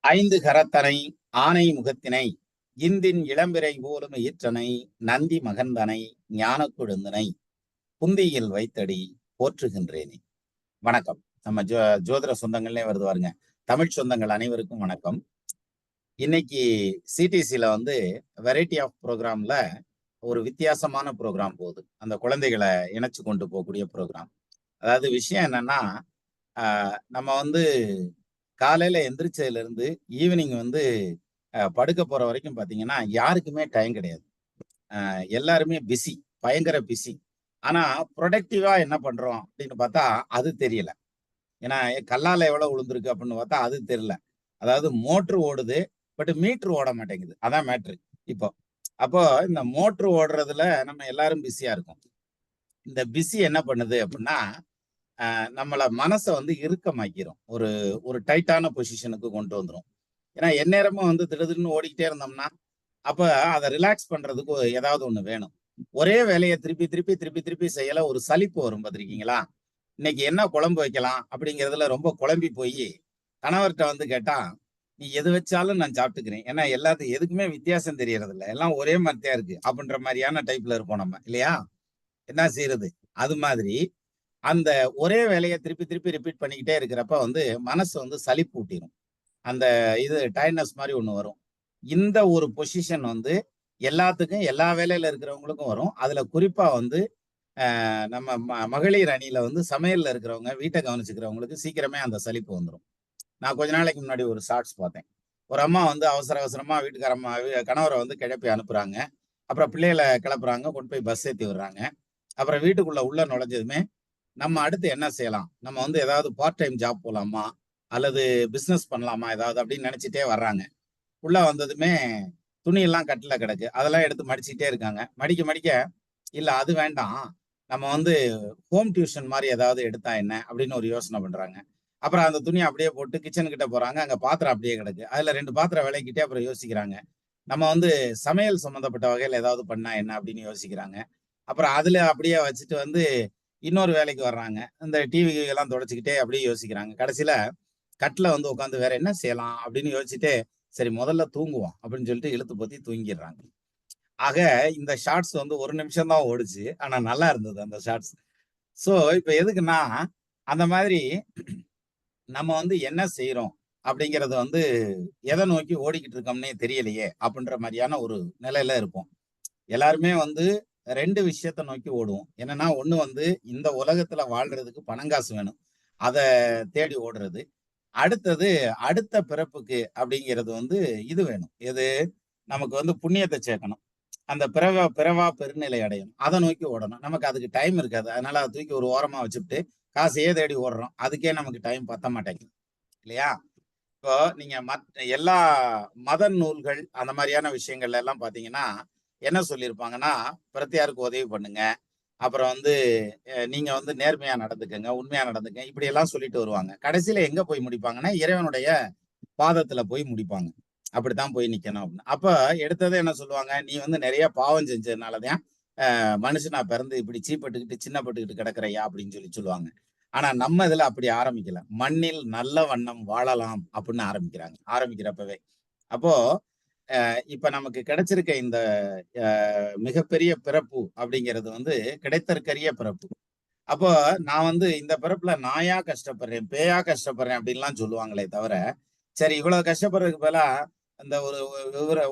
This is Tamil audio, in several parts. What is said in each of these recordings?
ஐந்து கரத்தனை ஆனை முகத்தினை இந்தின் இளம்பிறை போலும் ஈற்றனை நந்தி மகந்தனை ஞான கொழுந்தனை புந்தியில் வைத்தடி போற்றுகின்றேனே. வணக்கம். நம்ம ஜோதிட சொந்தங்கள்லயே வருது பாருங்க. தமிழ் சொந்தங்கள் அனைவருக்கும் வணக்கம். இன்னைக்கு சிடிசில வெரைட்டி ஆஃப் ப்ரோக்ராம்ல ஒரு வித்தியாசமான ப்ரோக்ராம் போகுது. அந்த குழந்தைகளை இணைச்சு கொண்டு போகக்கூடிய ப்ரோக்ராம். அதாவது விஷயம் என்னன்னா, நம்ம காலையில எந்திரிச்சதுல இருந்து ஈவினிங் படுக்க போற வரைக்கும் பாத்தீங்கன்னா யாருக்குமே டைம் கிடையாது. எல்லாருமே பிஸி, பயங்கர பிஸி. ஆனா ப்ரொடக்டிவா என்ன பண்றோம் அப்படின்னு பார்த்தா அது தெரியல. ஏன்னா கல்லால எவ்வளவு விழுந்திருக்கு அப்படின்னு பார்த்தா அது தெரியல. அதாவது மோட்ரு ஓடுது, பட் மீட்ரு ஓட மாட்டேங்குது. அதான் மேட்ரு இப்போ. அப்போ இந்த மோட்ரு ஓடுறதுல நம்ம எல்லாரும் பிஸியா இருக்கோம். இந்த பிஸி என்ன பண்ணுது அப்படின்னா நம்மள மனசை இறுக்கமாக்கிறோம். ஒரு ஒரு டைட்டான பொசிஷனுக்கு கொண்டு வந்துரும். ஏன்னா எந்நேரமும் திடீர்னு ஓடிக்கிட்டே இருந்தோம்னா அப்ப அதை ரிலாக்ஸ் பண்றதுக்கு ஏதாவது ஒண்ணு வேணும். ஒரே வேலையை திருப்பி திருப்பி திருப்பி திருப்பி செய்யல ஒரு சலிப்பு வரும் பார்த்திருக்கீங்களா? இன்னைக்கு என்ன குழம்பு வைக்கலாம் அப்படிங்கிறதுல ரொம்ப குழம்பி போய் கணவர்கிட்ட கேட்டா, நீ எது வச்சாலும் நான் சாப்பிட்டுக்கிறேன். ஏன்னா எல்லாத்துக்கும் எதுக்குமே வித்தியாசம் தெரியறது இல்லை, எல்லாம் ஒரே மாதிரியா இருக்கு அப்படின்ற மாதிரியான டைப்ல இருப்போம் நம்ம, இல்லையா? என்ன செய்யறது? அது மாதிரி அந்த ஒரே வேலையை திருப்பி திருப்பி ரிப்பீட் பண்ணிக்கிட்டே இருக்கிறப்ப மனசு சலிப்பு ஊட்டிடும். அந்த இது டயர்ட்னஸ் மாதிரி ஒண்ணு வரும். இந்த ஒரு பொசிஷன் எல்லாத்துக்கும் எல்லா வேலையில இருக்கிறவங்களுக்கும் வரும். அதுல குறிப்பா நம்ம மகளிர் அணியில சமையல்ல இருக்கிறவங்க, வீட்டை கவனிச்சுக்கிறவங்களுக்கு சீக்கிரமே அந்த சலிப்பு வந்துடும். நான் கொஞ்ச நாளைக்கு முன்னாடி ஒரு ஷார்ட்ஸ் பார்த்தேன். ஒரு அம்மா அவசர அவசரமா வீட்டுக்காரம்மா கணவரை கிளப்பி அனுப்புறாங்க. அப்புறம் பிள்ளைகளை கிளப்புறாங்க, கொண்டு போய் பஸ் ஏத்தி விடுறாங்க. அப்புறம் வீட்டுக்குள்ள உள்ள நுழைஞ்சதுமே நம்ம அடுத்து என்ன செய்யலாம், நம்ம ஏதாவது பார்ட் டைம் ஜாப் போலாமா, அல்லது பிசினஸ் பண்ணலாமா ஏதாவது அப்படின்னு நினைச்சிட்டே வர்றாங்க. உள்ள வந்ததுமே துணி எல்லாம் கட்டில கிடக்கு, அதெல்லாம் எடுத்து மடிச்சுட்டே இருக்காங்க. மடிக்க மடிக்க இல்ல அது வேண்டாம், நம்ம ஹோம் டியூஷன் மாதிரி ஏதாவது எடுத்தா என்ன அப்படின்னு ஒரு யோசனை பண்றாங்க. அப்புறம் அந்த துணியை அப்படியே போட்டு கிச்சன் கிட்ட போறாங்க. அங்க பாத்திரம் அப்படியே கிடக்கு, அதுல 2 பாத்திரம் விளக்கிட்டே அப்புறம் யோசிக்கிறாங்க, நம்ம சமையல் சம்பந்தப்பட்ட வகையில் ஏதாவது பண்ணா என்ன அப்படின்னு யோசிக்கிறாங்க. அப்புறம் அதுல அப்படியே வச்சுட்டு இன்னொரு வேலைக்கு வர்றாங்க. இந்த டிவி எல்லாம் தொடச்சிக்கிட்டே அப்படியே யோசிக்கிறாங்க. கடைசியில கட்டில உட்காந்து வேற என்ன செய்யலாம் அப்படின்னு யோசிச்சுட்டு, சரி முதல்ல தூங்குவோம் அப்படின்னு சொல்லிட்டு இழுத்து போத்தி தூங்கிடுறாங்க. ஆக இந்த ஷார்ட்ஸ் 1 நிமிஷம் தான் ஓடுச்சு. ஆனா நல்லா இருந்தது அந்த ஷார்ட்ஸ். சோ இப்ப எதுக்குன்னா, அந்த மாதிரி நம்ம என்ன செய்யறோம் அப்படிங்கறது எதை நோக்கி ஓடிக்கிட்டு இருக்கோம்னே தெரியலையே அப்படின்ற மாதிரியான ஒரு நிலையில இருப்போம். எல்லாருமே 2 விஷயத்த நோக்கி ஓடுவோம். என்னன்னா, ஒண்ணு இந்த உலகத்துல வாழ்றதுக்கு பணங்காசு வேணும், அத தேடி ஓடுறது. அடுத்தது அடுத்த பிறப்புக்கு அப்படிங்கிறது இது வேணும். எது? நமக்கு புண்ணியத்தை சேர்க்கணும். அந்த பிறவா பெருநிலை அடையணும். அதை நோக்கி ஓடணும். நமக்கு அதுக்கு டைம் இருக்காது. அதனால அதை தூக்கி ஒரு ஓரமா வச்சுட்டு காசையே தேடி ஓடுறோம். அதுக்கே நமக்கு டைம் பத்த மாட்டேங்குது, இல்லையா? இப்போ நீங்க எல்லா மத நூல்கள் அந்த மாதிரியான விஷயங்கள்ல எல்லாம் பாத்தீங்கன்னா என்ன சொல்லியிருப்பாங்கன்னா, பிரத்தியாருக்கு உதவி பண்ணுங்க, அப்புறம் நீங்க நேர்மையா நடந்துக்கங்க, உண்மையா நடந்துக்க, இப்படி எல்லாம் சொல்லிட்டு வருவாங்க. கடைசியில எங்க போய் முடிப்பாங்கன்னா, இறைவனுடைய பாதத்துல போய் முடிப்பாங்க. அப்படித்தான் போய் நிக்கணும் அப்படின்னு. அப்ப எடுத்ததே என்ன சொல்லுவாங்க, நீ நிறைய பாவம் செஞ்சதுனாலதான் மனுஷனா பிறந்து இப்படி சீப்பட்டுக்கிட்டு சின்னப்பட்டுக்கிட்டு கிடக்குறையா அப்படின்னு சொல்லுவாங்க. ஆனா நம்ம இதுல அப்படி ஆரம்பிக்கல. மண்ணில் நல்ல வண்ணம் வாழலாம் அப்படின்னு ஆரம்பிக்கிறப்பவே. அப்போ இப்ப நமக்கு கிடைச்சிருக்க இந்த மிகப்பெரிய பிறப்பு அப்படிங்கிறது கிடைத்தற்கரிய பிறப்பு. அப்போ நான் இந்த பிறப்புல நாயா கஷ்டப்படுறேன், பேயா கஷ்டப்படுறேன் அப்படின்லாம் சொல்லுவாங்களே தவிர, சரி இவ்வளவு கஷ்டப்படுறதுக்கு பதிலா அந்த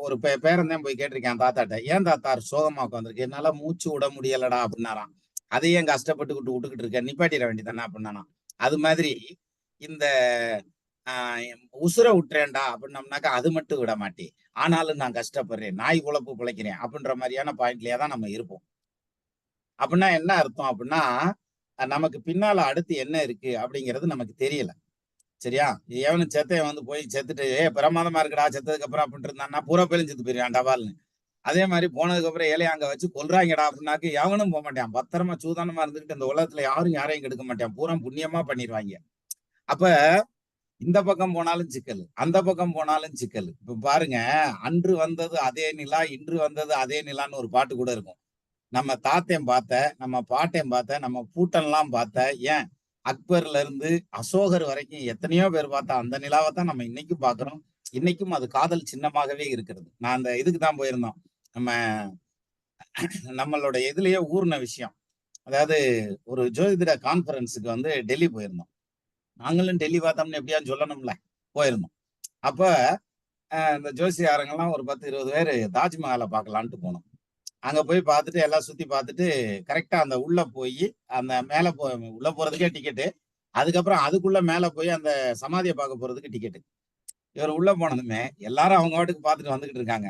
ஒரு பேரன் தான் போய் கேட்டிருக்கேன் தாத்தாட்ட, ஏன் தாத்தா சோகமா உட்காந்துருக்கு? என்னால மூச்சு விட முடியலடா அப்படின்னாராம். அதையும் கஷ்டப்பட்டுக்கிட்டு விட்டுக்கிட்டு இருக்க, நிப்பாட்டிட வேண்டியதானே அப்படின்னானா. அது மாதிரி இந்த உசுர விட்டுறேன்டா அப்படின்னம்னாக்கா அது மட்டும் விட மாட்டேன், ஆனாலும் நான் கஷ்டப்படுறேன், நாய் குழப்பு பிழைக்கிறேன் அப்படின்ற மாதிரியான பாயிண்ட்லயே தான் நம்ம இருப்போம். அப்படின்னா என்ன அர்த்தம் அப்படின்னா, நமக்கு பின்னால அடுத்து என்ன இருக்கு அப்படிங்கிறது நமக்கு தெரியல. சரியா? எவனும் செத்தையன் போய் செத்துட்டு பிரமாதமா இருக்குடா செத்ததுக்கு அப்புறம் அப்படின்ட்டு இருந்தான்னா பூரா பேரும் செத்து போயிருவான் டபால்னு. அதே மாதிரி போனதுக்கு அப்புறம் ஏழைய அங்க வச்சு கொல்றாங்கடா அப்படின்னாக்கு எவனும் போக மாட்டான். பத்திரமா சூதானமா இருந்துகிட்டு இந்த உலகத்துல யாரையும் கெடுக்க மாட்டான். பூரா புண்ணியமா பண்ணிடுவாங்க. அப்ப இந்த பக்கம் போனாலும் சிக்கல், அந்த பக்கம் போனாலும் சிக்கல். இப்ப பாருங்க, அன்று வந்தது அதே நிலா, இன்று வந்தது அதே நிலான்னு ஒரு பாட்டு கூட இருக்கும். நம்ம தாத்தன் பார்த்த, நம்ம பாட்டன் பார்த்த, நம்ம பூட்டன்லாம் பார்த்த, ஏன் அக்பர்ல இருந்து அசோகர் வரைக்கும் எத்தனையோ பேர் பார்த்தா அந்த நிலாவை தான் நம்ம இன்னைக்கும் பாக்குறோம். இன்னைக்கும் அது காதல் சின்னமாகவே இருக்கிறது. நான் அந்த இதுக்கு தான் போயிருந்தோம். நம்ம நம்மளோட இதுலயே ஊர்ன விஷயம். அதாவது ஒரு ஜோதிட கான்ஃபரன்ஸுக்கு வந்து டெல்லி போயிருந்தோம். நாங்களும் டெல்லி பார்த்தோம்னு எப்படியாவது சொல்லணும்ல. போயிருந்தோம். அப்ப இந்த ஜோசியக்காரங்கலாம் ஒரு 10, 20 பேரு தாஜ்மஹால பார்க்கலான்ட்டு போனோம். அங்க போய் பார்த்துட்டு எல்லாம் சுத்தி பார்த்துட்டு, கரெக்ட்டா அந்த உள்ள போயி, அந்த மேல உள்ள போறதுக்கே டிக்கெட்டு. அதுக்கப்புறம் அதுக்குள்ள மேல போய் அந்த சமாதிய பார்க்க போறதுக்கு டிக்கெட்டு. இவரு உள்ள போனதுமே, எல்லாரும் அவங்க பாட்டுக்கு பார்த்துட்டு வந்துகிட்டு இருக்காங்க.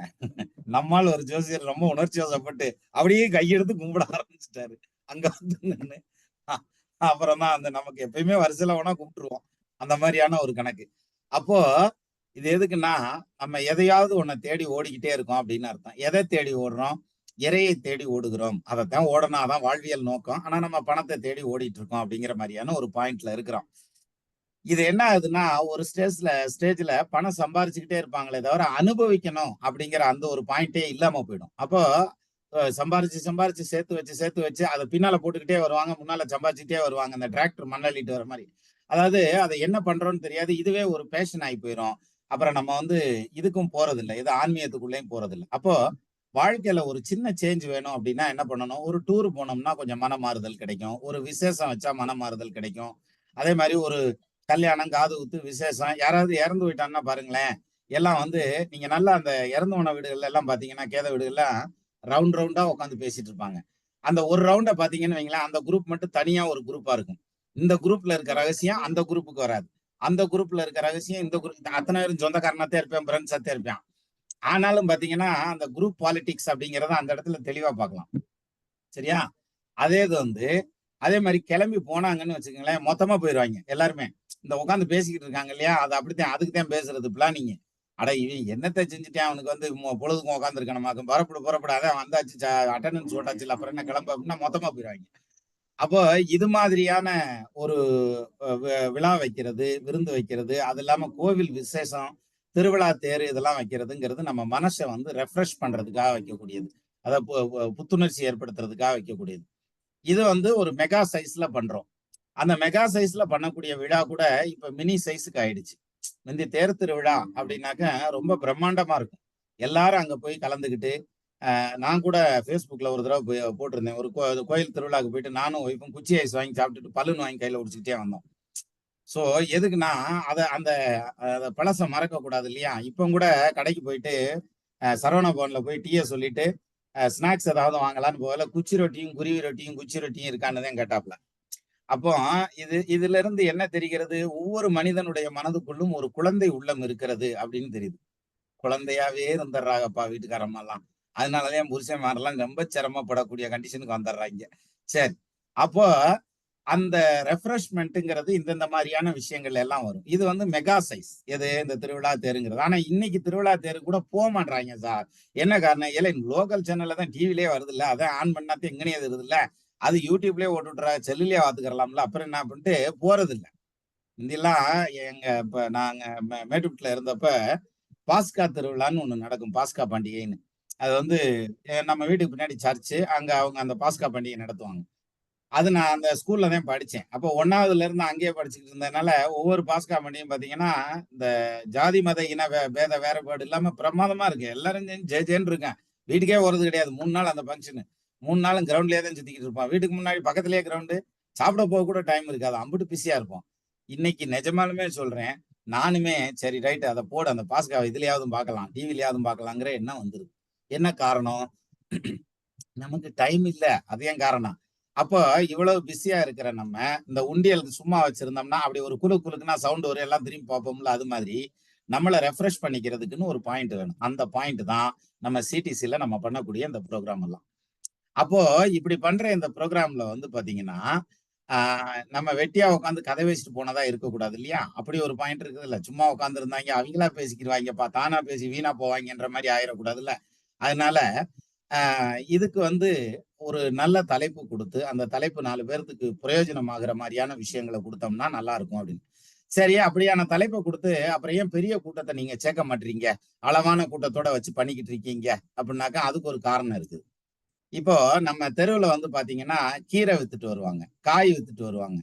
நம்மாள் ஒரு ஜோசியர் ரொம்ப உணர்ச்சி வசப்பட்டு, அப்படியே கையெடுத்து கும்பிட ஆரம்பிச்சுட்டாரு. அங்க வந்து நின்னு. அ அப்புறம் தான் அந்த நமக்கு எப்பயுமே வரிசையில போனா கும்பிட்டுருவோம். அந்த மாரியான ஒரு கணக்கு. அப்போ இது எதுக்குன்னா, நம்ம எதையாவது ஒண்ண தேடி ஓடிக்கிட்டே இருக்கோம் அப்படின்னு அர்த்தம். எத தேடி ஓடுறோம்? இரையை தேடி ஓடுகிறோம். அதத்தான் ஓடணும். அதான் வாழ்வியல் நோக்கம். ஆனா நம்ம பணத்த தேடி ஓடிட்டு இருக்கோம் அப்படிங்கிற மாரியான ஒரு பாயிண்ட்ல இருக்கிறோம். இது என்ன ஆகுதுன்னா, ஒரு ஸ்டேஜ்ல பணம் சம்பாரிச்சுக்கிட்டே இருப்பாங்களே தவிர, அனுபவிக்கணும் அப்படிங்கிற அந்த ஒரு பாயிண்டே இல்லாம போயிடும். அப்போ சம்பாரிச்சு சேர்த்து வச்சு அத பின்னால போட்டுக்கிட்டே வருவாங்க. முன்னால சம்பாரிச்சுக்கிட்டே வருவாங்க. அந்த டிராக்டர் மண்ண அள்ளிட்டு வர மாரி. அதாவது அத என்ன பண்றோம்னு தெரியாது. இதுவே ஒரு பேஷன் ஆயி போயிரும். அப்புறம் நம்ம வந்து இதுக்கும் போறதில்ல. எது ஆன்மீகத்துக்குள்ளயும் போறதில்ல. அப்போ வாழ்க்கையில ஒரு சின்ன சேஞ்ச் வேணும் அப்படின்னா என்ன பண்ணணும்? ஒரு டூர் போனோம்னா கொஞ்சம் மனமாறுதல் கிடைக்கும். ஒரு விசேஷம் வச்சா மனமாறுதல் கிடைக்கும். அதே மாரி ஒரு கல்யாணம், காது குத்து, விசேஷம் யாராவது இறந்து போயிட்டாங்கன்னா பாருங்களேன், எல்லாம் வந்து நீங்க நல்லா அந்த இறந்து போன வீடுகள்ல எல்லாம் பார்த்தீங்கன்னா, கேத வீடுகள்லாம் ரவுண்டா உட்கார்ந்து பேசிட்டு இருப்பாங்க. அந்த ஒரு ரவுண்ட பார்த்தீங்கன்னு வைங்களேன், அந்த குரூப் மட்டும் தனியா ஒரு குரூப்பா இருக்கும். இந்த குரூப்ல இருக்க ரகசியம் அந்த குரூப்புக்கு வராது. அந்த குரூப்ல இருக்க ரகசியம் இந்த குரூப் அத்தன பேரும் சொந்தக்காரனாத்தான் இருப்பான், ஃபிரெண்ட்ஸாத்தான் இருப்பான். ஆனாலும் பார்த்தீங்கன்னா, அந்த குரூப் பாலிடிக்ஸ் அப்படிங்கிறத அந்த இடத்துல தெளிவா பார்க்கலாம். சரியா? அதே இது வந்து அதே மாரி கிளம்பி போனாங்கன்னு வச்சுக்கங்களேன், மொத்தமா போயிருவாய்ங்க எல்லாருமே. இந்த உட்கார்ந்து பேசிக்கிட்டு இருக்காங்க இல்லையா? அது அப்படித்தான் அதுக்கு தான் பேசுறது பிளானிங்கு. அட இவன் என்னத்த செஞ்சுட்டான் அவனுக்கு வந்து பொழுதுக்கும் உட்கார்ந்துருக்கணுமாக்கும். புறப்படு அதான் வந்தாச்சு அட்டெண்டன்ஸ் போட்டாச்சுல்ல அப்புறம் என்ன கிளம்பு அப்படின்னா மொத்தமா போயிருவாய்ங்க. அப்போ இது மாதிரியான ஒரு விழா வைக்கிறது, விருந்து வைக்கிறது, அது இல்லாம கோவில் விசேஷம், திருவிழா தேர் இதெல்லாம் வைக்கிறதுங்கிறது நம்ம மனச வந்து ரெஃப்ரெஷ் பண்றதுக்காக வைக்கக்கூடியது. அத புத்துணர்ச்சி ஏற்படுத்துறதுக்காக வைக்கக்கூடியது. இது வந்து ஒரு மெகா சைஸ்ல பண்றோம். அந்த மெகா சைஸ்ல பண்ணக்கூடிய விழா கூட இப்ப மினி சைஸ்க்கு ஆயிடுச்சு. முந்தி தேர் திருவிழா அப்படின்னாக்க ரொம்ப பிரம்மாண்டமா இருக்கும். எல்லாரும் அங்க போய் கலந்துக்கிட்டு, நான் கூட Facebookல ஒரு தடவ போட்டிருந்தேன். ஒரு கோயில் திருவிழாவுக்கு போயிட்டு நானும் ஒய்ஃபும் குச்சி ஐஸ் வாங்கி சாப்பிட்டுட்டு பலூன் வாங்கி கையில உடிச்சுக்கிட்டே வந்தோம். ஸோ எதுக்குன்னா, அந்த பழச மறக்கக்கூடாது இல்லையா? இப்பவும் கூட கடைக்கு போயிட்டு சரவணா பவன்ல போய் டீய சொல்லிட்டு, ஸ்நாக்ஸ் ஏதாவது வாங்கலான்னு போகல, குச்சி ரொட்டியும், குருவி ரொட்டியும், குச்சி ரொட்டியும் இருக்கான்னு தான் கேட்டாப்ல. அப்போ இதிலிருந்து என்ன தெரிகிறது? ஒவ்வொரு மனிதனுடைய மனதுக்குள்ளும் ஒரு குழந்தை உள்ளம் இருக்கிறது அப்படின்னு தெரியுது. குழந்தையாவே இருந்துடுறாங்கப்பா வீட்டுக்காரம்மாலாம். அதனாலதான் என் புருஷன்மாரெல்லாம் ரொம்ப சிரமப்படக்கூடிய கண்டிஷனுக்கு வந்துடுறாய்ங்க. சரி. அப்போ அந்த ரெஃப்ரெஷ்மென்ட்ங்கிறது இந்தந்த மாரியான விஷயங்கள் எல்லாம் வரும். இது வந்து மெகா சைஸ். எது இந்த திருவிழா தேருங்கிறது. ஆனா இன்னைக்கு திருவிழா தேருக்கு கூட மாட்றாய்ங்க சார். என்ன காரணம்? ஏலே லோக்கல் சேனல்ல தான் டிவிலயே வருதுல்ல. அதான் ஆன் பண்ணாத்தான் இங்கனயே வருதுல்ல. அது YouTubeலயே போட்டு விட்டுறாங்க. செல்லுலயே பார்த்துக்கிறலாம்ல. அப்புறம் என்ன அப்படின்ட்டு போறதில்ல. முந்தியெல்லாம் இப்ப நாங்க மேட்டுப்பட்டில இருந்தப்ப பாஸ்கா திருவிழான்னு ஒண்ணு நடக்கும். பாஸ்கா பண்டிகைன்னு. அது வந்து நம்ம வீட்டுக்கு பின்னாடி சர்ச்சு. அங்க அவங்க அந்த பாஸ்கா பண்டிகை நடத்துவாங்க. அது நான் அந்த ஸ்கூல்ல தான் படிச்சேன். அப்போ 1வதுல இருந்து அங்கேயே படிச்சுக்கிட்டு இருந்ததுனால, ஒவ்வொரு பாஸ்கா பண்டிகையும் பார்த்தீங்கன்னா, இந்த ஜாதி, மத, இன பேத வேறுபாடு இல்லாம பிரமாதமா இருக்கு. எல்லாரும் ஜே ஜேன்னு இருக்கான். வீட்டுக்கே போறது கிடையாது. 3 நாள் அந்த ஃபங்ஷனு. 3 நாளும் கிரவுண்ட்லயே தான் சுத்திக்கிட்டு இருப்போம். வீட்டுக்கு முன்னாடி பக்கத்திலேயே கிரவுண்டு. சாப்பிட போக கூட டைம் இருக்காது. அம்புட்டு பிஸியா இருப்போம். இன்னைக்கு நிஜமாலுமே சொல்றேன். நானுமே சரி ரைட் அத போடு அந்த பாஸ்காவ இதுலயாவது பார்க்கலாம். டிவிலயாவது பார்க்கலாங்கிற எண்ணம் வந்துருது. என்ன காரணம்? நமக்கு டைம் இல்ல. அது ஏன் காரணம். அப்போ இவ்வளவு பிஸியா இருக்கிற நம்ம, இந்த உண்டியல் சும்மா வச்சிருந்தோம்னா, அப்படி ஒரு குலுக்குனா சவுண்ட் வரும். எல்லாம் திரும்பி பார்ப்போம்ல. அது மாதிரி நம்மள ரெஃப்ரெஷ் பண்ணிக்கிறதுக்குன்னு ஒரு பாயிண்ட் வேணும். அந்த பாயிண்ட் தான் நம்ம சிடிசில நம்ம பண்ணக்கூடிய இந்த புரோகிராம் எல்லாம். அப்போ இப்படி பண்ற இந்த புரோகிராம்ல வந்து பாத்தீங்கன்னா, ஆ நம்ம வெட்டியா உட்கார்ந்து கதை பேசிட்டு போனதா இருக்கக்கூடாது இல்லையா? அப்படி ஒரு பாயிண்ட் இருக்குதுல்ல. சும்மா உட்கார்ந்திருந்தாய்ங்க, அவிங்களா பேசிக்கிருவாய்ங்கப்பா, தானா பேசி வீணா போவாய்ங்கன்ற மாரி ஆயிறக்கூடாதுல்ல. அதனால இதுக்கு வந்து ஒரு நல்ல தலைப்பு குடுத்து, அந்த தலைப்பு 4 பேர்த்துக்கு பிரயோஜனமாகுற மாரியான விஷயங்கள குடுத்தோம்னா நல்லா இருக்கும் அப்படின்னு. சரி அப்படியான தலைப்ப குடுத்து, அப்புறம் ஏன் பெரிய கூட்டத்த நீங்க சேர்க்க மாட்றீங்க? அளவான கூட்டத்தோட வச்சு பண்ணிக்கிட்டு இருக்கீங்க அப்படின்னாக்கா, அதுக்கு ஒரு காரணம் இருக்குது. இப்போ நம்ம தெருவுல வந்து பாத்தீங்கன்னா, கீரை வித்துட்டு வருவாங்க. காய் வித்துட்டு வருவாங்க.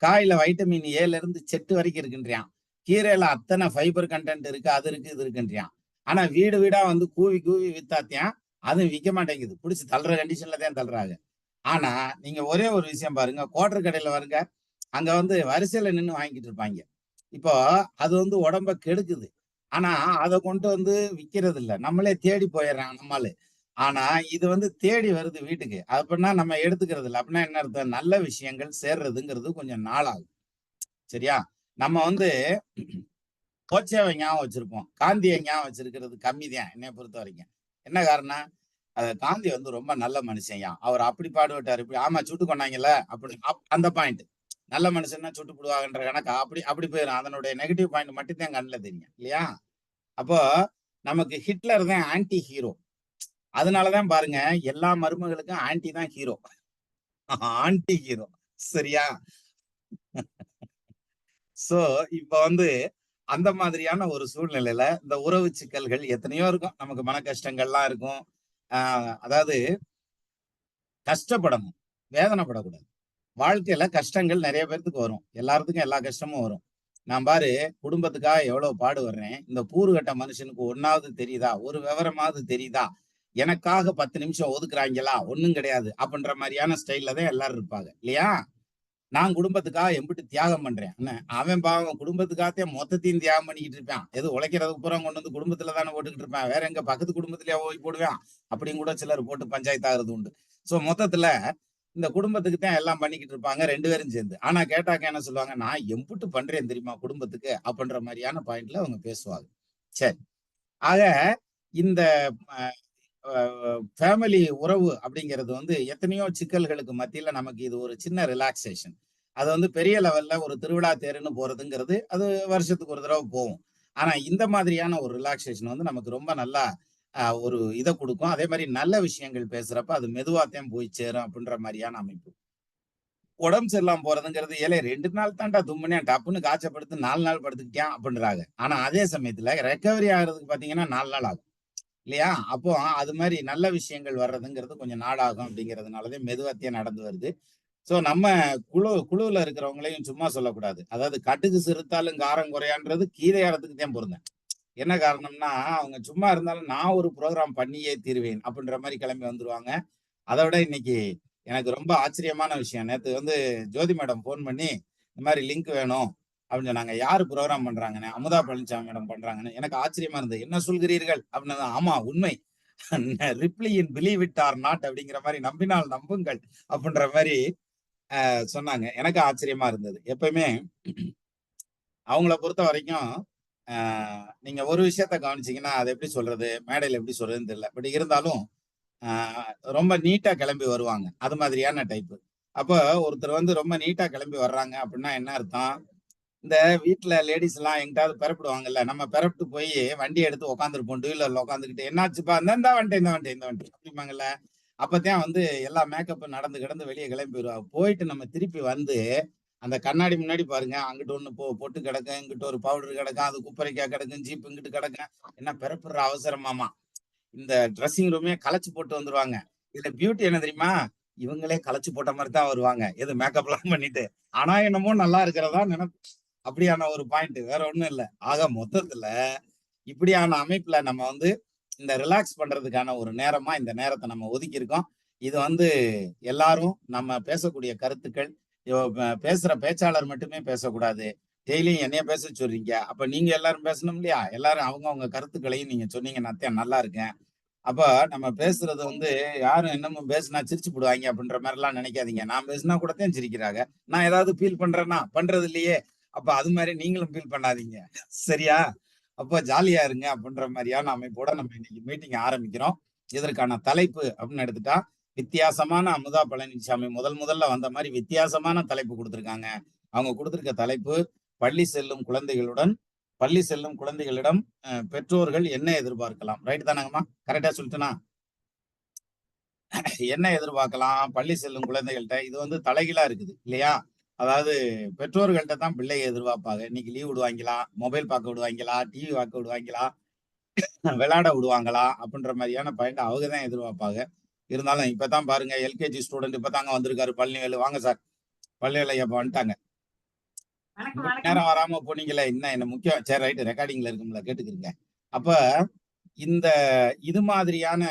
காய்ல வைட்டமின் ஏல இருந்து செட்டு வரைக்கும் இருக்குன்றான். கீரையில அத்தனை ஃபைபர் கண்டென்ட் இருக்கு, அது இருக்கு, இது இருக்குன்றியான். ஆனா வீடு வீடா வந்து கூவி கூவி வித்தாத்தியான், அதுவும் விக்க மாட்டேங்குது. புடிச்சு தள்ளுற கண்டிஷன்ல தான் தள்ளுறாங்க. ஆனா நீங்க ஒரே ஒரு விஷயம் பாருங்க, குவார்டர் கடையில பாருங்க, அங்க வந்து வரிசையில நின்னு வாங்கிட்டு இருப்பாங்க. இப்போ அது வந்து உடம்ப கெடுக்குது. ஆனா அத கொண்டு வந்து விக்கிறது இல்ல. நம்மளே தேடி போயிடுறான் நம்மாளு. ஆனா இது வந்து தேடி வருது வீட்டுக்கு. அப்படின்னா நம்ம எடுத்துக்கிறது இல்ல. அப்படின்னா என்ன அர்த்தம்? நல்ல விஷயங்கள் சேர்றதுங்கிறது கொஞ்சம் நாளாகும். சரியா? நம்ம வந்து கோட்சேவ ஞாபகம் வச்சிருப்போம். காந்திய ஞாபகம் வச்சிருக்கிறது கம்மிதான் என்னைய பொறுத்தவரைக்கும். என்ன காரணம்? காந்தி வந்து ரொம்ப நல்ல மனுஷன்யா. அவர் அப்படி பாடுபட்டாரு. இப்படி ஆமா சுட்டு கொன்னாங்கல்ல அப்படி அந்த பாயிண்ட். நல்ல மனுஷன்னா சுட்டு புடுவாங்கன்ற கணக்கு அப்படி அப்படி போயிரும். அதனுடைய நெகட்டிவ் பாயிண்ட் மட்டும் தான் கண்ணுல தெரியும். இல்லையா? அப்போ நமக்கு ஹிட்லர் தான் ஆன்டி ஹீரோ. அதனாலதான் பாருங்க எல்லா மருமகளுக்கும் ஆன்டி தான் ஹீரோ. Anti hero. சரியா? சோ இப்ப வந்து அந்த மாதிரியான ஒரு சூழ்நிலையில இந்த உறவு சிக்கல்கள் எத்தனையோ இருக்கும். நமக்கு மன கஷ்டங்கள்லாம் இருக்கும். அதாவது கஷ்டப்படணும். வேதனைப்படக்கூடாது. வாழ்க்கையில கஷ்டங்கள் நெறைய பேத்துக்கு வரும். எல்லாத்துக்கும் எல்லா கஷ்டமும் வரும். நான் பாரு குடும்பத்துக்காக எவ்வளவு பாடுபடுறேன். இந்த கூறுகட்ட மனுஷனுக்கு ஒண்ணாவது தெரியுதா? ஒரு விவரமாவது தெரியுதா? எனக்காக 10 நிமிஷம் ஒதுக்குறாய்ங்களா? ஒண்ணும் கிடையாது. அப்படின்ற மாரியான ஸ்டைல்ல தான் எல்லாரும் இருப்பாங்க. இல்லையா? நான் குடும்பத்துக்காக எம்புட்டு தியாகம் பண்றேன். என்ன அவன் பாவம் குடும்பத்துக்காகத்தான் மொத்தத்தையும் தியாகம் பண்ணிக்கிட்டு இருப்பான். ஏதோ உழைக்கிறதுக்கு பூரா கொண்டு வந்து குடும்பத்துல தானே போட்டுக்கிட்டு இருப்பான். வேற எங்க பக்கத்து குடும்பத்திலயா போய் போடுவான்? அப்படின்னு கூட சிலர் போட்டு பஞ்சாயத்து ஆகுறது உண்டு. சோ மொத்தத்துல இந்த குடும்பத்துக்கு தான் எல்லாம் பண்ணிக்கிட்டு இருப்பாங்க 2 பேரும் சேர்ந்து. ஆனா கேட்டாக்க என்ன சொல்லுவாங்க, நான் எம்புட்டு பண்றேன் தெரியுமா குடும்பத்துக்கு? அப்படின்ற மாரியான பாயிண்ட்ல அவங்க பேசுவாங்க. சரி. ஆக இந்த அ அ ஃபேமிலி உறவு அப்படிங்கிறது வந்து எத்தனையோ சிக்கல்களுக்கு மத்தியில நமக்கு இது ஒரு சின்ன ரிலாக்சேஷன். அது வந்து பெரிய லெவல்ல ஒரு திருவிழா தேருன்னு போறதுங்கிறது, அது வருஷத்துக்கு ஒரு தடவ போவும். ஆனா இந்த மாதிரியான ஒரு ரிலாக்சேஷன் வந்து நமக்கு ரொம்ப நல்லா ஒரு இத குடுக்கும். அதே மாரி நல்ல விஷயங்கள் பேசுறப்ப அது மெதுவாத்தான் போய் சேரும் அப்படின்ற மாரியான அமைப்பு. உடம்பு சரியில்லாம போறதுங்கிறது, "ஏலே 2 நாள் தான்டா தும்முனேன், டப்புன்னு காய்ச்சப்படுத்து 4 நாள் படுத்துக்கிட்டியான்" அப்படின்றாங்க. ஆனா அதே சமயத்துல ரெக்கவரி ஆகுறதுக்கு பார்த்தீங்கன்னா 4 நாள் ஆகும். இல்லையா? அப்போ அது மாரி நல்ல விஷயங்கள் வர்றதுங்கிறது கொஞ்சம் நாளாகும் அப்படிங்கிறதுனாலதான் மெதுவாத்தியா நடந்து வருது. சோ நம்ம குழுவுல இருக்கிறவங்களையும் சும்மா சொல்லக்கூடாது. அதாவது கடுகு சிறுத்தாலும் காரம் குறையான்றது கீதையாரத்துக்கு தான் பொருந்தும். என்ன காரணம்னா, அவங்க சும்மா இருந்தாலும் நான் ஒரு புரோகிராம் பண்ணியே தீருவேன் அப்படின்ற மாரி கிளம்பி வந்துருவாங்க. அத விட இன்னைக்கு எனக்கு ரொம்ப ஆச்சரியமான விஷயம். நேத்து வந்து ஜோதி மேடம் ஃபோன் பண்ணி, இந்த மாரி லிங்க் வேணும் அப்படின்னு சொன்னாங்க. யாரு புரோகிராம் பண்றாங்கன்னு? அமுதா பழனிச்சாமி மேடம் பண்றாங்கன்னு. எனக்கு ஆச்சரியமா இருந்தது. என்ன சொல்கிறீர்கள்? அப்படின்னா, ஆமா உண்மை. Ripley in believe it or not அப்படிங்கிற மாரி நம்பினால் நம்புங்கள் அப்படின்ற மாரி சொன்னாங்க. எனக்கு ஆச்சரியமா இருந்தது. எப்பவுமே அவங்கள பொறுத்தவரைக்கும், அ நீங்க ஒரு விஷயத்த கவனிச்சீங்கன்னா, அத எப்படி சொல்றது? மேடையில எப்படி சொல்றதுன்னு தெரியல. பட் இருந்தாலும் ஆ ரொம்ப நீட்டா கிளம்பி வருவாங்க. அது மாதிரியான டைப்பு. அப்ப ஒருத்தர் வந்து ரொம்ப நீட்டா கிளம்பி வர்றாங்க அப்படின்னா என்ன அர்த்தம்? இந்த வீட்ல லேடீஸ்லாம் எங்கிட்டாவது பெறப்படுவாங்கல்ல. நம்ம பெறப்ட்டு போய் வண்டிய எடுத்து உட்கார்ந்திருப்போம். டூ வீலர்ல உட்கார்ந்துகிட்டு, "என்னாச்சுப்பா?" "இந்தா வந்துட்டேன், இந்த வந்துட்டேன், இந்த வந்துட்டேன்" அப்படிம்பாங்கல்ல. அப்பதான் வந்து எல்லா மேக்கப்பும் நடந்து கிடந்து வெளிய கிளம்பி வருவாங்க. போயிட்டு நம்ம திருப்பி வந்து, அந்த கண்ணாடி முன்னாடி பாருங்க, அங்கிட்டு ஒண்ணு பொட்டு கிடக்கும், இங்கிட்டு ஒரு பவுடர் கிடக்கும், அது குப்பரைக்கா கிடக்கும், ஜீப் இங்கிட்டு கிடக்கும். என்ன பெறப்படுற அவசரமாமா. இந்த ட்ரெஸ்ஸிங் ரூமே கலச்சு போட்டு வந்துருவாங்க. இதுல பியூட்டி என்ன தெரியுமா? இவங்களே கலச்சு போட்ட மாரி தான் வருவாங்க. எது மேக்கப்லாம் பண்ணிட்டு. ஆனா என்னமோ நல்லா இருக்கிறதா அப்படியான ஒரு பாயிண்ட். வேற ஒண்ணும் இல்ல. ஆக மொத்தத்துல இப்படியான அமைப்புல நம்ம வந்து இந்த ரிலாக்ஸ் பண்றதுக்கான ஒரு நேரமா இந்த நேரத்த நம்ம ஒதுக்கியிருக்கோம். இது வந்து எல்லாரும் நம்ம பேசக்கூடிய கருத்துக்கள், பேசுற பேச்சாளர் மட்டுமே பேசக்கூடாது. டெய்லியும் என்னைய பேச சொல்றீங்க. அப்ப நீங்க எல்லாரும் பேசணும் இல்லையா? எல்லாரும் அவங்கவங்க கருத்துக்களையும் நீங்க சொன்னீங்கன்னா தான் நல்லா இருக்கேன். அப்ப நம்ம பேசுறது வந்து யாரும் என்னமோ பேசுனா சிரிச்சு புடுவாய்ங்க அப்படின்ற மாரிலாம் நெனைக்காதீங்க. நான் பேசினா கூட தான் சிரிக்கிறாங்க. நான் ஏதாவது ஃபீல் பண்றேன்னா? பண்றது இல்லையே! அப்ப அது மாரி நீங்களும் ஃபீல் பண்ணாதீங்க. சரியா? அப்ப ஜாலியா இருங்க அப்படின்ற மாரியான அமைப்போட நம்ம இன்னைக்கு மீட்டிங் ஆரம்பிக்கிறோம். இதற்கான தலைப்பு அப்படின்னு எடுத்துட்டா, வித்தியாசமான அமுதா பழனிச்சாமி முதல்ல வந்த மாரி வித்தியாசமான தலைப்பு குடுத்திருக்காங்க. அவங்க குடுத்திருக்க தலைப்பு, பள்ளி செல்லும் குழந்தைகளிடம் பெற்றோர்கள் என்ன எதிர்பார்க்கலாம்? ரைட் தானங்கம்மா? கரெக்ட்டா சொல்ட்டேனா? என்ன எதிர்பார்க்கலாம்? பள்ளி செல்லும் குழந்தைகள்ட்ட. இது வந்து தலைகீழா இருக்குது. இல்லையா? அதாவது பெற்றோர்கள்ட்ட தான் பிள்ளைக எதிர்பார்ப்பாங்க. இன்னைக்கு லீவ் விடுவாய்ங்களா? மொபைல் பார்க்க விடுவாய்ங்களா? டிவி பார்க்க விடுவாய்ங்களா? விளையாட விடுவாங்களா? அப்படின்ற மாரியான பாயிண்ட் அவங்க தான் எதிர்பார்ப்பாங்க. இருந்தாலும் இப்ப தான் பாருங்க எல்கேஜி ஸ்டூடண்ட் இப்ப தாங்க வந்திருக்காரு பழனிவேலு. வாங்க சார். பழனிவேலு ஐயா இப்ப வந்துட்டாங்க. நேரம் வராம போனீங்களே, என்ன முக்கியம். சரி ரைட், ரெக்கார்டிங்ல இருக்கும்ல, கேட்டுக்கிறீங்க. அப்ப இந்த இது மாதிரியான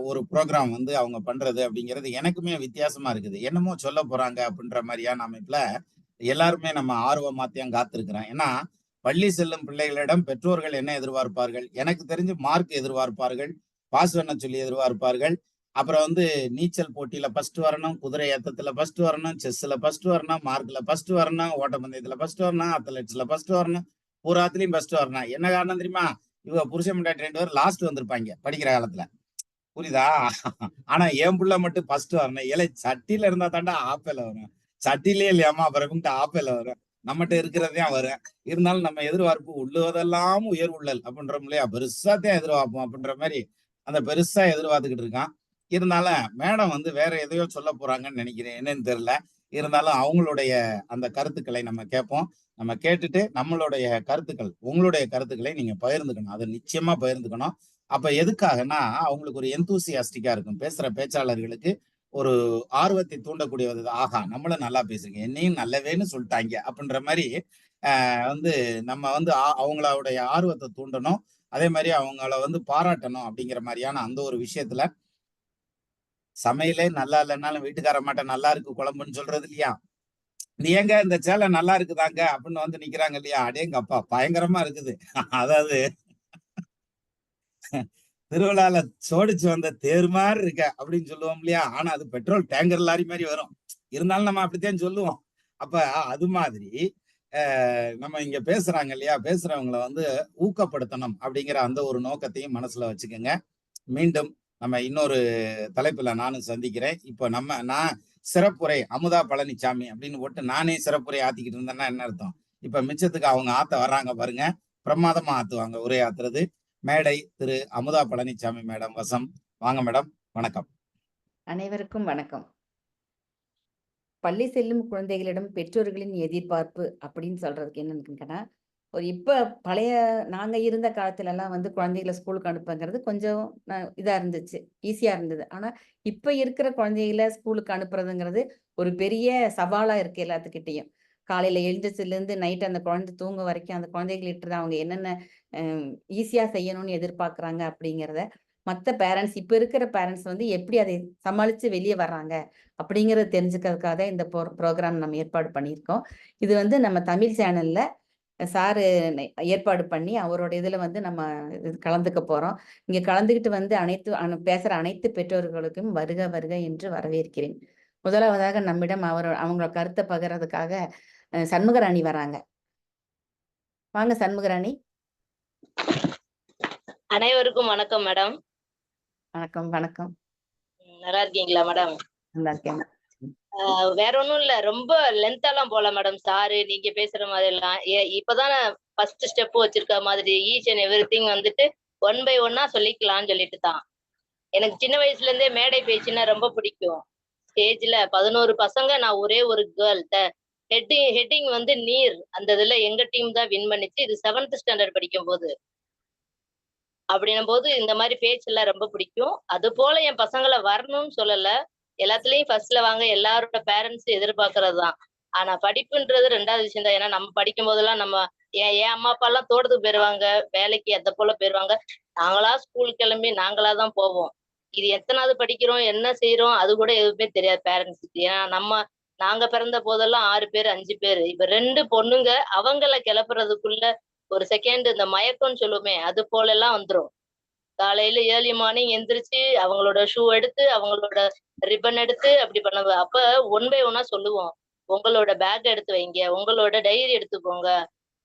ஒரு ப்ரோக்ராம் வந்து அவங்க பண்றது அப்படிங்கிறது எனக்குமே வித்தியாசமா இருக்குது. என்னமோ சொல்ல போறாங்க அப்படின்ற மாதிரியான அமைப்புல எல்லாருமே நம்ம ஆர்வமாத்தியம் காத்திருக்கிறோம். ஏன்னா பள்ளி செல்லும் பிள்ளைகளிடம் பெற்றோர்கள் என்ன எதிர்பார்ப்பார்கள்? எனக்கு தெரிஞ்சு மார்க் எதிர்பார்ப்பார்கள், பாஸ் பண்ண சொல்லி எதிர்பார்ப்பார்கள். அப்புறம் வந்து நீச்சல் போட்டியில ஃபர்ஸ்ட் வரணும், குதிரை ஏத்தத்துல ஃபர்ஸ்ட் வரணும், செஸ்ல ஃபர்ஸ்ட் வரணும், மார்க்ல ஃபர்ஸ்ட் வரணும், ஓட்டப்பந்தயத்துல ஃபர்ஸ்ட் வரணும், அத்லெட்ஸ்ல ஃபர்ஸ்ட் வரணும், பூராத்துலயும் ஃபர்ஸ்ட் வரணும். என்ன காரணம் தெரியுமா? இவங்க புருஷன் முன்னாடி 2 பேரும் லாஸ்ட் வந்திருப்பாங்க படிக்கிற காலத்துல. புரியுதா? ஆனா என் புள்ள மட்டும் ஃபர்ஸ்ட் வரணும். ஏலே சட்டியில இருந்தா தாண்டா ஆப்பேல வரும். சட்டியிலே இல்லையாமா அப்புறம் ஆப்பேல வரும். நம்மகிட்ட இருக்கிறதே வரும். இருந்தாலும் நம்ம எதிர்பார்ப்பு உள்ளுவதெல்லாம் உயர் உள்ளல் அப்படின்றோம் இல்லையா? பெருசாத்தான் எதிர்பார்ப்போம் அப்படின்ற மாதிரி அந்த பெருசா எதிர்பார்த்துக்கிட்டு இருக்கான். இருந்தாலும் மேடம் வந்து வேற எதையோ சொல்ல போறாங்கன்னு நினைக்கிறேன். என்னன்னு தெரியல. இருந்தாலும் அவங்களுடைய அந்த கருத்துக்களை நம்ம கேட்போம். நம்ம கேட்டுட்டு நம்மளுடைய கருத்துக்கள், உங்களுடைய கருத்துக்களை நீங்க பகிர்ந்துக்கணும். அதை நிச்சயமா பகிர்ந்துக்கணும். அப்ப எதுக்காகன்னா அவங்களுக்கு ஒரு எந்தூசியாஸ்டிக்கா இருக்கும். பேசுற பேச்சாளர்களுக்கு ஒரு ஆர்வத்தை தூண்டக்கூடியது. ஆஹா, நம்மளும் நல்லா பேசுறீங்க, என்னையும் நல்லவேன்னு சொல்லிட்டாங்க அப்படின்ற மாதிரி வந்து நம்ம வந்து அவங்களுடைய ஆர்வத்தை தூண்டணும். அதே மாதிரி அவங்கள வந்து பாராட்டணும் அப்படிங்கிற மாதிரியான அந்த ஒரு விஷயத்துல சமையலே நல்லா இல்லைன்னாலும் வீட்டுக்கார மாட்ட நல்லா இருக்கு குழம்புன்னு சொல்றது இல்லையா? நீ ஏங்க இந்த சேலை நல்லா இருக்குதாங்க அப்படின்னு வந்து நிக்கிறாங்க இல்லையா? அடேங்க அப்பா, பயங்கரமா இருக்குது. அதாவது திருவிழால சோடிச்சு வந்த தேர் மாதிரி இருக்க அப்படின்னு சொல்லுவோம் இல்லையா? ஆனா அது பெட்ரோல் டேங்கர் லாரி மாதிரி வரும். இருந்தாலும் நம்ம அப்படித்தான் சொல்லுவோம். அப்ப அது மாதிரி நம்ம இங்க பேசுறாங்க இல்லையா? பேசுறவங்களை வந்து ஊக்கப்படுத்தணும் அப்படிங்கிற அந்த ஒரு நோக்கத்தையும் மனசுல வச்சுக்கோங்க. மீண்டும் நம்ம இன்னொரு தலைப்புல நானும் சந்திக்கிறேன். இப்போ நான் சிறப்புரை அமுதா பழனிசாமி அப்படின்னு போட்டு நானே சிறப்புரை ஆத்திக்கிட்டு இருந்தேன்னா என்ன அர்த்தம்? இப்ப மிச்சத்துக்கு அவங்க ஆத்த வர்றாங்க பாருங்க. பிரமாதமா ஆத்துவாங்க. உரை ஆத்துறது. மேடை திரு அமுதா பழனிசாமி மேடம் வசம். வாங்க மேடம். வணக்கம். அனைவருக்கும் வணக்கம். பள்ளி செல்லும் குழந்தைகளிடம் பெற்றோர்களின் எதிர்பார்ப்பு அப்படின்னு சொல்றதுக்கு என்னன்னு ஒரு இப்ப பழைய நாங்க இருந்த காலத்துல எல்லாம் வந்து குழந்தைகளை ஸ்கூலுக்கு அனுப்புங்கிறது கொஞ்சம் இதா இருந்துச்சு, ஈஸியா இருந்தது. ஆனா இப்ப இருக்கிற குழந்தைகளை ஸ்கூலுக்கு அனுப்புறதுங்கிறது ஒரு பெரிய சவாலா இருக்கு எல்லாத்துக்கிட்டையும். காலையில எழுந்திரிச்சதுல இருந்து நைட் அந்த குழந்தை தூங்க வரைக்கும் அந்த குழந்தைகளிட்ட அவங்க என்னென்ன ஈஸியா செய்யணும்னு எதிர்பார்க்கறாங்க அப்படிங்கிறத மத்த பேரண்ட்ஸ் இப்ப இருக்கிற பேரண்ட்ஸ் வந்து எப்படி அதை சமாளிச்சு வெளியே வர்றாங்க அப்படிங்கறத தெரிஞ்சுக்கிறதுக்காக இந்த ப்ரோக்ராம் நம்ம ஏற்பாடு பண்ணியிருக்கோம். இது வந்து நம்ம தமிழ் சேனல்ல சாரு ஏற்பாடு பண்ணி அவரோட இதுல வந்து நம்ம கலந்துக்க போறோம். இங்க கலந்துகிட்டு வந்து பேசுற அனைத்து பெற்றோர்களுக்கும் வருக வருக என்று வரவேற்கிறேன். முதலாவதாக நம்மிடம் அவங்க கருத்தை பகிர்றதுக்காக சண்முகராணி வராங்க. வாங்க சண்முகராணி. அனைவருக்கும் வணக்கம் மேடம். வணக்கம். வணக்கம். நல்லா இருக்கீங்களா மேடம்? நல்லா இருக்கேன். வேற ஒண்ணும் இல்ல, ரொம்ப லென்த்தாலாம் போல மேடம். சாரு நீங்க பேசுற மாதிரி எல்லாம் இப்பதான் ஃபர்ஸ்ட் ஸ்டெப் வச்சிருக்க மாதிரி ஈச் அண்ட் எவ்ரிதிங் வந்துட்டு 1 பை 1 சொல்லிக்கலாம்னு சொல்லிட்டு தான். எனக்கு சின்ன வயசுல இருந்தே மேடை பேச்சுன்னா ரொம்ப பிடிக்கும். ஸ்டேஜ்ல 11 பசங்க, நான் ஒரே ஒரு கேர்ள். ஹெட்டிங் வந்து நீர், அந்த இதுல எங்க டீம் தான் வின் பண்ணிச்சு. இது 7th ஸ்டாண்டர்ட் படிக்கும் போது. அப்படின்னும் போது இந்த மாதிரி பேச்செல்லாம் ரொம்ப பிடிக்கும். அது போல என் பசங்களை வரணும்னு சொல்லல. எல்லாத்துலயும் ஃபர்ஸ்ட்ல வாங்க, எல்லாரோட பேரண்ட்ஸ் எதிர்பார்க்கறதுதான். ஆனா படிப்புன்றது 2வது விஷயம் தான். ஏன்னா நம்ம படிக்கும் போதெல்லாம் என் அம்மா அப்பா எல்லாம் தோட்டத்துக்கு போயிருவாங்க, வேலைக்கு அத போல போயிருவாங்க. நாங்களா ஸ்கூல் கிளம்பி நாங்களா தான் போவோம். இது எத்தனாவது படிக்கிறோம், என்ன செய்யறோம், அது கூட எதுவுமே தெரியாது பேரண்ட்ஸுக்கு. ஏன்னா நாங்க பிறந்த போதெல்லாம் 6 பேர் 5 பேரு. இப்ப 2 பொண்ணுங்க, அவங்கள கிளப்புறதுக்குள்ள ஒரு செகண்ட் இந்த மயக்கம்னு சொல்லுவோமே, அது போல எல்லாம் வந்துரும். காலையில ஏர்லி மார்னிங் எந்திரிச்சு அவங்களோட ஷூ எடுத்து, அவங்களோட ரிப்பன் எடுத்து அப்படி பண்ணுவ. அப்ப 1 பை 1 சொல்லுவோம். உங்களோட பேக் எடுத்து வைங்க, உங்களோட டைரி எடுத்துக்கோங்க.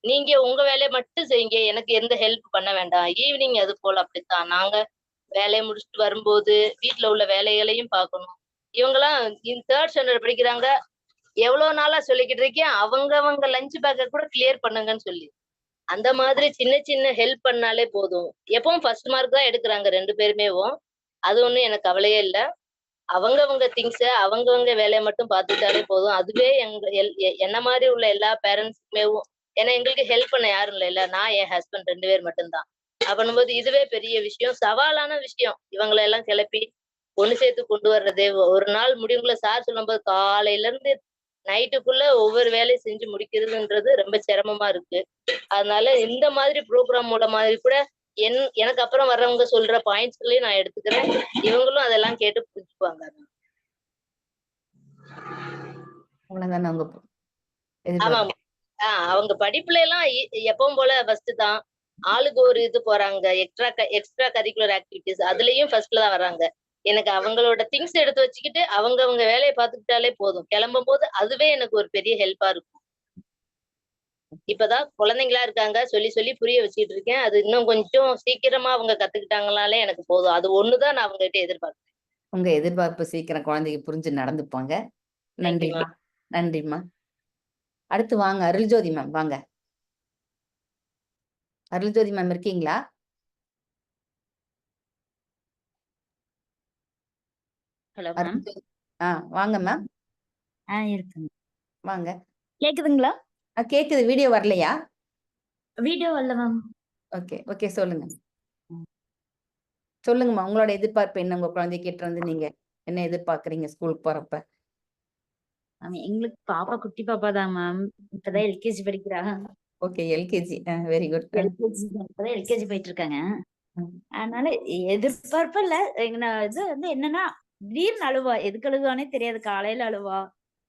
நீங்க உங்க வேலைய மட்டும் செய்யுங்க. எனக்கு எந்த ஹெல்ப் பண்ண வேண்டாம். ஈவினிங் அது போல அப்படித்தான். நாங்க வேலைய முடிச்சுட்டு வரும்போது வீட்ல உள்ள வேலைகளையும் பார்க்கணும். இவங்கலாம் 3rd ஸ்டாண்டர்ட் படிக்கிறாங்க. எவ்வளவு நாளா சொல்லிக்கிட்டு இருக்கேன், அவங்க லஞ்ச் பேக்க கூட கிளியர் பண்ணுங்கன்னு சொல்லி. அந்த மாதிரி சின்ன சின்ன ஹெல்ப் பண்ணாலே போதும். எப்பவும் ஃபர்ஸ்ட் மார்க் தான் எடுக்குறாங்க 2 பேருமேவும். அது ஒண்ணும் எனக்கு கவலையே இல்ல. அவங்கவங்க திங்ஸ அவங்கவங்க வேலைய மட்டும் பார்த்துக்கிட்டாலே போதும். அதுவே என்ன மாரி உள்ள எல்லா பேரண்ட்ஸ்க்குமேவும், ஏன்னா எங்களுக்கு ஹெல்ப் பண்ண யாரும் இல்லைல்ல. நான், என் ஹஸ்பண்ட் 2 பேர் மட்டும் தான். அப்பன்னும்போது இதுவே பெரிய விஷயம். சவாலான விஷயம். இவங்கள எல்லாம் கிளப்பி ஒண்ணு சேர்த்து கொண்டு வர்றது. ஒரு நாள் முடிவுல சார் சொல்லும்போது காலையில இருந்து நைட்டுக்குள்ள ஒவ்வொரு வேலையும் செஞ்சு முடிக்கிறதுன்றது ரொம்ப சிரமமா இருக்கு. அதனால இந்த மாதிரி ப்ரோக்ராம் மூலமா கூட எனக்கு அப்புறம் வர்றவங்க சொல்ற பாயிண்ட்ஸ்களையும் நான் எடுத்துக்கிறேன். இவங்களும் அதெல்லாம் கேட்டு புரிஞ்சுக்குவாங்க. அவ்வளவுதானே உங்க ஆமா. எதிர்பார்ப்பு? அவங்க படிப்புல எல்லாம் எப்பவும் போல ஃபர்ஸ்ட் தான். ஆளுக்கு ஒரு இது போறாங்க. எக்ஸ்ட்ரா கரிக்குலர் ஆக்டிவிட்டிஸ் அதுலயும் ஃபர்ஸ்ட்ல தான் வர்றாங்க. எனக்கு அவங்களோட திங்ஸ் எடுத்து வச்சுக்கிட்டு அவங்க வேலையை பார்த்துக்கிட்டாலே போதும். கிளம்பும் போது அதுவே எனக்கு ஒரு பெரிய ஹெல்ப்பா இருக்கும். இப்பதான் குழந்தைங்களா இருக்காங்க. சொல்லி சொல்லி புரிய வச்சுட்டு இருக்கேன். அது இன்னும் கொஞ்சம் சீக்கிரமா அவங்க கத்துக்கிட்டாங்கனாலே எனக்கு போதும். அது ஒண்ணுதான் நான் அவங்க கிட்ட எதிர்பார்க்கிறேன். உங்க எதிர்பார்ப்பு சீக்கிரம் குழந்தைக்கு புரிஞ்சு நடந்துப்பாங்க. நன்றிம்மா. நன்றிம்மா. அடுத்து வாங்க அருள்ஜோதி மேம் வாங்க. அருள்ஜோதி மேம் இருக்கீங்களா? Hello ma'am. வாங்க மேம். இருக்குங்க. வாங்க. கேக்குதுங்களா? கேக்குது. வீடியோ வரலையா? வீடியோ வரல மேம். ஓகே ஓகே சொல்லுங்க. சொல்லுங்கம்மா உங்களோட எதிர்பார்ப்பு என்ன? உங்க குழந்தைகிட்ட இருந்து நீங்க என்ன எதிர்பார்க்கறீங்க ஸ்கூலுக்கு போறப்ப? எங்களுக்கு பாப்பா குட்டி பாப்பா தான் மேம். இப்பதான் எல்கேஜி படிக்கிறா. Okay LKG. Very good. இப்பதான் எல்கேஜி போயிட்டு இருக்காங்க. அதனால எதிர்பார்ப்பு இல்ல. இது வந்து என்னன்னா திடீர்னு அழுவா. எதுக்கு அழுவானே தெரியாது. காலையில அழுவா.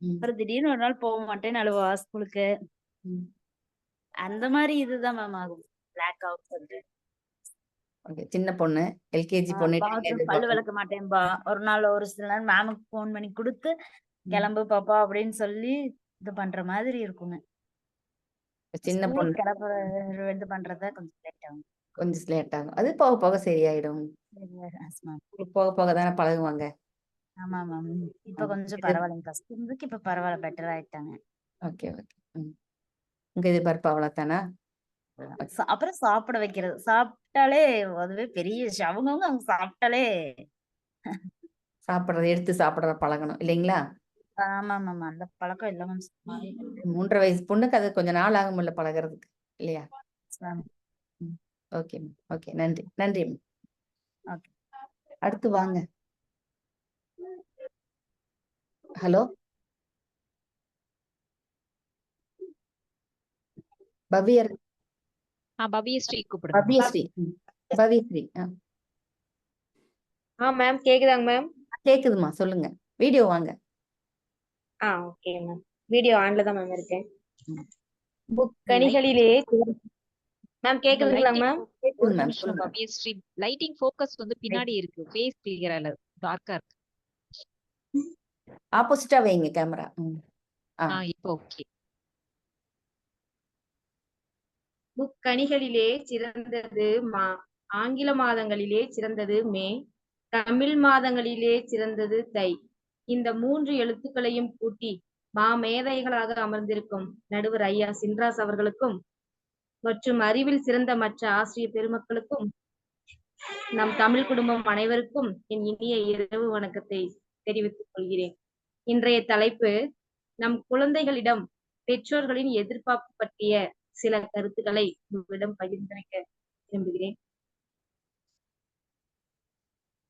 அப்புறம் திடீர்னு ஒரு நாள் போக மாட்டேன்னு அழுவா ஸ்கூலுக்கு. அந்த மாதிரி இதுதான் மேம் ஆகும். பிளாக் அவுட் வந்து சின்ன பொண்ணு எல்கேஜி பொண்ணு பல்லு விளக்க மாட்டேன்பா. ஒரு நாள் ஒரு சில நேரம் மேமுக்கு போன் பண்ணி கொடுத்து கிளம்பு பாப்பா அப்படின்னு சொல்லி இது பண்ற மாதிரி இருக்குங்க. சின்ன பொண்ணு கிளம்புற இது பண்றத கொஞ்சம் லேட் ஆகும். அது போக போக சரியாயிடும். போக போக தானே பழகுவாங்க. ஆமா மேம். இப்ப கொஞ்சம் பரவாயில்லைங்க. ஃபர்ஸ்ட் இருந்துக்கு இப்ப பரவாயில்ல, பெட்டர் ஆயிட்டாங்க. Okay okay. உங்க எதிர்பார்ப்பு அவ்வளவுதானா? அப்புறம் சாப்பிட வைக்கிறது. சாப்பிட்டாலே அதுவே பெரிய விஷயம். அவங்க சாப்பிட்டாலே சாப்பிடுறத எடுத்து சாப்பிடுற பழகணும் இல்லைங்களா? ஆமா மேம். அந்த பழக்கம் இல்ல மேம். 3.5 வயசு பொண்ணுக்கு அது கொஞ்சம் நாள் ஆகும்ல பழகிறதுக்கு இல்லையா? Okay okay. நன்றி நன்றி. அடுத்து வாங்க. ஹலோ பவியர். பவியஸ்ரீ கூப்பிடுங்க. பவியஸ்ரீ. பவியஸ்ரீ. மேம் கேக்குதாங்க மேம்? கேக்குதுமா சொல்லுங்க. வீடியோ வாங்க. Okay ma'am. வீடியோ ஆன்ல தான் மேம் இருக்கேன். புக் கனிகளிலே மேம் கேக்குதுங்களா மேம்? கேக்குது மேம் சொல்லுங்க. பவியஸ்ரீ லைட்டிங் ஃபோக்கஸ் வந்து பின்னாடி இருக்கு. ஃபேஸ் கிளியரா இல்ல. டார்க்கா இருக்கு. ஆப்போசிட்டா வைங்க கேமரா. இப்போ ஓகே. புக் கனிகளிலே சிறந்தது ஆங்கில மாதங்களிலே சிறந்தது மே, தமிழ் மாதங்களிலே சிறந்தது தை. இந்த 3 எழுத்துக்களையும் கூட்டி மேதைகளாக அமர்ந்திருக்கும் நடுவர் ஐயா சின்ராஸ் அவர்களுக்கும் மற்றும் அறிவில் சிறந்த மற்ற ஆசிரியர் பெருமக்களுக்கும் நம் தமிழ் குடும்பம் அனைவருக்கும் என் இனிய இரவு வணக்கத்தை தெரிவித்துக் கொள்கிறேன். இன்றைய தலைப்பு நம் குழந்தைகளிடம் பெற்றோர்களின் எதிர்பார்ப்பு பற்றிய சில கருத்துக்களை உங்களிடம் பகிர்ந்தளிக்க விரும்புகிறேன்.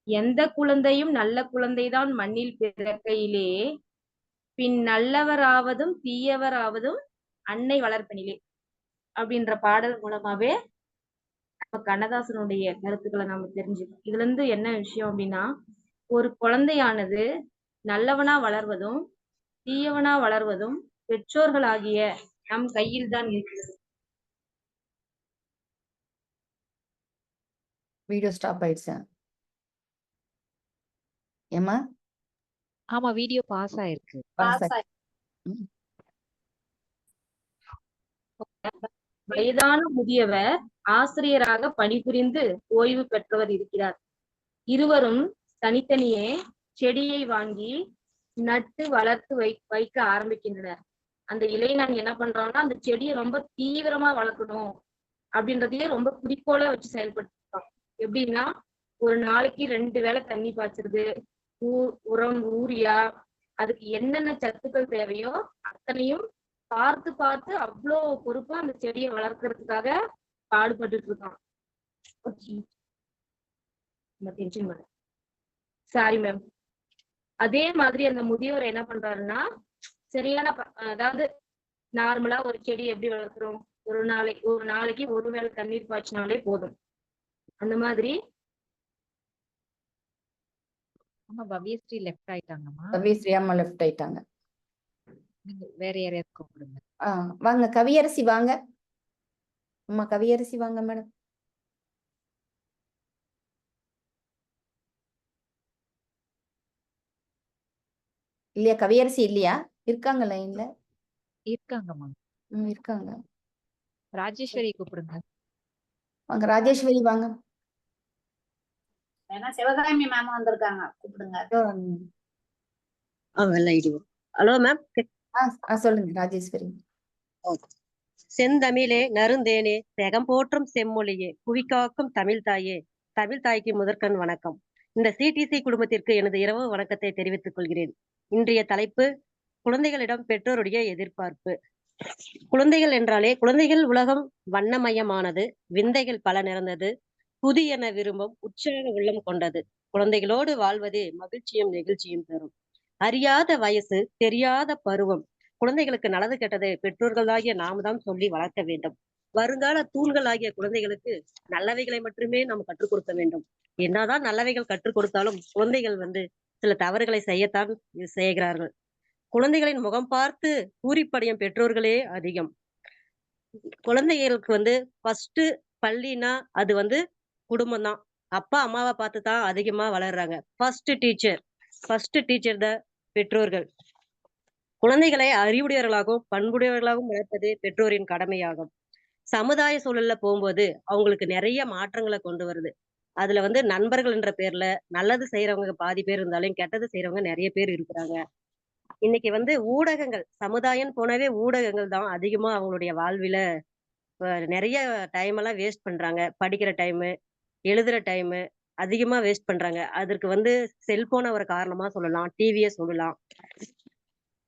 எந்த குழந்தையும் நல்ல குழந்தைதான் மண்ணில் பிறக்கையிலே, பின் நல்லவராவதும் தீயவராவதும் அன்னை வளர்ப்பனிலே அப்படின்ற பாடல் மூலமாவே நம்ம கண்ணதாசனுடைய கருத்துக்களை நாம தெரிஞ்சுக்கணும். இதுல இருந்து என்ன விஷயம் அப்படின்னா, ஒரு குழந்தையானது நல்லவனா வளர்வதும் தீயவனா வளர்வதும் பெற்றோர்களாகிய நம் கையில் தான் இருக்கிறது. வீடியோ ஸ்டாப் ஆயிடுச்சா? ஏமா? ஆமா வீடியோ பாஸ் ஆயிருக்கு. வயதான முதியவர் ஆசிரியராக பணிபுரிந்து ஓய்வு பெற்றவர் இருக்கிறார். இருவரும் தனித்தனியே செடியை வாங்கி நட்டு வளர்த்து வைக்க ஆரம்பிக்கின்றனர். அந்த இளைஞன் என்ன பண்றான்னா, அந்த செடியை ரொம்ப தீவிரமா வளர்க்கணும் அப்படின்றதையே ரொம்ப குறிக்கோளா வச்சு செயல்படுத்திருக்கான். எப்படின்னா, ஒரு நாளைக்கு 2 வேளை தண்ணி பாய்ச்சறது, உரம், யூரியா, அதுக்கு என்னென்ன சத்துக்கள் தேவையோ அத்தனையும் பார்த்து பார்த்து அவ்வளோ பொறுப்பா அந்த செடியை வளர்க்கறதுக்காக பாடுபட்டு இருக்கான். Sorry ma'am. அதே மாதிரி அந்த முதியவர் என்ன பண்றாருன்னா, சரியான அதாவது நார்மலா ஒரு செடி எப்படி வளர்க்குறோம், ஒரு நாளைக்கு ஒரு வேளை தண்ணீர் பாய்ச்சினாலே போதும். அந்த மாதிரி ஆமா பவ்யஸ்ரீ லெஃப்ட் ஆயிட்டாங்கம்மா. கவியஸ்ரீ அம்மா லெஃப்ட் ஆயிட்டாங்க. நீங்க வேற யாரையாவது கூப்பிடுங்க. வாங்க கவியரசி வாங்க. அம்மா கவியரசி வாங்க மேடம். இல்லையா கவியரசி இல்லையா? இருக்காங்க லைன்ல. இருக்காங்கம்மா. இருக்காங்க. ராஜேஸ்வரி கூப்பிடுங்க. வாங்க ராஜேஸ்வரி வாங்க. சிவகாமி மேம் வந்திருக்காங்க, கூப்பிடுங்க. Hello ma'am. சொல்லுங்க ராஜேஸ்வரி. செந்தமிழே நறுந்தேனே செகம் போற்றும் செம்மொழியே புவிகாக்கும் தமிழ் தாயே, தமிழ் தாய்க்கு முதற்கண் வணக்கம். இந்த சிடிசி குடும்பத்திற்கு எனது இரவு வணக்கத்தை தெரிவித்துக் கொள்கிறேன். இன்றைய தலைப்பு குழந்தைகளிடம் பெற்றோருடைய எதிர்பார்ப்பு. குழந்தைகள் என்றாலே குழந்தைகள் உலகம் வண்ணமயமானது, விந்தைகள் பல நிறைந்தது, புதியென விரும்பும் உற்சாக உள்ளம் கொண்டது. குழந்தைகளோடு வாழ்வதே மகிழ்ச்சியும் நெகிழ்ச்சியும் தரும். அறியாத வயசு, தெரியாத பருவம். குழந்தைகளுக்கு நல்லது கெட்டதை பெற்றோர்களாகிய நாம தான் சொல்லி வளர்க்க வேண்டும். வருங்கால தூண்கள் ஆகிய குழந்தைகளுக்கு நல்லவைகளை மட்டுமே நாம் கற்றுக் கொடுக்க வேண்டும். என்னதான் நல்லவைகள் கற்றுக் கொடுத்தாலும் குழந்தைகள் சில தவறுகளை செய்யத்தான் செய்கிறார்கள். குழந்தைகளின் முகம் பார்த்து பூரிப்படையும் பெற்றோர்களே அதிகம். குழந்தைகளுக்கு ஃபர்ஸ்ட் பள்ளினா அது குடும்பம் தான். அப்பா அம்மாவை பார்த்து தான் அதிகமா வளர்றாங்க. ஃபர்ஸ்ட் டீச்சர் தான் பெற்றோர்கள். குழந்தைகளை அறிவுடையவர்களாகவும் பண்புடையவர்களாகவும் வளர்ப்பது பெற்றோரின் கடமையாகும். சமுதாய சூழல்ல போகும்போது அவங்களுக்கு நிறைய மாற்றங்களை கொண்டு வருது. அதுல நண்பர்கள் என்ற பேர்ல நல்லது செய்யறவங்க பாதி பேர் இருந்தாலும் கெட்டது செய்யறவங்க நிறைய பேர் இருக்கிறாங்க. இன்னைக்கு ஊடகங்கள், சமுதாயம் போனவே ஊடகங்கள் தான் அதிகமா அவங்களுடைய வாழ்வில நிறைய டைம் எல்லாம் வேஸ்ட் பண்றாங்க. படிக்கிற டைமு, எழுதுற டைமு அதிகமா வேஸ்ட் பண்றாங்க. அதற்கு செல்போனை ஒரு காரணமா சொல்லலாம், டிவியை சொல்லலாம்.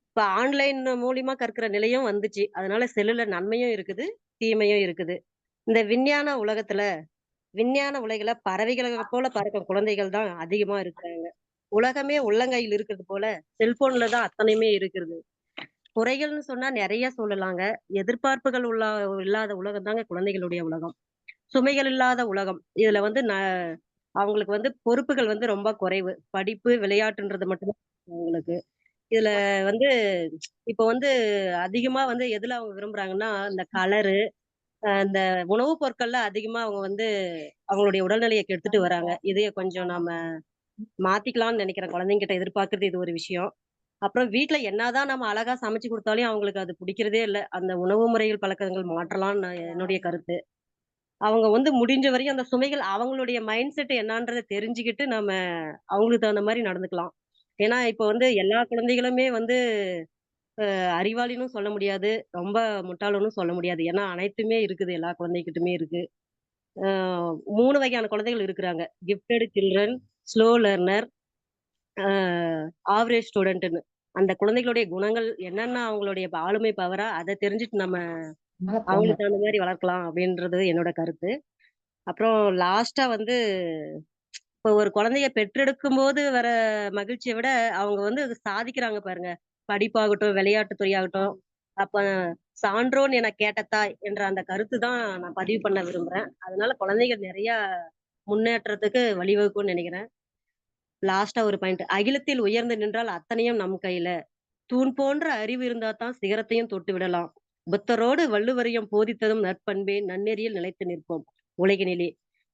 இப்ப ஆன்லைன் மூலியமா கற்கிற நிலையும் வந்துச்சு. அதனால செல்லுல நன்மையும் இருக்குது, தீமையும் இருக்குது. இந்த விஞ்ஞான உலகில பறவைகளை போல பறக்கும் குழந்தைகள் தான் அதிகமா இருக்கிறாங்க. உலகமே உள்ளங்கையில் இருக்கிறது போல செல்போன்ல தான் அத்தனையுமே இருக்கிறது. குறைகள்னு சொன்னா நிறைய சொல்லலாங்க. எதிர்பார்ப்புகள் இல்லாத உலகம் தாங்க குழந்தைகளுடைய உலகம். சுமைகள் இல்லாத உலகம். இதுல அவங்களுக்கு பொறுப்புகள் ரொம்ப குறைவு. படிப்பு, விளையாட்டுன்றது மட்டும்தான் அவங்களுக்கு. இதுல இப்போ அதிகமா எதுல அவங்க விரும்புறாங்கன்னா, இந்த கலரு, இந்த உணவுப் பொருட்கள்ல அதிகமா அவங்க அவங்களுடைய உடல்நிலையை கெடுத்துட்டு வராங்க. இதைய கொஞ்சம் நாம மாத்திக்கலாம்னு நினைக்கிறேன். குழந்தைங்கிட்ட எதிர்பார்க்கறது இது ஒரு விஷயம். அப்புறம் வீட்டுல என்னதான் நம்ம அழகா சமைச்சு கொடுத்தாலும் அவங்களுக்கு அது பிடிக்கிறதே இல்லை. அந்த உணவு முறைகள் பழக்கங்கள் மாற்றலாம்னு என்னுடைய கருத்து. அவங்க முடிஞ்ச வரையும் அந்த சுமைகள் அவங்களுடைய மைண்ட் செட் என்னன்றதை தெரிஞ்சுக்கிட்டு நம்ம அவங்களுக்கு தகுந்த மாதிரி நடந்துக்கலாம். ஏன்னா இப்ப எல்லா குழந்தைகளுமே அறிவாளின்னு சொல்ல முடியாது, ரொம்ப முட்டாளுன்னு சொல்ல முடியாது. ஏன்னா அனைத்துமே இருக்குது, எல்லா குழந்தைகிட்டுமே இருக்கு. 3 வகையான குழந்தைகள் இருக்கிறாங்க. Gifted children, slow learner, average ஸ்டூடெண்ட்னு. அந்த குழந்தைகளுடைய குணங்கள் என்னென்ன, அவங்களுடைய ஆளுமை பவரா அதை தெரிஞ்சுட்டு நம்ம அவங்களுக்கு தகுந்த மாதிரி வளர்க்கலாம் அப்படின்றது என்னோட கருத்து. அப்புறம் லாஸ்டா இப்போ ஒரு குழந்தைய பெற்றெடுக்கும் போது வர மகிழ்ச்சியை விட அவங்க சாதிக்கிறாங்க பாருங்க. படிப்பாகட்டும், விளையாட்டு துறையாகட்டும். அப்ப சான்றோன் என கேட்ட தாய் என்ற அந்த கருத்து தான் நான் பதிவு பண்ண விரும்புறேன். அதனால குழந்தைகள் நிறைய முன்னேற்றத்துக்கு வழிவகுக்கும்னு நினைக்கிறேன். லாஸ்டா ஒரு பாயிண்ட், அகிலத்தில் உயர்ந்து நின்றால் அத்தனையும் நம் கையில. தூண் போன்ற அறிவு இருந்தா தான் சிகரத்தையும் தொட்டு விடலாம். புத்தரோடு வள்ளுவரையும் போதித்ததும் நற்பண்பே, நன்னெறியில் நிலைத்து நிற்போம் உலகினிலே.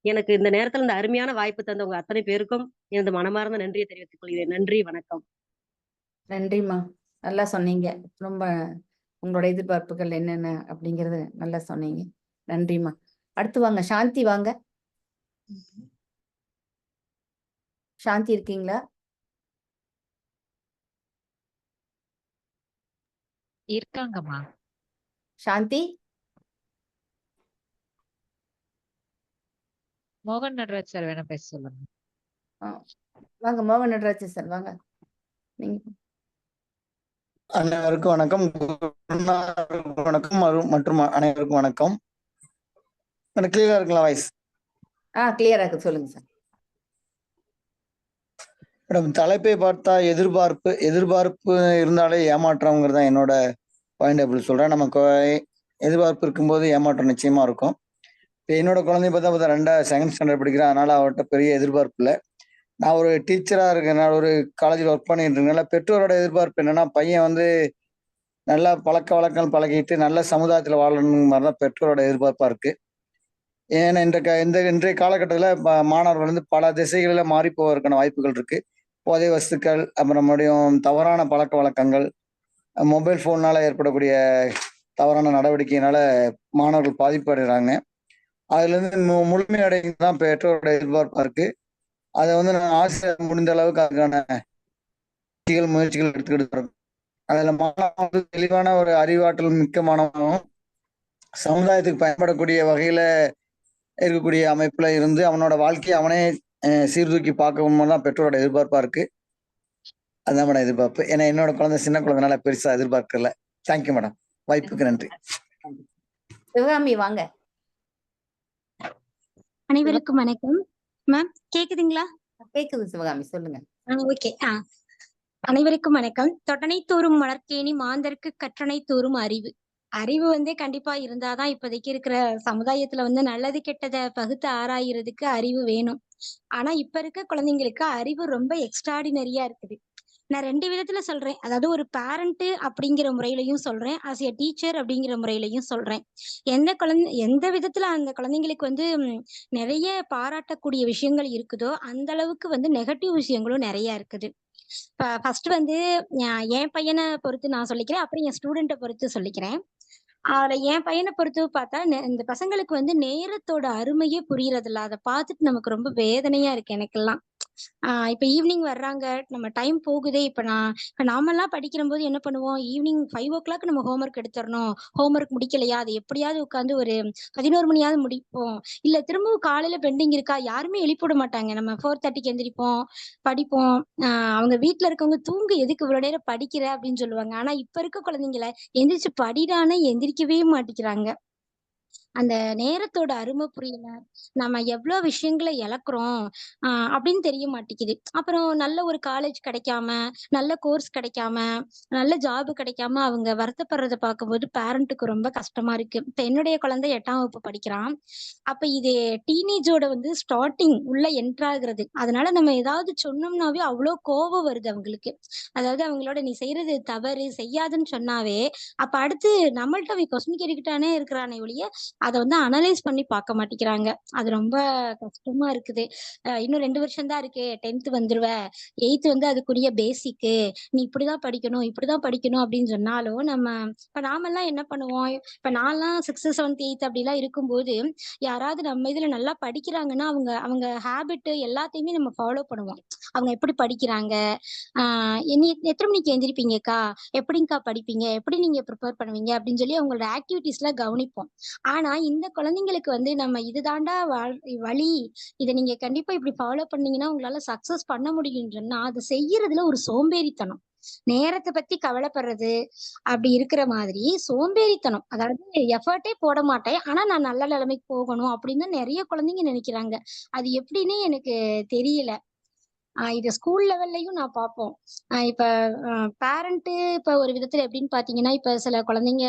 எனக்கு இந்த நேரத்துல இந்த அருமையான வாய்ப்பு தந்த உங்க அத்தனை பேருக்கும் எனது மனமார்ந்த நன்றியை தெரிவித்துக் கொள்கிறேன். நன்றி, வணக்கம். நன்றிம்மா, நல்லா சொன்னீங்க. ரொம்ப உங்களோட எதிர்பார்ப்புகள் என்னென்ன அப்படிங்கறது நல்லா சொன்னீங்க. நன்றிம்மா. அடுத்து வாங்க சாந்தி வாங்க. சாந்தி இருக்கீங்களா? இருக்காங்கம்மா. சாந்தி, மோகன் நடராஜ் சார் வேணா பேச சொல்லுங்க. வாங்க மோகன் நடராஜ் சார் வாங்க. நீங்க அனைவருக்கும் வணக்கம். வணக்கம் மற்றும் அனைவருக்கும் வணக்கம். கிளியரா இருக்குங்களா வாய்ஸ்? கிளியரா இருக்கு, சொல்லுங்க சார். மேடம் தலைப்பை பார்த்தா எதிர்பார்ப்பு இருந்தாலே ஏமாற்றம்ங்கிறது தான் என்னோட பாயிண்ட் அப்படி சொல்றேன். நமக்கு எதிர்பார்ப்பு இருக்கும்போது ஏமாற்றம் நிச்சயமா இருக்கும். இப்போ என்னோட குழந்தை பார்த்தா செகண்ட் ஸ்டாண்டர்ட் படிக்கிறேன். அதனால அவர்கிட்ட பெரிய எதிர்பார்ப்பு இல்லை. நான் ஒரு டீச்சராக இருக்கேன், ஒரு காலேஜில் ஒர்க் பண்ணிட்டு இருக்கனால பெற்றோரோட எதிர்பார்ப்பு என்னன்னா, பையன் வந்து நல்லா பழக்க வழக்கங்கள் பழகிட்டு நல்ல சமுதாயத்தில் வாழணும் மாதிரி தான் பெற்றோரோட எதிர்பார்ப்பாக இருக்கு. ஏன்னா இன்றைய காலகட்டத்தில் மாணவர்கள் வந்து பல திசைகளில் மாறி போவதற்கான வாய்ப்புகள் இருக்கு. போதை வஸ்துக்கள், அப்புறம் மறுபடியும் தவறான பழக்க வழக்கங்கள், மொபைல் ஃபோன்னால ஏற்படக்கூடிய தவறான நடவடிக்கையினால மாணவர்கள் பாதிப்பு அடைகிறாங்க. அதுல இருந்து முழுமையடைந்து தான் பெற்றோரோட எதிர்பார்ப்பா இருக்கு. அதை வந்து நான் ஆசிரியர் முடிந்த அளவுக்கு அதுக்கான முயற்சிகள் எடுத்துக்கிட்டு இருக்கோம். அதுல மாணவன் வந்து தெளிவான ஒரு அறிவாற்றல் மிக்க மாணவனும் சமுதாயத்துக்கு பயன்படக்கூடிய வகையில இருக்கக்கூடிய அமைப்புல இருந்து அவனோட வாழ்க்கையை அவனே சீர்தூக்கி பார்க்கவும் தான் பெற்றோரோட எதிர்பார்ப்பா இருக்கு. அதுதான் மேடம் எதிர்பார்ப்பு. ஏன்னா என்னோட குழந்தை சின்ன குழந்தைனால பெருசா எதிர்பார்க்கல. தேங்க்யூ மேடம், வாய்ப்புக்கு நன்றி. சிவகாமி வாங்க. அனைவருக்கும் வணக்கம். மேம் கேக்குதுங்களா? கேக்குது சிவகாமி, சொல்லுங்க. ஓகே. அனைவருக்கும் வணக்கம். தொட்டனை தூறும் மலர்க்கேணி மாந்தருக்கு கற்றனை தூறும் அறிவு. அறிவு வந்து கண்டிப்பா இருந்தாதான் இப்போதைக்கு இருக்கிற சமுதாயத்துல வந்து நல்லது கெட்டதை பகுத்து ஆராயறதுக்கு அறிவு வேணும். ஆனா இப்ப இருக்க குழந்தைங்களுக்கு அறிவு ரொம்ப எக்ஸ்ட்ராடினரியா இருக்குது. நான் 2 விதத்துல சொல்றேன். அதாவது ஒரு பேரண்ட் அப்படிங்கிற முறையிலையும் சொல்றேன், ஆஸ் எ டீச்சர் அப்படிங்கிற முறையிலையும் சொல்றேன். எந்த விதத்துல அந்த குழந்தைங்களுக்கு வந்து நிறைய பாராட்டக்கூடிய விஷயங்கள் இருக்குதோ அந்த அளவுக்கு வந்து நெகட்டிவ் விஷயங்களும் நிறைய இருக்குது. ஃபர்ஸ்ட் வந்து என் பையனை பொறுத்து நான் சொல்லிக்கிறேன், அப்புறம் என் ஸ்டூடெண்ட்டை பொறுத்து சொல்லிக்கிறேன். அதுல என் பையனை பொறுத்து பார்த்தா இந்த பசங்களுக்கு வந்து நேரத்தோட அருமையே புரியறதில்ல. அதை பார்த்துட்டு நமக்கு ரொம்ப வேதனையா இருக்கு எனக்கெல்லாம். இப்ப ஈவினிங் வர்றாங்க, நம்ம டைம் போகுதே. இப்ப நாமெல்லாம் படிக்கிற போது என்ன பண்ணுவோம், ஈவினிங் 5:00 நம்ம ஹோம்ஒர்க் எடுத்துடணும். ஹோம்ஒர்க் முடிக்கலையா அது எப்படியாவது உட்காந்து ஒரு 11 மணியாவது முடிப்போம். இல்ல திரும்பவும் காலையில பெண்டிங் இருக்கா, யாருமே எழுப்பி விட மாட்டாங்க. நம்ம 4:30க்கு எந்திரிப்போம், படிப்போம். அவங்க வீட்டுல இருக்கவங்க தூங்கு, எதுக்கு இவ்வளவு நேரம் படிக்கிற அப்படின்னு சொல்லுவாங்க. ஆனா இப்ப இருக்க குழந்தைங்களை எந்திரிச்சு படிடானே எந்திரிக்கவே மாட்டேங்கிறாங்க. அந்த நேரத்தோட அருமை புரியல. நம்ம எவ்வளவு விஷயங்களை இழக்கிறோம் அப்படின்னு தெரிய மாட்டேங்குது. அப்புறம் நல்ல ஒரு காலேஜ் கிடைக்காம, நல்ல கோர்ஸ் கிடைக்காம, நல்ல ஜாப் கிடைக்காம அவங்க வருத்தப்படுறத பார்க்கும்போது பேரண்ட்டுக்கு ரொம்ப கஷ்டமா இருக்கு. இப்ப என்னுடைய குழந்தை 8ஆம் வகுப்பு படிக்கிறான். அப்ப இது டீனேஜோட வந்து ஸ்டார்டிங் உள்ள என்ட்ராகிறது. அதனால நம்ம ஏதாவது சொன்னோம்னாவே அவ்வளோ கோபம் வருது அவங்களுக்கு. அதாவது அவங்களோட நீ செய்யறது தவறு, செய்யாதுன்னு சொன்னாவே அப்ப அடுத்து நம்மள்ட்ட அவன் கொஸ்டின் கேட்டுக்கிட்டானே இருக்கிறானே ஒழிய அதை வந்து அனலைஸ் பண்ணி பார்க்க மாட்டேங்கிறாங்க. அது ரொம்ப கஷ்டமா இருக்குது. இன்னும் 2 வருஷம் தான் இருக்கு, 10th வந்துருவ, 8th வந்து அதுக்குரிய பேசிக்கு, நீ இப்படிதான் படிக்கணும் இப்படிதான் படிக்கணும் அப்படின்னு சொன்னாலும் இப்ப நாமெல்லாம் என்ன பண்ணுவோம், இப்ப நான்லாம் 6th 7th 8th அப்படிலாம் இருக்கும்போது யாராவது நம்ம இதுல நல்லா படிக்கிறாங்கன்னா அவங்க அவங்க ஹேபிட் எல்லாத்தையுமே நம்ம ஃபாலோ பண்ணுவோம். அவங்க எப்படி படிக்கிறாங்க, எத்தனை மணிக்கு எந்திரிப்பீங்கக்கா, எப்படிங்கக்கா படிப்பீங்க, எப்படி நீங்க ப்ரிப்பேர் பண்ணுவீங்க அப்படின்னு சொல்லி அவங்களோட ஆக்டிவிட்டிஸ்ல கவனிப்போம். ஆனா இந்த குழந்தைங்களுக்கு வந்து நம்ம இதுதாண்டா வழி, இதை நீங்க கண்டிப்பா இப்படி ஃபாலோ பண்ணீங்கன்னா உங்களால சக்சஸ் பண்ண முடியும்னு சொன்னா அது செய்யறதுல ஒரு சோம்பேறித்தனம், நேரத்தை பத்தி கவலைப்படுறது அப்படி இருக்கிற மாதிரி சோம்பேறித்தனம். அதாவது எஃபர்ட்டே போட மாட்டேன் ஆனா நான் நல்ல நிலைமைக்கு போகணும் அப்படின்னு நிறைய குழந்தைங்க நினைக்கிறாங்க. அது எப்படின்னு எனக்கு தெரியல. இது ஸ்கூல் லெவல்லயும் நான் பார்ப்போம். இப்ப பேரண்ட் இப்ப ஒரு விதத்துல எப்படின்னு பாத்தீங்கன்னா, இப்ப சில குழந்தைங்க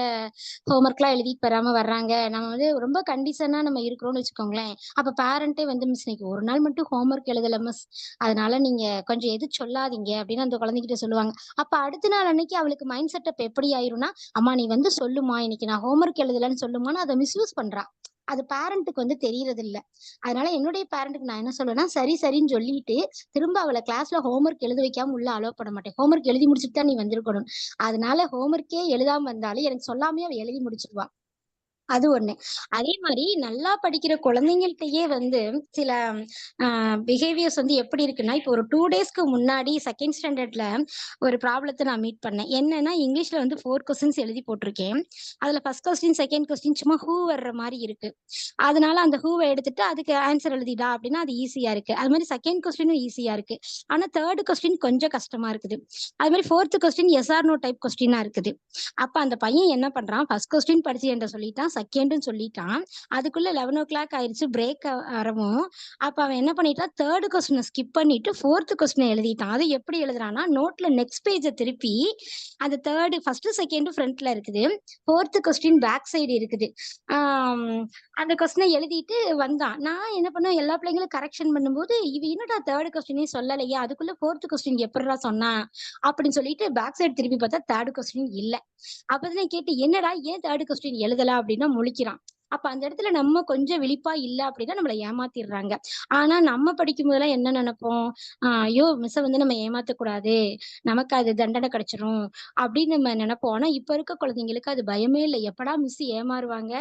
ஹோம்ஒர்க்லாம் எழுதிட்டு வராம வர்றாங்க. நம்ம வந்து ரொம்ப கண்டிஷனா நம்ம இருக்கிறோம்னு வச்சுக்கோங்களேன். அப்ப பேரண்டே வந்து மிஸ் இன்னைக்கு ஒரு நாள் மட்டும் ஹோம்ஒர்க் எழுதல மிஸ், அதனால நீங்க கொஞ்சம் எது சொல்லாதீங்க அப்படின்னு அந்த குழந்தைகிட்ட சொல்லுவாங்க. அப்ப அடுத்த நாள் அன்னைக்கு அவளுக்கு மைண்ட் செட்டப் எப்படி ஆயிரும்னா, அம்மா நீ வந்து சொல்லுமா இன்னைக்கு நான் ஹோம்ஒர்க் எழுதலன்னு சொல்லுமான்னு அதை மிஸ்யூஸ் பண்றா. அது பேரண்ட்டுக்கு வந்து தெரியறது இல்ல. அதனால என்னுடைய பேரண்ட்டுக்கு நான் என்ன சொல்லுவேன்னா, சரி சரின்னு சொல்லிட்டு திரும்ப அவளை கிளாஸ்ல ஹோம்ஒர்க் எழுத வைக்காம உள்ள அலோவ் பண்ண மாட்டேன். ஹோம்ஒர்க் எழுதி முடிச்சுட்டு தான் நீ வந்திருக்கணும். அதனால ஹோம்ஒர்க்கே எழுதாம வந்தாலும் எனக்கு சொல்லாமே அவ எழுதி முடிச்சிருவா. அது ஒண்ணு. அதே மாதிரி நல்லா படிக்கிற குழந்தைங்கள்ட்டயே வந்து சில பிஹேவியர்ஸ் வந்து எப்படி இருக்குன்னா, இப்போ ஒரு 2 டேஸ்க்கு முன்னாடி செகண்ட் ஸ்டாண்டர்ட்ல ஒரு ப்ராப்ளத்தை நான் மீட் பண்ணேன். என்னன்னா இங்கிலீஷ்ல வந்து 4 கொஸ்டின்ஸ் எழுதி போட்டிருக்கேன். அதுல ஃபர்ஸ்ட் கொஸ்டின் செகண்ட் கொஸ்டின் சும்மா ஹூ வர்ற மாதிரி இருக்கு. அதனால அந்த ஹூவை எடுத்துட்டு அதுக்கு ஆன்சர் எழுதிடா அப்படின்னா அது ஈஸியா இருக்கு. அது மாதிரி செகண்ட் கொஸ்டினும் ஈஸியா இருக்கு. ஆனா தேர்ட் கொஸ்டின் கொஞ்சம் கஷ்டமா இருக்குது. அது மாதிரி 4th question yes or no type கொஸ்டினா இருக்குது. அப்ப அந்த பையன் என்ன பண்றான், ஃபர்ஸ்ட் கொஸ்டின் படிச்சு என்கிட்ட சொல்லிட்டான், செகண்டும் சொல்லிட்டான். அதுக்குள்ள 11:00 ஆயிருச்சு. பிரேக் வரவும், அப்ப அவன் என்ன பண்ணிட்டான், 3rd கொஸ்டின ஸ்கிப் பண்ணிட்டு 4th கொஸ்டின எழுதிட்டான். அது எப்படி எழுதுறான்னா, நோட்ல நெக்ஸ்ட் பேஜ திருப்பி அந்த 3rd ஃபர்ஸ்ட், செகண்ட் ஃப்ரண்ட்ல இருக்குது. 4th கொஸ்டின் பேக் சைடு இருக்குது. ஆம், அந்த கொஸ்டின எழுதிட்டு வந்தான். நான் என்ன பண்ணேன், எல்லா பிள்ளைங்களும் கரெக்ஷன் பண்ணும்போது, இவ என்னடா 3rd கொஸ்டினே சொல்லலையே, அதுக்குள்ள 4th கொஸ்டின் எப்படிடா சொன்னா அப்படின்னு சொல்லிட்டு பேக் சைடு திருப்பி பார்த்தா 3rd கொஸ்டின் இல்ல. அப்பதான் கேட்டு, என்னடா ஏன் 3rd கொஸ்டின் எழுதல அப்படின்னா முழிக்கிறான். அப்ப அந்த இடத்துல நம்ம கொஞ்சம் விழிப்பா இல்ல அப்படின்னா நம்மள ஏமாத்திடுறாங்க. ஆனா நம்ம படிக்கும் போதெல்லாம் என்ன நினைப்போம், ஐயோ மிஸ்ஸ வந்து நம்ம ஏமாத்தக்கூடாது, நமக்கு அது தண்டனை கிடைச்சிரும் அப்படின்னு நம்ம நினைப்போம். ஆனா இப்ப இருக்க குழந்தைங்களுக்கு அது பயமே இல்லை. எப்படா மிஸ் ஏமாறுவாங்க,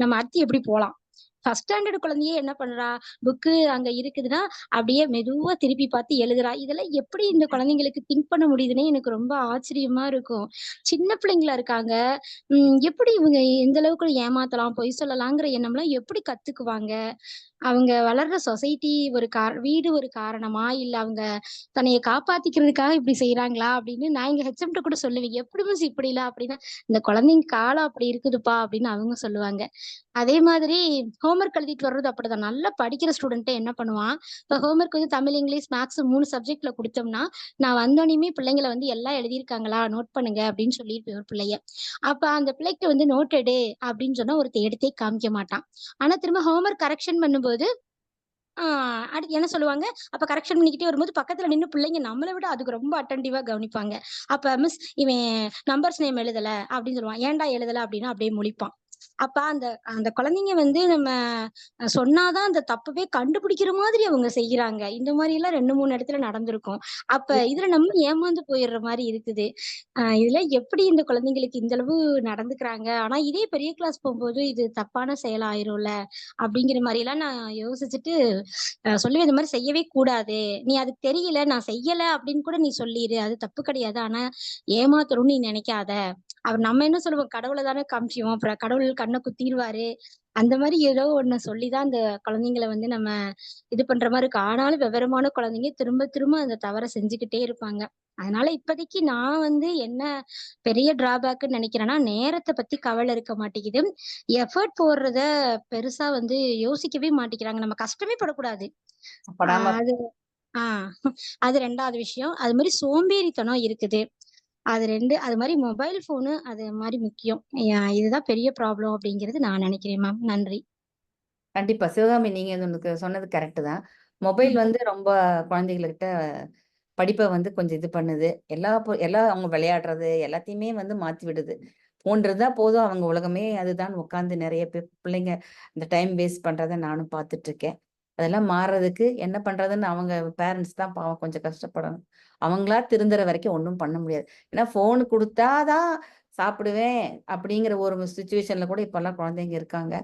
நம்ம அடுத்து எப்படி போலாம். ஃபர்ஸ்ட் ஸ்டாண்டர்ட் குழந்தையே என்ன பண்றா, புக்கு அங்க இருக்குதுன்னா அப்படியே மெதுவா திருப்பி பார்த்து எழுதுறா. இதெல்லாம் எப்படி இந்த குழந்தைங்களுக்கு திங்க் பண்ண முடியுதுன்னே எனக்கு ரொம்ப ஆச்சரியமா இருக்கும். சின்ன பிள்ளைங்களா இருக்காங்க. எப்படி இவங்க எந்த அளவுக்கு ஏமாத்தலாம், பொய் சொல்லலாங்கிற எண்ணம்லாம் எப்படி கத்துக்குவாங்க? அவங்க வளர்ற சொசைட்டி வீடு ஒரு காரணமா? இல்ல அவங்க தன்னைய காப்பாத்திக்கிறதுக்காக இப்படி செய்றாங்களா? அப்படின்னு நான் எங்க ஹெச்எம்ட்ட கூட சொல்லுவேன். எப்படி மிஸ் இப்படிலாம் அப்படின்னா, இந்த குழந்தைங்க காலம் அப்படி இருக்குதுப்பா அப்படின்னு அவங்க சொல்லுவாங்க. அதே மாதிரி ஹோம்வொர்க் எழுதிட்டு வர்றது அப்படிதான். நல்லா படிக்கிற ஸ்டூடெண்ட்ட என்ன பண்ணுவான், இப்ப ஹோம்வொர்க் வந்து தமிழ், இங்கிலீஷ், மேத்ஸ் 3 சப்ஜெக்ட்ல குடுத்தோம்னா, நான் வந்தோனயுமே பிள்ளைங்கள வந்து எல்லாம் எழுதியிருக்காங்களா நோட் பண்ணுங்க அப்படின்னு சொல்லிருப்பேன் ஒரு பிள்ளைய. அப்ப அந்த பிள்ளைக்கு வந்து நோட் எடு அப்படின்னு சொன்னா ஒருத்தன் எடுத்தே காமிக்க மாட்டான். ஆனா திரும்ப ஹோம்வொர்க் கரெக்ஷன் பண்ணும்போது ஆ அடுத்து என்ன சொல்லுவாங்க, அப்ப கரெக்ஷன் பண்ணிக்கிட்டே வரும்போது பக்கத்துல நின்னு பிள்ளைங்க நம்மள விட அதுக்கு ரொம்ப அட்டென்டிவா கவனிப்பாங்க. அப்ப மிஸ் இவன் நம்பர்ஸ் நேம் எழுதல அப்படின்னு சொல்லுவான். ஏன்டா எழுதல அப்படின்னா அப்படியே முழிப்பான். அப்ப அந்த அந்த குழந்தைங்க வந்து நம்ம சொன்னாதான் அந்த தப்பவே கண்டுபிடிக்கிற மாதிரி அவங்க செய்யறாங்க. இந்த மாரி எல்லாம் 2, 3 இடத்துல நடந்திருக்கும். அப்ப இதுல நம்ம ஏமாந்து போயிடுற மாரி இருக்குது. இதுல எப்படி இந்த குழந்தைங்களுக்கு இந்த அளவு நடந்துக்கிறாங்க. ஆனா இதே பெரிய கிளாஸ் போகும்போது இது தப்பான செயலா ஆயிரும்ல அப்படிங்கிற மாரி எல்லாம் நான் யோசிச்சுட்டு சொல்லுவேன், இந்த மாரி செய்யவே கூடாது. நீ அதுக்கு தெரியல, நான் செய்யல அப்படின்னு கூட நீ சொல்லிரு. அது தப்பு கிடையாது. ஆனா ஏமாத்தணும்னு நீ நினைக்காத. அவர் நம்ம என்ன சொல்லுவோம், கடவுள தானே காமிச்சோம். அப்புறம் கடவுள் கண்ண குத்திருவாரு. அந்த மாரி ஏதோ ஒண்ண சொல்லிதான் அந்த குழந்தைங்கள வந்து நம்ம இது பண்ற மாரி இருக்கு. ஆனாலும் விவரமான குழந்தைங்க திரும்ப திரும்ப அந்த தவற செஞ்சுக்கிட்டே இருப்பாங்க. அதனால இப்போதைக்கு நான் வந்து என்ன பெரிய டிராபேக்ன்னு நினைக்கிறேன்னா, நேரத்த பத்தி கவலை இருக்க மாட்டேங்குது. எஃபோர்ட் போடுறத பெருசா வந்து யோசிக்கவே மாட்டேங்கிறாங்க. நம்ம கஷ்டமே படக்கூடாது. படாம அது ஆ அது 2வது விஷயம். அது மாரி சோம்பேறித்தனம் இருக்குது. அது 2 அது மாரி மொபைல் ஃபோனு அது மாரி முக்கியம். இதுதான் பெரிய ப்ராப்ளம் அப்படிங்கிறது நான் நினைக்கிறேன் மேம். நன்றி. கண்டிப்பா. சிவகாமி நீங்க எனக்கு சொன்னது கரெக்ட் தான். மொபைல் வந்து ரொம்ப குழந்தைகள்கிட்ட படிப்ப வந்து கொஞ்சம் இது பண்ணுது. எல்லாம் அவங்க விளையாடுறது எல்லாத்தையுமே வந்து மாத்தி விடுது. ஃபோன் இருந்தா போதும் அவங்க உலகமே அதுதான் உட்கார்ந்து நெறைய பிள்ளைங்க இந்த டைம் வேஸ்ட் பண்றத நானும் பார்த்துட்டு இருக்கேன். அதெல்லாம் மாறுறதுக்கு என்ன பண்றதுன்னு அவங்க பேரண்ட்ஸ் தான் பாவம் கொஞ்சம் கஷ்டப்படணும். அவங்களா திருந்துற வரைக்கும் ஒண்ணும் பண்ண முடியாது. ஏன்னா ஃபோன் குடுத்தா தான் சாப்பிடுவேன் அப்படிங்கிற ஒரு சிச்சுவேஷன்ல கூட இப்பல்லாம் குழந்தைங்க இருக்காங்க.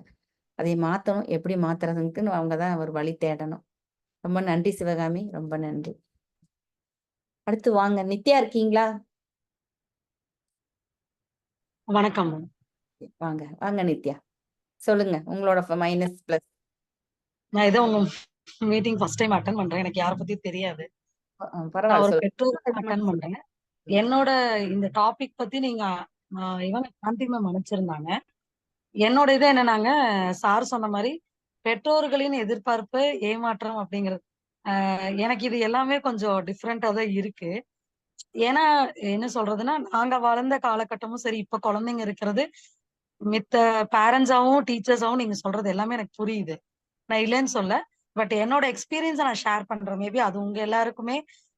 அதை மாத்தணும். எப்படி மாத்துறதுக்குன்னு அவங்க தான் ஒரு வழி தேடணும். ரொம்ப நன்றி சிவகாமி. ரொம்ப நன்றி. அடுத்து வாங்க. நித்யா இருக்கீங்களா? வணக்கம். வாங்க. வாங்க நித்யா. சொல்லுங்க. உங்களோட மைனஸ், பிளஸ். நான் ஏதோ உங்க மீட்டிங் ஃபர்ஸ்ட் டைம் அட்டெண்ட் பண்றேன். எனக்கு யார பத்தியும் தெரியாது. நான் பரவாயில்ல ஒரு சொல்லுங்க. பெற்றோர் அட்டெண்ட் பண்றேன். என்னோட இந்த டாபிக் பத்தி நீங்க இவங்க காந்தி மேம் அனுப்பிச்சிருந்தாங்க. என்னோட இது என்னன்னாங்க, சார் சொன்ன மாதிரி பெற்றோர்களின் எதிர்பார்ப்பு ஏமாற்றம் அப்படிங்கிறது. எனக்கு இது எல்லாமே கொஞ்சம் டிஃப்ரெண்டா தான் இருக்கு. ஏன்னா என்ன சொல்றதுன்னா, நாங்க வளர்ந்த காலகட்டமும் சரி, இப்ப குழந்தைங்க இருக்கிறது மித்த பேரண்ட்ஸாவும் டீச்சர்ஸாவும் நீங்க சொல்றது எல்லாமே எனக்கு புரியுது. நான் இல்லைன்னு சொல்ல. பட் என்னோட எக்ஸ்பீரியன்ஸ நான் ஷேர் பண்றேன். மேபி அது உங்க எல்லாருக்குமே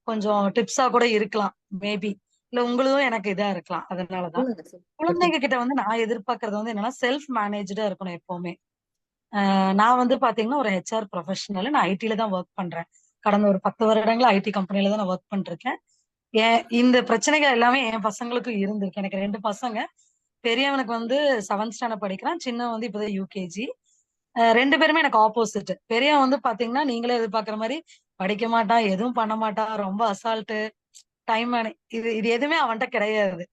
கொஞ்சம் டிப்ஸா கூட இருக்கலாம். மேபி இல்ல உங்களுதும் எனக்கு இதா இருக்கலாம். அதனாலதான் குழந்தைங்க கிட்ட வந்து நான் எதிர்பார்க்கறது வந்து என்னன்னா, செல்ஃப் மேனேஜ்டா இருக்கணும் எப்பவுமே. நான் வந்து பாத்தீங்கன்னா ஒரு ஹெச்ஆர் ப்ரொஃபஷனல். நான் ஐடில தான் ஒர்க் பண்றேன். கடந்த ஒரு 10 வருடங்களா ஐடி கம்பெனில தான் நான் ஒர்க் பண்ணிருக்கேன். இந்த பிரச்சனைகள் எல்லாமே என் பசங்களுக்கும் இருந்திருக்கு. எனக்கு 2 பசங்க. பெரியவனுக்கு வந்து 7th ஸ்டாண்டர்ட் படிக்கிறான். சின்னவன் வந்து இப்பதான் யூகேஜி. 2 பேருமே எனக்கு ஆப்போசிட். பெரியவன் வந்து பாத்தீங்கன்னா, நீங்களே எதிர்பார்க்கிற மாரி படிக்க மாட்டான், எதுவும் பண்ண மாட்டான், ரொம்ப அசால்ட்டு, இது இது எதுவுமே அவன்ட்ட கிடையாது.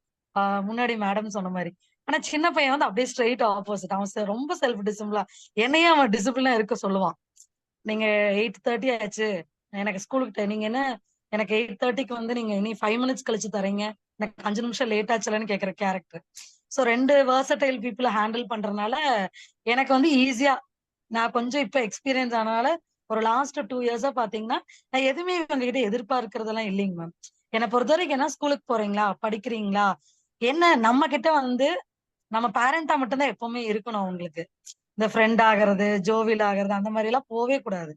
முன்னாடி மேடம் சொன்ன மாரி. ஆனா சின்ன பையன் வந்து அப்படியே ஸ்ட்ரெயிட் ஆப்போசிட். அவன் ரொம்ப செல்ஃப் டிசிப்ளினா என்னையே அவன் டிசிப்ளினா இருக்க சொல்லுவான். நீங்க 8:30 ஆச்சு. எனக்கு ஸ்கூலுக்கு நீங்க என்ன எனக்கு 8:30க்கு வந்து நீங்க இனி 5 மினிட்ஸ் கழிச்சு தரீங்க. எனக்கு 5 நிமிஷம் லேட் ஆச்சுலன்னு கேட்கிற கேரக்டர். ஸோ 2 versatile பீப்புளை ஹேண்டில் பண்றதுனால எனக்கு வந்து ஈஸியா நான் கொஞ்சம் இப்ப எக்ஸ்பீரியன்ஸ் ஆனால ஒரு லாஸ்ட் 2 இயர்ஸா பாத்தீங்கன்னா நான் எதுவுமே இவங்க கிட்ட எதிர்பார்க்கறதெல்லாம் இல்லைங்க மேம். என்னை பொறுத்த வரைக்கும் என்ன, ஸ்கூலுக்கு போறீங்களா, படிக்கிறீங்களா, என்ன நம்ம கிட்ட வந்து நம்ம பேரண்டா மட்டும்தான் எப்பவுமே இருக்கணும். அவங்களுக்கு இந்த ஃப்ரெண்ட் ஆகிறது, ஜோவில் ஆகிறது அந்த மாதிரி எல்லாம் போவே கூடாது.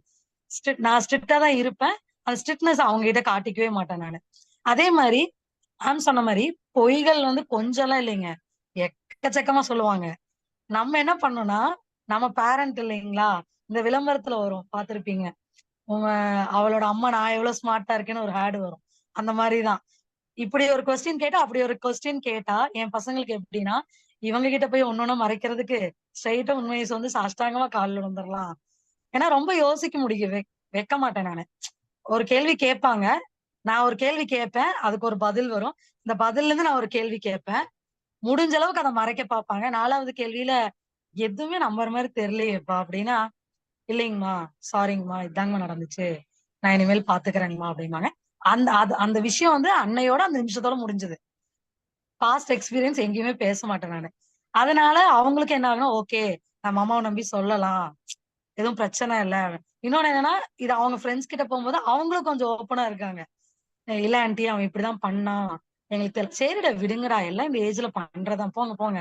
நான் ஸ்ட்ரிக்டா தான் இருப்பேன். அந்த ஸ்ட்ரிக்ட்னஸ் அவங்க கிட்ட காட்டிக்கவே மாட்டேன் நானு. அதே மாதிரி மேம் சொன்ன மாதிரி பொய்கள் வந்து கொஞ்சம்லாம் இல்லைங்க, எக்கச்சக்கமா சொல்லுவாங்க. நம்ம என்ன பண்ணோம்னா, நம்ம பேரண்ட் இல்லைங்களா, இந்த விளம்பரத்துல வரும் பார்த்திருப்பீங்க, உங்க அவளோட அம்மா நான் எவ்வளவு ஸ்மார்ட்டா இருக்கேன்னு ஒரு ஆட் வரும். அந்த மாதிரிதான் இப்படி ஒரு கொஸ்டின் கேட்டா அப்படி ஒரு கொஸ்டின் கேட்டா என் பசங்களுக்கு எப்படின்னா, இவங்க கிட்ட போய் ஒன்னொன்னு மறைக்கிறதுக்கு ஸ்ட்ரைட்டா உண்மையை வந்து சாஷ்டாங்கமா காலில் விழுந்துடலாம். ஏன்னா ரொம்ப யோசிக்க முடியும், வைக்க மாட்டேன் நானு. ஒரு கேள்வி கேட்பாங்க, நான் ஒரு கேள்வி கேட்பேன், அதுக்கு ஒரு பதில் வரும். இந்த பதில்ல இருந்து நான் ஒரு கேள்வி கேட்பேன், முடிஞ்ச அளவுக்கு அதை மறைக்க பார்ப்பாங்க. 4வது கேள்வியில எதுவுமே நம்புற மாதிரி தெரியலையேப்பா அப்படின்னா, இல்லைங்கம்மா, சாரிங்கம்மா, இதாங்கம்மா நடந்துச்சு, நான் இனிமேல் பாத்துக்கிறேங்கம்மா அப்படிம்பாங்க. அந்த விஷயம் வந்து அன்னையோட அந்த நிமிஷத்தோட முடிஞ்சது. பாஸ்ட் எக்ஸ்பீரியன்ஸ் எங்கேயுமே பேச மாட்டேன் நானு. அதனால அவங்களுக்கு என்ன ஆகுனா, ஓகே நம்ம அம்மாவை நம்பி சொல்லலாம், எதுவும் பிரச்சனை இல்லை. இன்னொன்னு என்னன்னா, இது அவங்க ஃப்ரெண்ட்ஸ் கிட்ட போகும்போது அவங்களும் கொஞ்சம் ஓப்பனா இருக்காங்க. இல்ல ஆண்டி, அவன் இப்படிதான் பண்ணான், எங்களுக்கு தெரியல. சரிடா விடுங்கடா, எல்லாம் இந்த ஏஜ்ல பண்றதான், போங்க போங்க,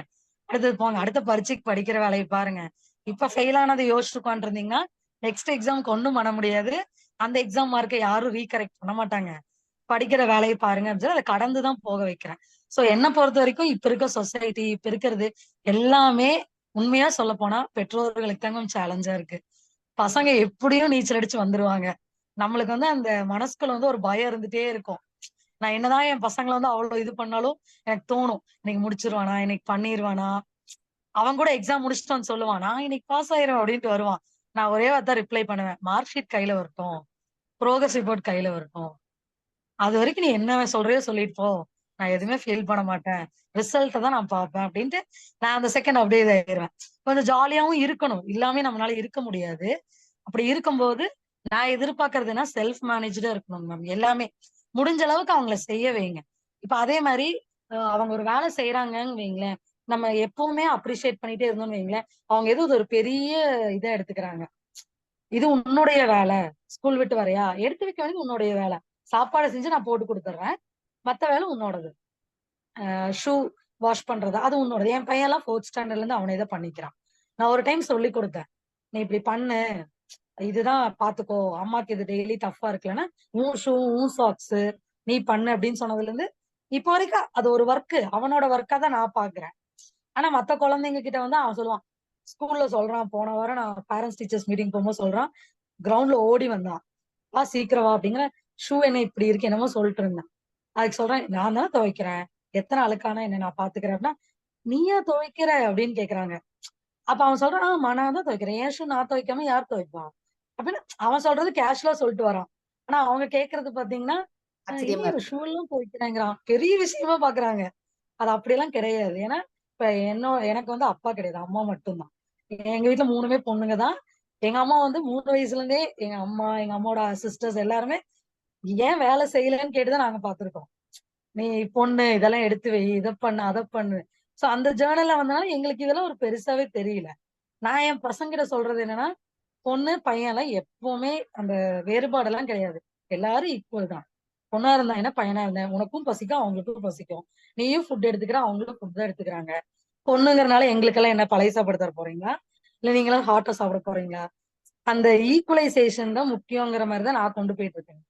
அடுத்தது போங்க, அடுத்த பரீட்சைக்கு படிக்கிற வேலையை பாருங்க. இப்ப ஃபெயில் ஆனதை யோசிச்சு உட்காந்துருந்தீங்கன்னா நெக்ஸ்ட் எக்ஸாமுக்கு ஒண்ணும் பண்ண முடியாது. அந்த எக்ஸாம் மார்க்கை யாரும் ரீகரெக்ட் பண்ண மாட்டாங்க. படிக்கிற வேலையை பாருங்க அப்படின்னு சொல்லி அதை கடந்துதான் போக வைக்கிறேன். சோ என்னை பொறுத்த வரைக்கும் இப்ப இருக்க சொசைட்டி, இப்ப இருக்கிறது எல்லாமே உண்மையா சொல்ல போனா பெற்றோர்களுக்கு தாங்க சேலஞ்சா இருக்கு. பசங்க எப்படியும் நீச்சல் அடிச்சு வந்துருவாங்க. நம்மளுக்கு வந்து அந்த மனசுக்குள்ள வந்து ஒரு பயம் இருந்துட்டே இருக்கும். நான் என்னதான் என் பசங்களை வந்து அவ்வளவு இது பண்ணாலும் எனக்கு தோணும், இன்னைக்கு முடிச்சிருவானா, இன்னைக்கு பண்ணிருவானா. அவன் கூட எக்ஸாம் முடிச்சுட்டு வந்து சொல்லுவான், நான் இன்னைக்கு பாஸ் ஆயிரும் அப்படின்ட்டு வருவான். நான் ஒரே வார்த்தை ரிப்ளை பண்ணுவேன், மார்க் ஷீட் கையில வரட்டும், ப்ரோக்ரஸ் ரிப்போர்ட் கையில வரட்டும், அது வரைக்கும் நீ என்ன சொல்றியோ சொல்லிட்டு போ, நான் எதுவுமே ஃபீல் பண்ண மாட்டேன், ரிசல்ட்டை தான் நான் பார்ப்பேன் அப்படின்ட்டு நான் அந்த செகண்ட் அப்படியே இதாயிருவேன். கொஞ்சம் ஜாலியாவும் இருக்கணும், இல்லாம நம்மளால இருக்க முடியாது. அப்படி இருக்கும்போது நான் எதிர்பார்க்கறதுன்னா செல்ஃப் மேனேஜா இருக்கணும் மேம். எல்லாமே முடிஞ்ச அளவுக்கு அவங்கள செய்ய வைங்க. இப்ப அதே மாதிரி அவங்க ஒரு வேலை செய்யறாங்கன்னு வைங்களேன், நம்ம எப்பவுமே அப்ரிஷியேட் பண்ணிட்டே இருந்தோம்னு வைங்களேன், அவங்க எதுவும் ஒரு பெரிய இதை எடுத்துக்கிறாங்க. இது உன்னுடைய வேலை, ஸ்கூல் விட்டு வரையா, எடுத்து வைக்க வேண்டியது உன்னுடைய வேலை, சாப்பாடு செஞ்சு நான் போட்டு கொடுத்துட்றேன், மத்த வேலை உன்னோடது, ஷூ வாஷ் பண்றது அது உன்னோடது. என் பையன் எல்லாம் 4th ஸ்டாண்டர்ட்ல இருந்து அவனே தான் பண்ணிக்கிறான். நான் ஒரு டைம் சொல்லி கொடுத்தேன், நீ இப்படி பண்ணு, இதுதான் பாத்துக்கோ, அம்மாக்கு இது டெய்லி டஃபா இருக்குல்லன்னா உன் ஷூ உன் சாக்ஸ் நீ பண்ணு அப்படின்னு சொன்னதுல இருந்து இப்போ வரைக்கும் அது ஒரு ஒர்க், அவனோட ஒர்க்கா தான் நான் பாக்குறேன். ஆனா மத்த குழந்தைங்க கிட்ட வந்து அவன் சொல்லுவான், ஸ்கூல்ல சொல்றான், போன வாரம் நான் பேரண்ட்ஸ் டீச்சர்ஸ் மீட்டிங் போகும்போது சொல்றான், கிரவுண்ட்ல ஓடி வந்தான், வா சீக்கிரம் வா அப்படிங்கிற, ஷூ என்ன இப்படி இருக்கு என்னமோ சொல்லிட்டு இருந்தேன். அதுக்கு சொல்றேன், நான் தான் துவைக்கிறேன், எத்தனை அழுக்கானா என்ன நான் பாத்துக்கிறேன் அப்படின்னா, நீயா துவைக்கிற அப்படின்னு கேக்குறாங்க. அப்ப அவன் சொல்றான், ஆமா நான் தான் துவைக்கிறேன், என் ஷூ நான் துவைக்காம யார் துவைப்பா அப்படின்னு அவன் சொல்றது கேஷுவலா சொல்லிட்டு வரான். ஆனா அவங்க கேக்குறது பாத்தீங்கன்னா, ஆச்சரியமா இல்ல இருக்கு. ஷூ எல்லாம் துவைக்கிறாங்கிறான், பெரிய விஷயமா பாக்குறாங்க. அது அப்படியெல்லாம் கிடையாது. ஏன்னா இப்ப எனக்கு வந்து அப்பா கிடையாது, அம்மா மட்டும்தான். எங்க வீட்டுல 3மே பொண்ணுங்க தான். எங்க அம்மா வந்து 3 வயசுல இருந்தே எங்க அம்மா, எங்க அம்மாவோட சிஸ்டர்ஸ் எல்லாருமே ஏன் வேலை செய்யலன்னு கேட்டுதான் நாங்க பாத்துருக்கோம். நீ பொண்ணு இதெல்லாம் எடுத்து வை, இதை பண்ணு அதை பண்ணு. சோ அந்த ஜேர்னல்ல வந்தனால எங்களுக்கு இதெல்லாம் ஒரு பெருசாவே தெரியல. நான் என் பசங்கிட்ட சொல்றது என்னன்னா, பொண்ணு பையன் எல்லாம் எப்பவுமே அந்த வேறுபாடெல்லாம் கிடையாது, எல்லாரும் ஈக்குவல் தான். பொண்ணா இருந்தா என்ன, பையனா இருந்தா உனக்கும் பசிக்கும் அவங்களுக்கும் பசிக்கும், நீயும் ஃபுட் எடுத்துக்கிற அவங்களும் ஃபுட் தான் எடுத்துக்கிறாங்க. பொண்ணுங்கிறனால எங்களுக்கெல்லாம் என்ன பழைய சாப்பாடு தர போறீங்களா, இல்ல நீங்களாம் ஹாட்டா சாப்பிட போறீங்களா? அந்த ஈக்குவலைசேஷன் தான் முக்கியங்கிற மாதிரி தான் நான் கொண்டு போயிட்டு இருக்கேன்.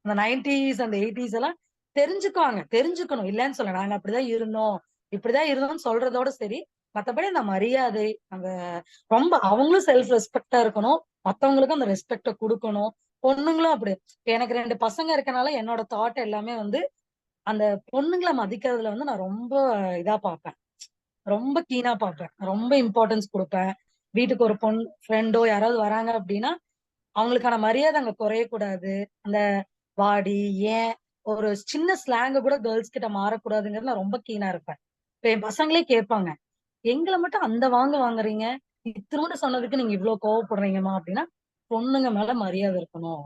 அந்த 90s அந்த 80s எல்லாம் தெரிஞ்சுக்குவாங்க, தெரிஞ்சுக்கணும், இல்லைன்னு சொல்ல, நாங்க அப்படிதான் இருந்தோம் இப்படிதான் இருந்தோம்னு சொல்றதோட சரி. மத்தபடி அந்த மரியாதை, அந்த ரொம்ப அவங்களும் செல்ஃப் ரெஸ்பெக்டா இருக்கணும், மத்தவங்களுக்கும் அந்த ரெஸ்பெக்ட கொடுக்கணும். பொண்ணுங்களும் அப்படி. எனக்கு 2 பசங்க இருக்கனால என்னோட தாட் எல்லாமே வந்து அந்த பொண்ணுங்களை மதிக்கிறதுல வந்து நான் ரொம்ப இதா பார்ப்பேன், ரொம்ப கீனா பார்ப்பேன், ரொம்ப இம்பார்ட்டன்ஸ் கொடுப்பேன். வீட்டுக்கு ஒரு ஃப்ரெண்டோ யாராவது வராங்க அப்படின்னா அவங்களுக்கான மரியாதை அங்க குறையக்கூடாது. அந்த வாடி, ஏன், ஒரு சின்ன ஸ்லாங்க கூட கேர்ள்ஸ் கிட்ட மாறக்கூடாதுங்கிறது நான் ரொம்ப கீனா இருப்பேன். இப்ப என் பசங்களே கேட்பாங்க, எங்களை மட்டும் அந்த வாங்குறீங்க, இத்தினோண்டு சொன்னதுக்கு நீங்க இவ்வளவு கோவப்படுறீங்கம்மா அப்படின்னா, பொண்ணுங்க மேல மரியாதை இருக்கணும்,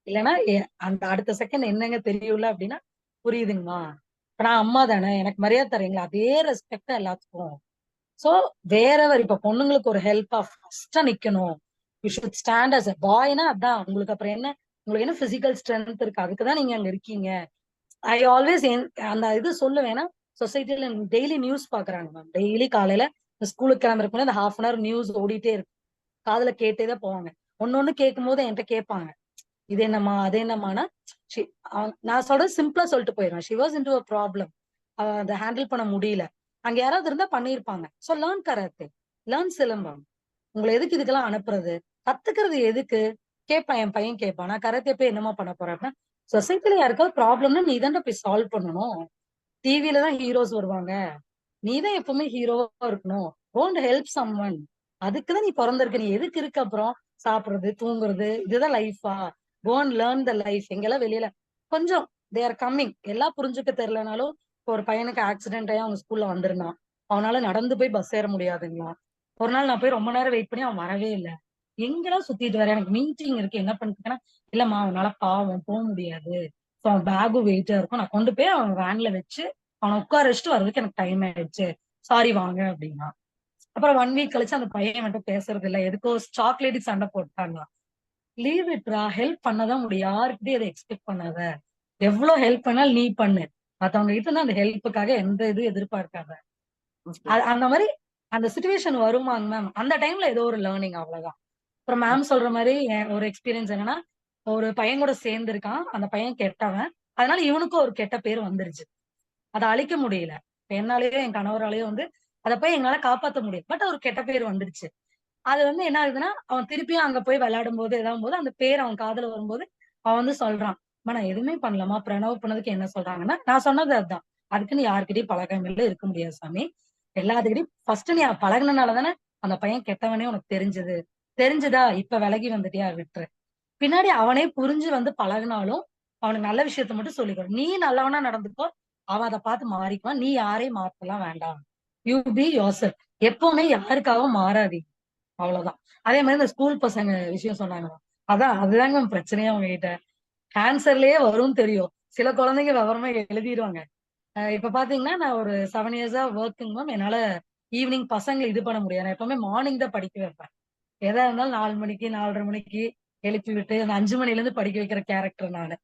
இல்லைன்னா அந்த அடுத்த செகண்ட் என்னங்க தெரியும்ல அப்படின்னா, புரியுதுங்கம்மா, இப்ப நான் அம்மா தானே, எனக்கு மரியாதை தரீங்களா, அதே ரெஸ்பெக்ட் எல்லாத்துக்கும். சோ வேறவர் இப்ப பொண்ணுங்களுக்கு ஒரு ஹெல்ப்பா ஃபர்ஸ்டா நிக்கணும். You should stand as a பாய்னா அதான் உங்களுக்கு. அப்புறம் என்ன உங்களுக்கு என்ன பிசிக்கல் ஸ்ட்ரென்த் இருக்கு, அதுக்குதான் நீங்க அங்க இருக்கீங்க. ஐ ஆல்வேஸ் அந்த இது சொல்லுவேன்னா, சொசைட்டில டெய்லி நியூஸ் பாக்குறாங்க மேம். டெய்லி காலையில ஸ்கூலுக்கு கிளம்புறதுக்குள்ள இந்த ஹாஃப் அன் ஹவர் நியூஸ் ஓடிட்டே இருக்கு. காதுல கேட்டேதான் போவாங்க. ஒன்னொன்னு கேட்கும் போது என்கிட்ட கேட்பாங்க, இது என்னம்மா அது என்னம்மானா, நான் சொல்றது சிம்பிளா சொல்லிட்டு போயிடுவேன். She was into a problem, அதை ஹேண்டில் பண்ண முடியல. அங்க யாராவது இருந்தா பண்ணிருப்பாங்க. So learn karate, learn silambam. உங்களை எதுக்கு இதுக்கெல்லாம் அனுப்புறது, கத்துக்கிறது எதுக்கு? கேட்பான், என் பையன் கேட்பான், நான் கராத்தே போய் என்னமா பண்ண போறேன். சொசைட்டில யாருக்காவது ப்ராப்ளம்னா நீ தானே போய் சால்வ் பண்ணணும். டிவில தான் ஹீரோஸ் வருவாங்க, நீதான் எப்பவுமே ஹீரோவா இருக்கணும். Don't help someone. அதுக்குதான் நீ பிறந்திருக்க. நீ எதுக்கு இருக்கு? அப்புறம் சாப்பிடுறது தூங்குறது இதுதான் லைஃபா? Go and learn the life. எங்கெல்லாம் வெளியில கொஞ்சம் தே ஆர் கம்மிங், எல்லாம் புரிஞ்சுக்க தெரியலனாலும். இப்போ ஒரு பையனுக்கு ஆக்சிடென்ட் ஆகி அவங்க ஸ்கூல்ல வந்திருந்தான். அவனால நடந்து போய் பஸ் ஏற முடியாதுங்களா. ஒரு நாள் நான் போய் ரொம்ப நேரம் வெயிட் பண்ணி அவன் வரவே இல்லை. எங்கெல்லாம் சுத்திட்டு வர, எனக்கு மீட்டிங் இருக்கு என்ன பண்ணிருக்கேன்னா, இல்லம்மா அவனால பாவம் போக முடியாது, அவன் பேகும் வெயிட்டா இருக்கும், நான் கொண்டு போய் அவன் வேன்ல வச்சு அவனை உட்கார வச்சுட்டு வர்றதுக்கு எனக்கு டைம் ஆயிடுச்சு, சாரி வாங்க அப்படின்னா. அப்புறம் 1 வீக் கழிச்சு அந்த பையன் மட்டும் பேசுறது இல்லை, எதுக்கோ சாக்லேட்டுக்கு சண்டை போட்டாங்க. லீவ் இட்ரா, ஹெல்ப் பண்ணதான் முடியும். யாருக்கிட்டையும் அதை எக்ஸ்பெக்ட் பண்ணாத. எவ்வளவு ஹெல்ப் பண்ணாலும் நீ பண்ணு, மத்தவங்க கிட்ட இருந்து அந்த ஹெல்ப்புக்காக எந்த இது எதிர்பார்க்காத. அந்த மாதிரி அந்த சுச்சுவேஷன் வருமாங்க மேம். அந்த டைம்ல ஏதோ ஒரு லேர்னிங், அவ்வளவுதான். அப்புறம் மேம் சொல்ற மாதிரி ஒரு எக்ஸ்பீரியன்ஸ் என்னன்னா, ஒரு பையன் கூட சேர்ந்து இருக்கான், அந்த பையன் கெட்டவன், அதனால இவனுக்கும் ஒரு கெட்ட பேர் வந்துருச்சு. அதை அழிக்க முடியல. என்னாலயோ என் கணவராலேயோ அதை போய் எங்களால காப்பாற்ற முடியும். பட் ஒரு கெட்ட பேர் வந்துருச்சு. அது என்ன ஆகுதுன்னா, அவன் திருப்பியும் அங்க போய் விளையாடும் போது ஏதாவது போது அந்த பேர் அவன் காதுல வரும்போது அவன் சொல்றான், நான் எதுவுமே பண்ணலாமா, பிரணவ் பண்ணதுக்கு என்ன சொல்றாங்கன்னா, நான் சொன்னது அதுதான், அதுக்குன்னு யாருக்கிட்டையும் பழக்கங்கள்ல இருக்க முடியாது சாமி. எல்லாத்துக்கிட்டையும் ஃபர்ஸ்ட் நீ பழகினாலதானே அந்த பையன் கெட்டவனே உனக்கு தெரிஞ்சது. தெரிஞ்சுதா, இப்ப விலகி வந்துட்டியா, விட்டுரு. பின்னாடி அவனே புரிஞ்சு பழகினாலும் அவனுக்கு நல்ல விஷயத்த மட்டும் சொல்லிக்கோ. நீ நல்லவனா நடந்துக்கோ, அவன் அதை பார்த்து மாறிக்குவான். நீ யாரையும் மாத்தலாம் வேண்டாம். You be yourself. எப்பவுமே யாருக்காகவும் மாறாதீங்க, அவ்வளவுதான். அதே மாதிரி இந்த ஸ்கூல் பசங்க விஷயம் சொன்னாங்க, அதுதாங்க பிரச்சனையா அவங்க கிட்ட. ஆன்சர்லயே வரும் தெரியும், சில குழந்தைங்க விவரமா எழுதிடுவாங்க. இப்ப பாத்தீங்கன்னா நான் ஒரு 7 இயர்ஸா ஒர்க்கிங் மேம். என்னால ஈவினிங் பசங்களை இது பண்ண முடியாது. நான் எப்பவுமே மார்னிங் தான் படிக்க வைப்பேன். எதா இருந்தாலும் 4 மணிக்கு 4:30 மணிக்கு எழுப்பி விட்டு அந்த 5 மணில இருந்து படிக்க வைக்கிற கேரக்டர் நானு.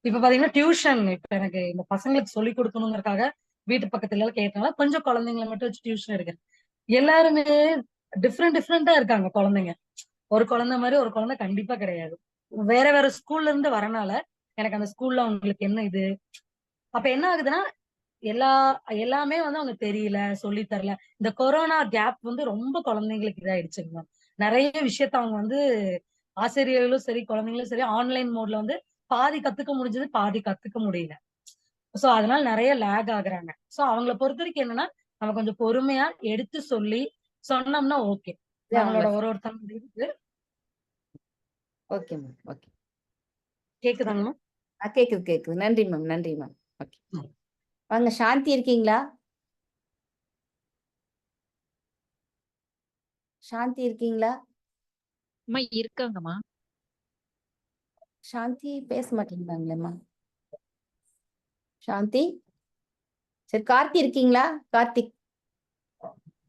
இப்ப பாத்தீங்கன்னா டியூஷன், இப்ப எனக்கு இந்த பசங்களுக்கு சொல்லி கொடுக்கணுங்கிறதுக்காக வீட்டு பக்கத்துல எல்லாம் கேட்டனால கொஞ்சம் குழந்தைங்களை மட்டும் வச்சு டியூஷன் எடுக்கிறேன். எல்லாருமே டிஃப்ரெண்டா இருக்காங்க குழந்தைங்க. ஒரு குழந்தை மாதிரி ஒரு குழந்தை கண்டிப்பா கிடையாது. வேற வேற ஸ்கூல்ல இருந்து வரனால எனக்கு அந்த ஸ்கூல்ல அவங்களுக்கு என்ன இது. அப்ப என்ன ஆகுதுன்னா, எல்லாமே அவங்க தெரியல, சொல்லி தரல. இந்த கொரோனா கேப் ரொம்ப குழந்தைங்களுக்கு இதாயிடுச்சுங்க. நிறைய விஷயத்த அவங்க ஆசிரியர்களும் சரி குழந்தைங்களும் சரி ஆன்லைன் மோட்ல பாதி கத்துக்க முடிஞ்சது, பாதி கத்துக்க முடியல. சோ அதனால நிறைய லேக் ஆகுறாங்க. சோ அவங்கள பொறுத்த வரைக்கும் என்னன்னா, நம்ம கொஞ்சம் பொறுமையா எடுத்து சொல்லி சொன்னோம்னா ஓகே. நம்மளோட ஒருத்தவங்க இருக்கு. Okay ma'am. ஓகே, கேக்குதாங்க மேம்? கேக்குது. நன்றி மேம், நன்றி மேம். ஓகே, வாங்க. சாந்தி இருக்கீங்களா? சாந்தி இருக்கீங்களா? அம்மா இருக்காங்கம்மா. சாந்தி பேச மாட்டேங்கிறாங்களேம்மா. சாந்தி, சரி. கார்த்தி இருக்கீங்களா? கார்த்திக்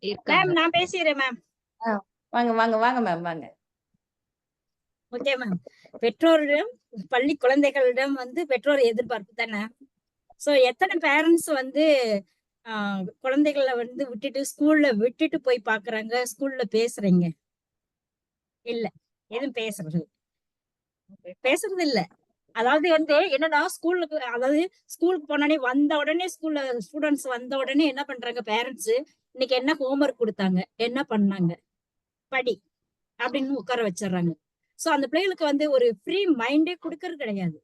இருக்காங்க. நான் பேசுறேன் மேம். வாங்க வாங்க வாங்க மேம், வாங்க. Okay ma'am. பெற்றோரிடம், பள்ளி குழந்தைகளிடம் பெற்றோர் எதிர்பார்ப்பு தானே. சோ எத்தனை பேரண்ட்ஸ் குழந்தைகளை விட்டுட்டு ஸ்கூல்ல விட்டுட்டு போய் பாக்குறாங்க, ஸ்கூல்ல பேசுறீங்க இல்ல, எதுவும் பேசுறது இல்ல. அதாவது என்னன்னா, ஸ்கூலுக்கு போனோடனே வந்த உடனே ஸ்கூல்ல ஸ்டூடெண்ட்ஸ் வந்த உடனே என்ன பண்றாங்க பேரண்ட்ஸ், இன்னைக்கு என்ன ஹோம்ஒர்க் கொடுத்தாங்க, என்ன பண்ணாங்க, படி அப்படின்னு உட்கார வச்சிடறாங்க. சோ அந்த பிள்ளைகளுக்கு ஒரு ஃப்ரீ மைண்டே கொடுக்கறது கிடையாது,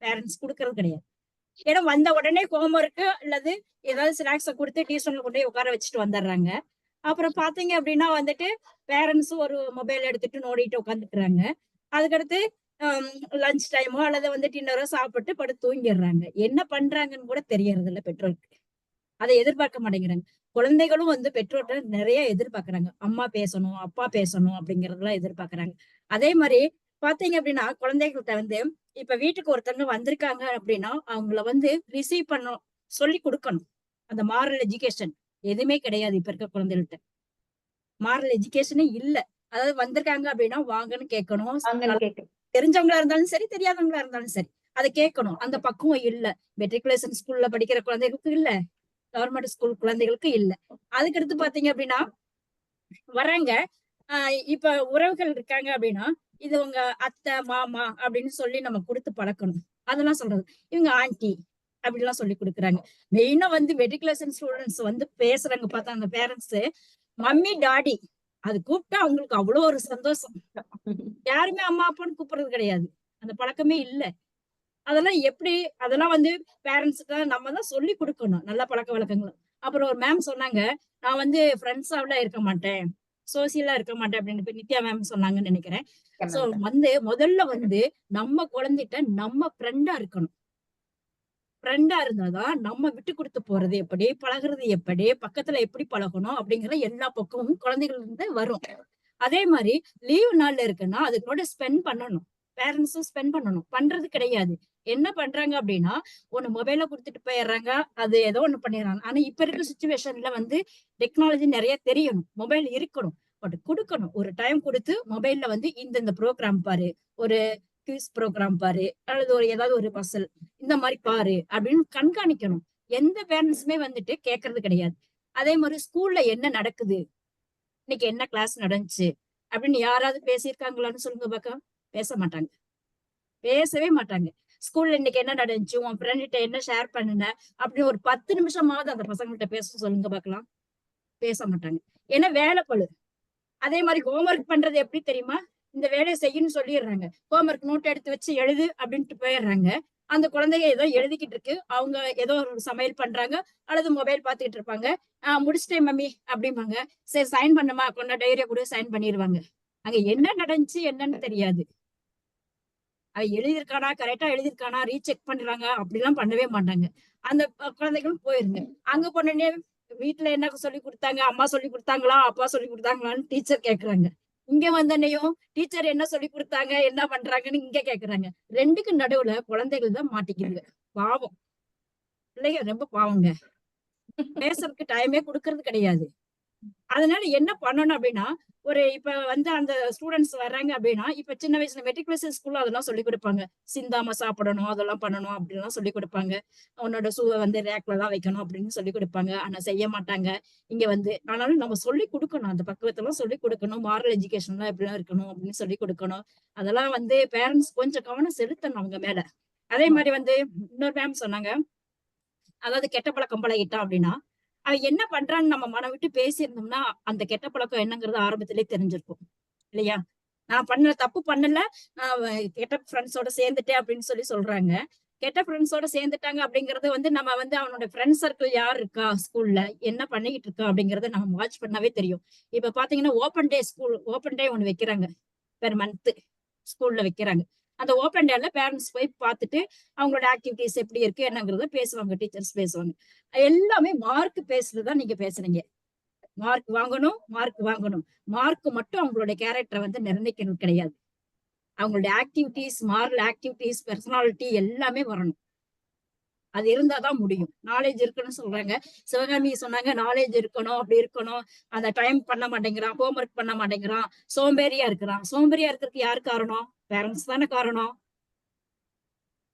பேரண்ட்ஸ் கொடுக்கறது கிடையாது. ஏன்னா வந்த உடனே ஹோம்ஒர்க் அல்லது ஏதாவது ஸ்நாக்ஸை கொடுத்து டியூஷன்ல கொண்டு போய் உட்கார வச்சுட்டு வந்துடுறாங்க. அப்புறம் பாத்தீங்க அப்படின்னா பேரண்ட்ஸ் ஒரு மொபைல் எடுத்துட்டு நோடிட்டு உட்காந்துக்கிறாங்க. அதுக்கடுத்து லஞ்ச் டைமோ அல்லது டின்னரோ சாப்பிட்டு படுத்து தூங்கிடுறாங்க. என்ன பண்றாங்கன்னு கூட தெரியறது இல்ல பெற்றோருக்கு. அதை எதிர்பார்க்க மாட்டேங்கிறாங்க. குழந்தைகளும் பெற்றோர்கிட்ட நிறைய எதிர்பார்க்கறாங்க. அம்மா பேசணும், அப்பா பேசணும் அப்படிங்கறதெல்லாம் எதிர்பார்க்கறாங்க. அதே மாதிரி பாத்தீங்க அப்படின்னா, குழந்தைகள்கிட்ட இப்ப வீட்டுக்கு ஒருத்தவங்க வந்திருக்காங்க அப்படின்னா அவங்கள ரிசீவ் பண்ணணும், சொல்லி கொடுக்கணும். அந்த மாரல் எஜுகேஷன் எதுவுமே கிடையாது இப்ப இருக்க குழந்தைகள்கிட்ட. மாரல் எஜுகேஷனே இல்ல. அதாவது வந்திருக்காங்க அப்படின்னா வாங்கன்னு கேட்கணும். தெரிஞ்சவங்களா இருந்தாலும் சரி, தெரியாதவங்களா இருந்தாலும் சரி, அதை கேட்கணும். அந்த பக்குவம் இல்ல. மெட்ரிகுலேஷன் ஸ்கூல்ல படிக்கிற குழந்தைகளுக்கு இல்ல, கவர்மெண்ட் ஸ்கூல் குழந்தைகளுக்கு இல்ல. அதுக்கடுத்து பாத்தீங்க அப்படின்னா வராங்க. இப்ப உறவுகள் இருக்காங்க அப்படின்னா இது உங்க அத்தை மாமா அப்படின்னு சொல்லி நம்ம கொடுத்து பழக்கணும். அதெல்லாம் சொல்றது. இவங்க ஆன்டி அப்படிலாம் சொல்லி கொடுக்குறாங்க. மெயினா வந்து மெட்ரிகுலேஷன் ஸ்டூடெண்ட்ஸ் வந்து பேசுறாங்க பார்த்தா அந்த பேரண்ட்ஸ் மம்மி டாடி அது கூப்பிட்டா அவங்களுக்கு அவ்வளவு ஒரு சந்தோஷம். யாருமே அம்மா அப்பான்னு கூப்பிடுறது கிடையாது. அந்த பழக்கமே இல்ல. அதெல்லாம் எப்படி? அதெல்லாம் வந்து பேரண்ட்ஸ்க்கு நம்ம தான் சொல்லி கொடுக்கணும் நல்ல பழக்க வழக்கங்கள். அப்புறம் ஒரு மேம் சொன்னாங்க, நான் வந்து ஃப்ரெண்ட்ஸாவில இருக்க மாட்டேன், சோசியலா இருக்க மாட்டேன் அப்படின்னு நித்யா மேம் சொன்னாங்கன்னு நினைக்கிறேன். சோ வந்து முதல்ல வந்து நம்ம குழந்தைகிட்ட நம்ம ஃப்ரெண்டா இருக்கணும். ஃப்ரெண்டா இருந்தாதான் நம்ம விட்டு கொடுத்து போறது எப்படி, பழகுறது எப்படி, பக்கத்துல எப்படி பழகணும் அப்படிங்கிற எல்லா பக்கமும் குழந்தைகள் இருந்து வரும். அதே மாதிரி லீவ் நாள்ல இருக்குன்னா அதுக்கூட ஸ்பெண்ட் பண்ணணும். பேரண்ட்ஸும் ஸ்பெண்ட் பண்ணணும். பண்றது கிடையாது. என்ன பண்றாங்க அப்படின்னா ஒண்ணு மொபைல கொடுத்துட்டு போயிடுறாங்க, அது ஏதோ ஒண்ணு பண்ணிடுறாங்க. ஆனா இப்ப இருக்க சுச்சுவேஷன்ல வந்து டெக்னாலஜி நிறைய தெரியணும், மொபைல் இருக்கணும், பட் கொடுக்கணும். ஒரு டைம் கொடுத்து மொபைல்ல வந்து இந்த ப்ரோக்ராம் பாரு, ஒரு குவிஸ் ப்ரோக்ராம் பாரு, அல்லது ஒரு ஏதாவது ஒரு பசல் இந்த மாதிரி பாரு அப்படின்னு கண்காணிக்கணும். எந்த பேரண்ட்ஸுமே வந்துட்டு கேட்கறது கிடையாது. அதே மாதிரி ஸ்கூல்ல என்ன நடக்குது, இன்னைக்கு என்ன கிளாஸ் நடந்துச்சு அப்படின்னு யாராவது பேசியிருக்காங்களான்னு சொல்லுங்க பாக்கா. பேச மாட்டாங்க, பேசவே மாட்டாங்க. ஸ்கூல்ல இன்னைக்கு என்ன நடந்துச்சு, உன் ஃப்ரெண்ட்கிட்ட என்ன ஷேர் பண்ணுன அப்படின்னு ஒரு 10 நிமிஷமாவது அந்த பசங்கள்கிட்ட பேச சொல்லுங்க பாக்கலாம். பேச மாட்டாங்க. ஏன்னா வேலை பழு. அதே மாதிரி ஹோம்ஒர்க் பண்றது எப்படி தெரியுமா? இந்த வேலையை செய்யணும்னு சொல்லிடுறாங்க. ஹோம்ஒர்க் நோட் எடுத்து வச்சு எழுது அப்படின்ட்டு போயிடுறாங்க. அந்த குழந்தைங்க ஏதோ எழுதிக்கிட்டு இருக்கு, அவங்க ஏதோ ஒரு சமையல் பண்றாங்க அல்லது மொபைல் பார்த்துக்கிட்டு இருப்பாங்க. முடிச்சிட்டேன் மம்மி அப்படிம்பாங்க. சரி சைன் பண்ணுமா, கொண்டா டைரியா கூட சைன் பண்ணிடுவாங்க. அங்க என்ன நடந்துச்சு என்னன்னு தெரியாது. அவ எழுதியிருக்கானா, கரெக்டா எழுதியிருக்கானா ரீசெக் பண்றாங்க, அப்படிலாம் பண்ணவே மாட்டாங்க. அந்த குழந்தைகளும் போயிருங்க. அங்க போனோடனே வீட்டுல என்ன சொல்லி கொடுத்தாங்க, அம்மா சொல்லி கொடுத்தாங்களா, அப்பா சொல்லி கொடுத்தாங்களான்னு டீச்சர் கேக்குறாங்க. இங்க வந்தனையும் டீச்சர் என்ன சொல்லி கொடுத்தாங்க, என்ன பண்றாங்கன்னு இங்க கேக்குறாங்க. ரெண்டுக்கு நடுவுல குழந்தைகள் தான் மாட்டிக்குதுங்க. பாவம் பிள்ளைங்க ரொம்ப பாவங்க. பேசுறதுக்கு டைமே கொடுக்கறது கிடையாது. அதனால என்ன பண்ணணும் அப்படின்னா ஒரு இப்ப வந்து அந்த ஸ்டூடெண்ட்ஸ் வர்றாங்க அப்படின்னா இப்ப சின்ன வயசுல மெட்ரிகுலேஷன் ஸ்கூல்ல அதெல்லாம் சொல்லி கொடுப்பாங்க. சிந்தாம சாப்பிடணும், அதெல்லாம் பண்ணணும் அப்படின்லாம் சொல்லி கொடுப்பாங்க. உன்னோட ஷூவை வந்து ரேக்ல தான் வைக்கணும் அப்படின்னு சொல்லி கொடுப்பாங்க. ஆனா செய்ய மாட்டாங்க. இங்க வந்து ஆனாலும் நம்ம சொல்லி கொடுக்கணும். அந்த பக்குவத்தெல்லாம் சொல்லி கொடுக்கணும். மாரல் எஜுகேஷன்லாம் எப்படிலாம் இருக்கணும் அப்படின்னு சொல்லி கொடுக்கணும். அதெல்லாம் வந்து பேரண்ட்ஸ் கொஞ்சம் கவனம் செலுத்தணும் அவங்க மேல. அதே மாதிரி வந்து இன்னொரு மேம் சொன்னாங்க, அதாவது கெட்ட பழக்கம் பழகிட்டான் அப்படின்னா அவன் என்ன பண்றான்னு நம்ம மனம் விட்டு பேசியிருந்தோம்னா அந்த கெட்ட பழக்கம் என்னங்கிறது ஆரம்பத்திலே தெரிஞ்சிருக்கும் இல்லையா? நான் பண்ணல, தப்பு பண்ணல, நான் கெட்ட ஃப்ரெண்ட்ஸோட சேர்ந்துட்டேன் அப்படின்னு சொல்லி சொல்றாங்க. கெட்ட ஃப்ரெண்ட்ஸோட சேர்ந்துட்டாங்க அப்படிங்கறது வந்து நம்ம வந்து அவனோட ஃப்ரெண்ட் சர்க்கிள் யார் இருக்கா, ஸ்கூல்ல என்ன பண்ணிக்கிட்டு இருக்கா அப்படிங்கறத நம்ம வாட்ச் பண்ணாவே தெரியும். இப்ப பாத்தீங்கன்னா ஓப்பன் டே ஒண்ணு வைக்கிறாங்க, பெர் மந்த் ஸ்கூல்ல வைக்கிறாங்க. அந்த ஓப்பன் டேல பேரண்ட்ஸ் போய் பார்த்துட்டு அவங்களோட ஆக்டிவிட்டிஸ் எப்படி இருக்கு என்னங்கிறத பேசுவாங்க, டீச்சர்ஸ் பேசுவாங்க. எல்லாமே மார்க் பேசுறதுதான் நீங்க பேசுறீங்க. மார்க் வாங்கணும், மார்க் வாங்கணும். மார்க் மட்டும் அவங்களோட கேரக்டரை வந்து நிர்ணயிக்கிறது கிடையாது. அவங்களுடைய ஆக்டிவிட்டிஸ், மாரல் ஆக்டிவிட்டிஸ், பெர்சனாலிட்டி எல்லாமே வரணும். அது இருந்தாதான் முடியும். நாலேஜ் இருக்குன்னு சொல்றாங்க. சிவகாமி சொன்னாங்க நாலேஜ் இருக்கணும், அப்படி இருக்கணும். அந்த டைம் பண்ண மாட்டேங்கிறான், ஹோம்ஒர்க் பண்ண மாட்டேங்கிறான், சோம்பேறியா இருக்கிறான். சோம்பேறியா இருக்கிறதுக்கு யாரு காரணம்? பேரண்ட்ஸ் தானே காரணம்.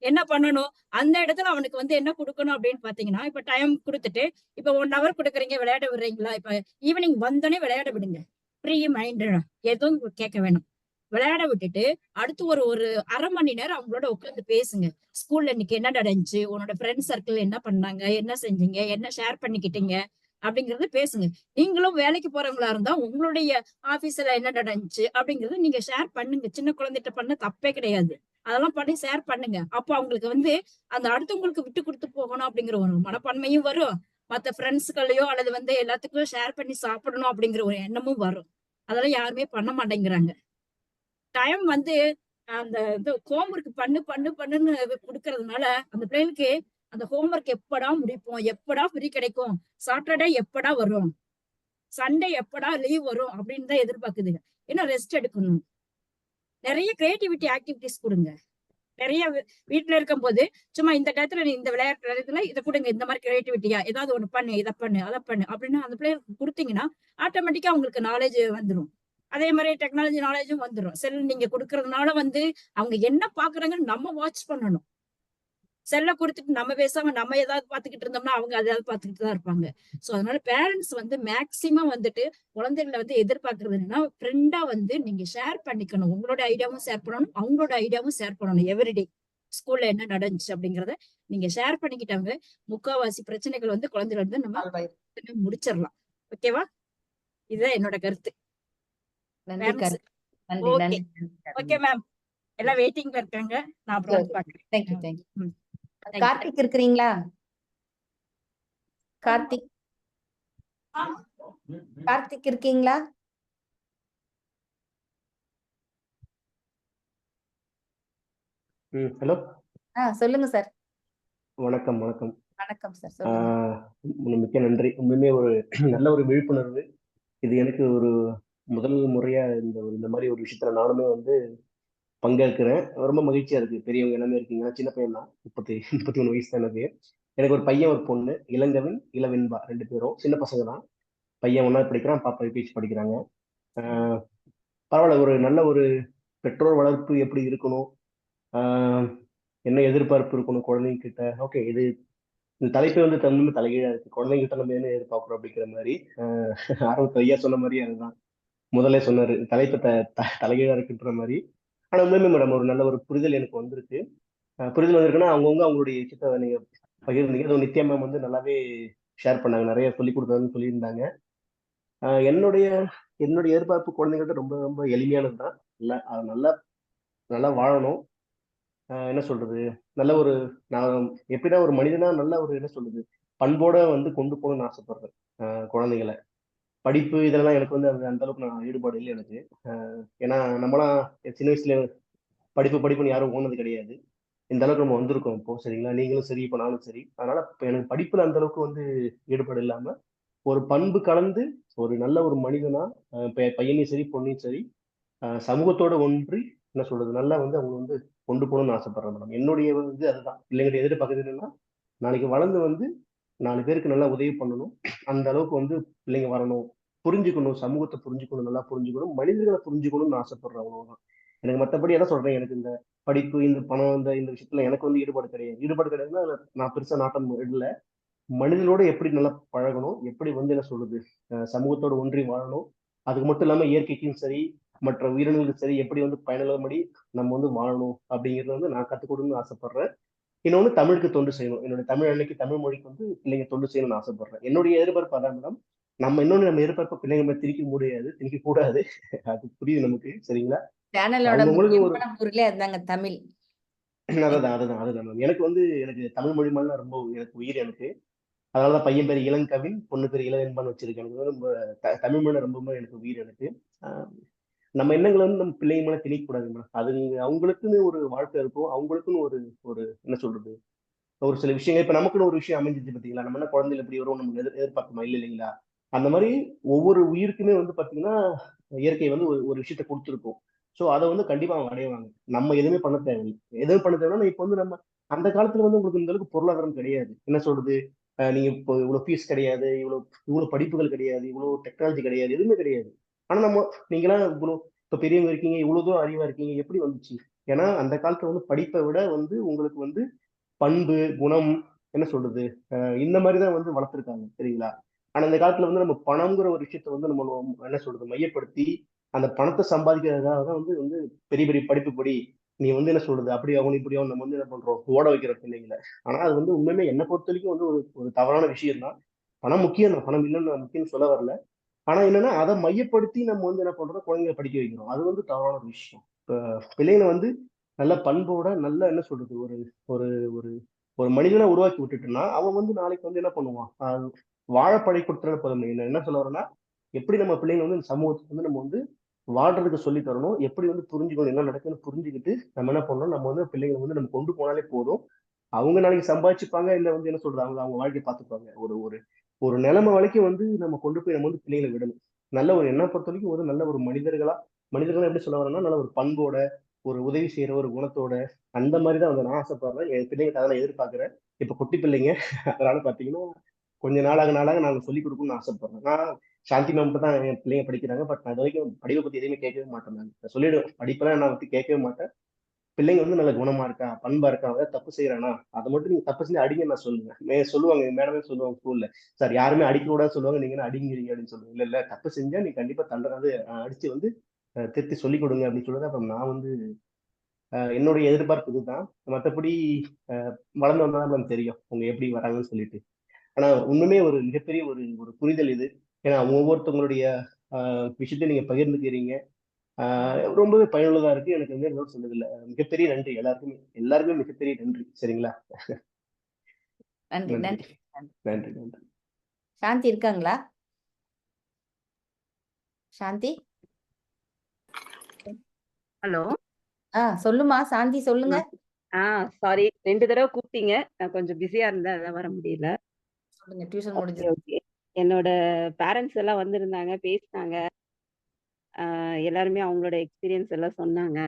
என்ன பண்ணணும்? அந்த இடத்துல அவனுக்கு வந்து என்ன கொடுக்கணும் அப்படின்னு பாத்தீங்கன்னா, இப்ப டைம் கொடுத்துட்டு இப்ப 1 hour கொடுக்குறீங்க, விளையாட விடுறீங்களா? இப்ப ஈவினிங் வந்தோடனே விளையாட விடுங்க. ஃப்ரீ மைண்ட், எதுவும் கேட்க வேணும். விளையாட விட்டுட்டு அடுத்து ஒரு 1/2 மணி நேரம் அவங்களோட உட்காந்து பேசுங்க. ஸ்கூல்ல இன்னைக்கு என்ன நடந்துச்சு, உன்னோட ஃப்ரெண்ட் சர்க்கிள் என்ன பண்ணாங்க, என்ன செஞ்சீங்க, என்ன ஷேர் பண்ணிக்கிட்டீங்க அப்படிங்கறது பேசுங்க. நீங்களும் வேலைக்கு போறவங்களா இருந்தா உங்களுடைய ஆபீஸ்ல என்ன நடந்துச்சு அப்படிங்கறது நீங்க ஷேர் பண்ணுங்க. சின்ன குழந்தைகிட்ட பண்ண தப்பே கிடையாது. அதெல்லாம் பண்ணி ஷேர் பண்ணுங்க. அப்ப அவங்களுக்கு வந்து அந்த அடுத்தவங்களுக்கு விட்டு கொடுத்து போகணும் அப்படிங்கிற ஒரு மனப்பான்மையும் வரும். மத்த ஃப்ரெண்ட்ஸ்களையோ அல்லது வந்து எல்லாத்துக்கும் ஷேர் பண்ணி சாப்பிடணும் அப்படிங்கிற ஒரு எண்ணமும் வரும். அதெல்லாம் யாருமே பண்ண மாட்டேங்கிறாங்க. டைம் வந்து அந்த இது ஹோம்ஒர்க் பண்ணுன்னு கொடுக்கறதுனால அந்த பிள்ளைகளுக்கு அந்த ஹோம்ஒர்க் எப்படா முடிப்போம், எப்படா ஃப்ரீ கிடைக்கும், சாட்டர்டே எப்படா வரும், சண்டே எப்படா லீவ் வரும் அப்படின்னு தான் எதிர்பார்க்குதுங்க. ஏன்னா ரெஸ்ட் எடுக்கணும். நிறைய கிரியேட்டிவிட்டி ஆக்டிவிட்டிஸ் கொடுங்க. நிறைய வீட்டுல இருக்கும் போது சும்மா இந்த டயத்துல நீ இந்த விளையாட்டு நேரத்துல இதை கொடுங்க, இந்த மாதிரி கிரியேட்டிவிட்டியா ஏதாவது ஒண்ணு பண்ணு, இதை பண்ணு, அதை பண்ணு அப்படின்னு அந்த பிள்ளைகளுக்கு கொடுத்தீங்கன்னா ஆட்டோமேட்டிக்கா அவங்களுக்கு நாலேஜ் வந்துடும். அதே மாதிரி டெக்னாலஜி நாலேஜும் வந்துடும். செல் நீங்க கொடுக்கறதுனால அவங்க என்ன பாக்குறாங்கன்னு நம்ம வாட்ச் பண்ணணும். செல்ல கொடுத்துட்டு நம்ம பேசாம நம்ம ஏதாவது பாத்துக்கிட்டு இருந்தோம்னா அவங்க அதாவது பாத்துக்கிட்டு தான் இருப்பாங்க. சோ அதனால பேரண்ட்ஸ் மேக்சிமம் குழந்தைகளை எதிர்பார்க்கறது என்னன்னா ஃப்ரெண்டா நீங்க ஷேர் பண்ணிக்கணும். உங்களோட ஐடியாவும் ஷேர் பண்ணணும், அவங்களோட ஐடியாவும் ஷேர் பண்ணணும். எவ்ரிடே ஸ்கூல்ல என்ன நடந்துச்சு அப்படிங்கறத நீங்க ஷேர் பண்ணிக்கிட்டாங்க, முக்காவாசி பிரச்சனைகள் குழந்தைகள் நம்ம முடிச்சிடலாம். ஓகேவா? இதுதான் என்னோட கருத்து. ஓகே மேம், எல்லாம் வெயிட்டிங்ல இருக்காங்க. நான் அப்புறம் பாக்குறேன். தேங்க்யூ. கார்த்திக் இருக்கிறீங்களா? கார்த்திக் இருக்கீங்களா? ஹலோ, சொல்லுங்க சார். வணக்கம். வணக்கம் சார், சொல்லுங்க. மிக்க நன்றி. உண்மையுமே ஒரு நல்ல ஒரு விழிப்புணர்வு. இது எனக்கு ஒரு முதல் முறையா இந்த மாதிரி ஒரு விஷயத்துல நானுமே பங்கேற்கிறேன். ரொம்ப மகிழ்ச்சியா இருக்கு. பெரியவங்க எல்லாமே இருக்கீங்க. சின்ன பையன் தான், 33 வயசு தான் எனக்கு. எனக்கு ஒரு பையன், ஒரு பொண்ணு. இளங்கவின், இளவெண்பா 2 பேரும் சின்ன பசங்க தான். பையன் 1வது படிக்கிறான், பாப்பா யூகேஜி படிக்கிறாங்க. பரவாயில்ல. ஒரு நல்ல ஒரு பெற்றோர் வளர்ப்பு எப்படி இருக்கணும், என்ன எதிர்பார்ப்பு இருக்கணும் குழந்தைங்க கிட்ட. ஓகே, இந்த தலைப்பே தமிழ் தலைகீழா இருக்கு. குழந்தைங்க கிட்ட நம்ம என்ன எதிர்பார்க்கிறோம் அப்படிங்கிற மாதிரி. ஆரம்பத்தில் ஐயா சொன்ன மாதிரி அதுதான் முதல்ல சொன்னாரு, தலைப்பு தலைகீழா இருக்குன்ற மாதிரி. ஆனா உண்மையுமே மேடம் ஒரு நல்ல ஒரு புரிதல் எனக்கு வந்திருக்கு. புரிதல் வந்திருக்குன்னா அவங்கவுங்க அவங்களுடைய விஷயத்த நீங்க பகிர்ந்தீங்க. அது நித்யா மேம் நல்லாவே ஷேர் பண்ணாங்க, நிறைய சொல்லி கொடுத்தாங்கன்னு சொல்லியிருந்தாங்க. என்னுடைய எதிர்பார்ப்பு குழந்தைங்கள்ட்ட ரொம்ப ரொம்ப எளிமையானது தான். நல்லா நல்லா வாழணும். என்ன சொல்றது, நல்ல ஒரு நான் எப்படின்னா ஒரு மனிதனா நல்ல ஒரு என்ன சொல்றது பண்போட கொண்டு போகணும்னு ஆசைப்படுறேன். குழந்தைங்களை படிப்பு இதெல்லாம் எனக்கு அந்த அளவுக்கு நான் ஈடுபாடு இல்லை எனக்கு. ஏன்னா நம்மளாம் சின்ன வயசுல படிப்புன்னு யாரும் ஓனது கிடையாது. இந்த அளவுக்கு நம்ம வந்திருக்கோம் இப்போ. சரிங்களா? நீங்களும் சரி, இப்போ நானும் சரி. அதனால இப்போ எனக்கு படிப்புல அந்த அளவுக்கு ஈடுபாடு இல்லாம ஒரு பண்பு கலந்து ஒரு நல்ல ஒரு மனிதனா பையனையும் சரி பொண்ணையும் சரி சமூகத்தோட ஒன்றி என்ன சொல்றது நல்லா அவங்க கொண்டு போகணும்னு ஆசைப்படுறேன் மேடம். என்னுடைய அதுதான். பிள்ளைங்களுடைய எதிர்பார்க்கறது என்னன்னா நாளைக்கு வளர்ந்து 4 பேருக்கு நல்லா உதவி பண்ணணும். அந்த அளவுக்கு பிள்ளைங்க வரணும், புரிஞ்சுக்கணும், சமூகத்தை புரிஞ்சுக்கணும், நல்லா புரிஞ்சுக்கணும், மனிதர்களை புரிஞ்சுக்கணும்னு ஆசைப்படுறேன். அவ்வளவுதான். எனக்கு மற்றபடி என்ன சொல்றேன், எனக்கு இந்த படிப்பு, இந்த பணம், இந்த விஷயத்துல எனக்கு ஈடுபாடு கிடையாது. ஈடுபாடு கிடையாதுன்னா நான் பெருசா நாட்டம் இல்லை. மனிதனோட எப்படி நல்லா பழகணும், எப்படி என்ன சொல்றது சமூகத்தோட ஒன்றி வாழணும், அதுக்கு மட்டும் இல்லாம இயற்கைக்கும் சரி மற்ற உயிரினங்களுக்கும் சரி எப்படி பயனுள்ளபடி நம்ம வாழணும் அப்படிங்கிறது நான் கற்றுக் கொடுக்கணும்னு ஆசைப்படுறேன். இன்னொன்னு தமிழுக்கு தொண்டு செய்யணும். என்னுடைய தமிழ் அன்னைக்கு தமிழ் மொழிக்கு பிள்ளைங்க தொண்டு செய்யணும்னு ஆசைப்படுறேன். என்னுடைய எதிர்பார்ப்பு அதான் மேடம். நம்ம எதிர்பார்ப்ப பிள்ளைங்க நம்ம திணிக்க முடியாது, திணிக்க கூடாது. அது புரியுது நமக்கு. சரிங்களா? தமிழ். அதுதான் மேம். எனக்கு தமிழ் மொழி மேல ரொம்ப எனக்கு உயிர் எனக்கு. அதனாலதான் பையன் பேர் இளங்கவின், பொண்ணு பேர் இளவெண்பான்னு வச்சிருக்கேன். எனக்கு ரொம்ப தமிழ் மேல ரொம்ப எனக்கு உயிர் எனக்கு. நம்ம எண்ணங்களை நம்ம பிள்ளைங்க மேல திணிக்க கூடாது மேடம். அது அவங்களுக்குன்னு ஒரு வாழ்க்கை இருக்கும், அவங்களுக்குன்னு ஒரு ஒரு என்ன சொல்றது ஒரு சில விஷயங்கள். இப்ப நமக்குன்னு ஒரு விஷயம் அமைஞ்சிச்சு பாத்தீங்களா, நம்ம என்ன குழந்தைகள் எப்படி வரும் நம்ம எதிர்பார்க்கமா இல்லை இல்லைங்களா? அந்த மாதிரி ஒவ்வொரு உயிருக்குமே பாத்தீங்கன்னா இயற்கை ஒரு விஷயத்த கொடுத்துருக்கும். சோ அதை கண்டிப்பா அவங்க அடைவாங்க. நம்ம எதுவுமே பண்ண தேவையில்லை. எதுவும் பண்ண தேவைன்னா இப்போ நம்ம அந்த காலத்துல உங்களுக்கு இந்த அளவுக்கு பொருளாதாரம் கிடையாது. என்ன சொல்றது, நீங்க இப்போ இவ்வளவு ஃபீஸ் கிடையாது, இவ்வளவு படிப்புகள் கிடையாது, இவ்வளவு டெக்னாலஜி கிடையாது, எதுவுமே கிடையாது. ஆனா நீங்களாம் இவ்வளவு இப்ப பெரியவங்க இருக்கீங்க, இவ்வளவு தூரம் அறிவா இருக்கீங்க, எப்படி வந்துச்சு? ஏன்னா அந்த காலத்துல படிப்பை விட உங்களுக்கு பண்பு, குணம், என்ன சொல்றது இந்த மாதிரிதான் வளர்த்துருக்காங்க. சரிங்களா? ஆனா இந்த காலத்துல நம்ம பணம்ங்கிற ஒரு விஷயத்த நம்ம என்ன சொல்றது மையப்படுத்தி அந்த பணத்தை சம்பாதிக்கிறதுக்காக தான் பெரிய பெரிய படிப்பு படி நீ என்ன சொல்றது அப்படி ஆகணும் இப்படி ஆகும் நம்ம என்ன பண்றோம், ஓட வைக்கிற பிள்ளைங்களை. ஆனா அது உண்மையுமே என்னை பொறுத்த வரைக்கும் ஒரு தவறான விஷயம் தான். பணம் முக்கியம் தான், பணம் இல்லைன்னு நான் முக்கியம் சொல்ல வரல. ஆனா என்னன்னா அதை மையப்படுத்தி நம்ம என்ன பண்றோம், குழந்தைங்களை படிக்க வைக்கிறோம். அது தவறான ஒரு விஷயம். இப்ப பிள்ளைங்களை நல்ல பண்போட நல்ல என்ன சொல்றது ஒரு ஒரு ஒரு ஒரு மனிதனை உருவாக்கி விட்டுட்டுன்னா அவன் நாளைக்கு என்ன பண்ணுவான், வாழப்பழை கொடுத்துற போதும். என்ன சொல்ல வரேன்னா, எப்படி நம்ம பிள்ளைங்க சமூகத்துக்கு நம்ம வாழ்றதுக்கு சொல்லி தரணும், எப்படி புரிஞ்சுக்கணும், என்ன நடக்குன்னு புரிஞ்சுக்கிட்டு நம்ம என்ன பண்ணணும், நம்ம பிள்ளைங்களை நம்ம கொண்டு போனாலே போதும். அவங்க நாளைக்கு சம்பாதிச்சுப்பாங்க, இல்ல என்ன சொல்றது அவங்க வாழ்க்கையை பார்த்துப்பாங்க. ஒரு ஒரு ஒரு நிலைமை வரைக்கும் நம்ம கொண்டு போய் நம்ம பிள்ளைங்களை விடணும். நல்ல ஒரு என்ன பொறுத்த வரைக்கும் நல்ல ஒரு மனிதர்களா எப்படி சொல்ல வரேன்னா நல்ல ஒரு பண்போட ஒரு உதவி செய்யற ஒரு குணத்தோட அந்த மாதிரி தான் வந்து நான் ஆசைப்படுறேன். என் பிள்ளைங்க அதை நான் எதிர்பார்க்கிறேன். இப்ப குட்டி பிள்ளைங்க அதனால பாத்தீங்கன்னா கொஞ்ச நாளாக நாங்க சொல்லிக் கொடுக்கணும்னு ஆசைப்படுறேன். நான் சாந்தி மேம் தான் என் பிள்ளைங்க படிக்கிறாங்க. பட் நான் இது வரைக்கும் படிப்பை பத்தி எதுவுமே கேட்கவே மாட்டேன். நான் சொல்லிடுவேன், படிப்பெல்லாம் நான் பத்தி கேட்கவே மாட்டேன். பிள்ளைங்க வந்து நல்ல குணமா இருக்கா, பண்பா இருக்கா, அவன் தப்பு செய்யறானா அதை மட்டும் நீங்க தப்பு செஞ்சு அடிங்க நான் சொல்லுவேன். சொல்லுவாங்க மேடமே சொல்லுவாங்க ஸ்கூல்ல, சார் யாருமே அடிக்க கூடாது சொல்லுவாங்க, நீங்க என்ன அடிங்கிறீங்க அப்படின்னு சொல்லுவாங்க. இல்ல தப்பு செஞ்சா நீ கண்டிப்பா தண்டனை அடிச்சு வந்து திருத்தி சொல்லிக் கொடுங்க அப்படின்னு சொல்லுறது. அப்புறம் நான் வந்து என்னுடைய எதிர்பார்ப்பு இதுதான். மற்றபடி வளர்ந்து வந்தா நமக்கு தெரியும் அவங்க எப்படி வராங்கன்னு சொல்லிட்டு. ஆனா உண்மையுமே ஒரு மிகப்பெரிய ஒரு ஒரு புரிதல் இது. ஏன்னா ஒவ்வொருத்தவங்களுடைய விஷயத்தையும் நீங்க பகிர்ந்துக்கிறீங்க. ரொம்பவே பயனுள்ளதா இருக்கு. எனக்கு வந்து என்ன சொல்றது இல்ல, மிகப்பெரிய நன்றி எல்லாருக்குமே மிகப்பெரிய நன்றி. சரிங்களா? நன்றி நன்றி நன்றி நன்றி நன்றி. சாந்தி இருக்காங்களா? சாந்தி ஹலோ. சொல்லுமா சாந்தி, சொல்லுங்க. சாரி, 2 தடவை கூப்பிட்டீங்க. நான் கொஞ்சம் பிஸியா இருந்தேன், அதான் வர முடியல. சொல்லுங்க, டியூஷன் ஓகே முடிஞ்சது. ஓகே. என்னோட பேரண்ட்ஸ் எல்லாம் வந்திருந்தாங்க, பேசினாங்க. எல்லாருமே அவங்களோட எக்ஸ்பீரியன்ஸ் எல்லாம் சொன்னாங்க.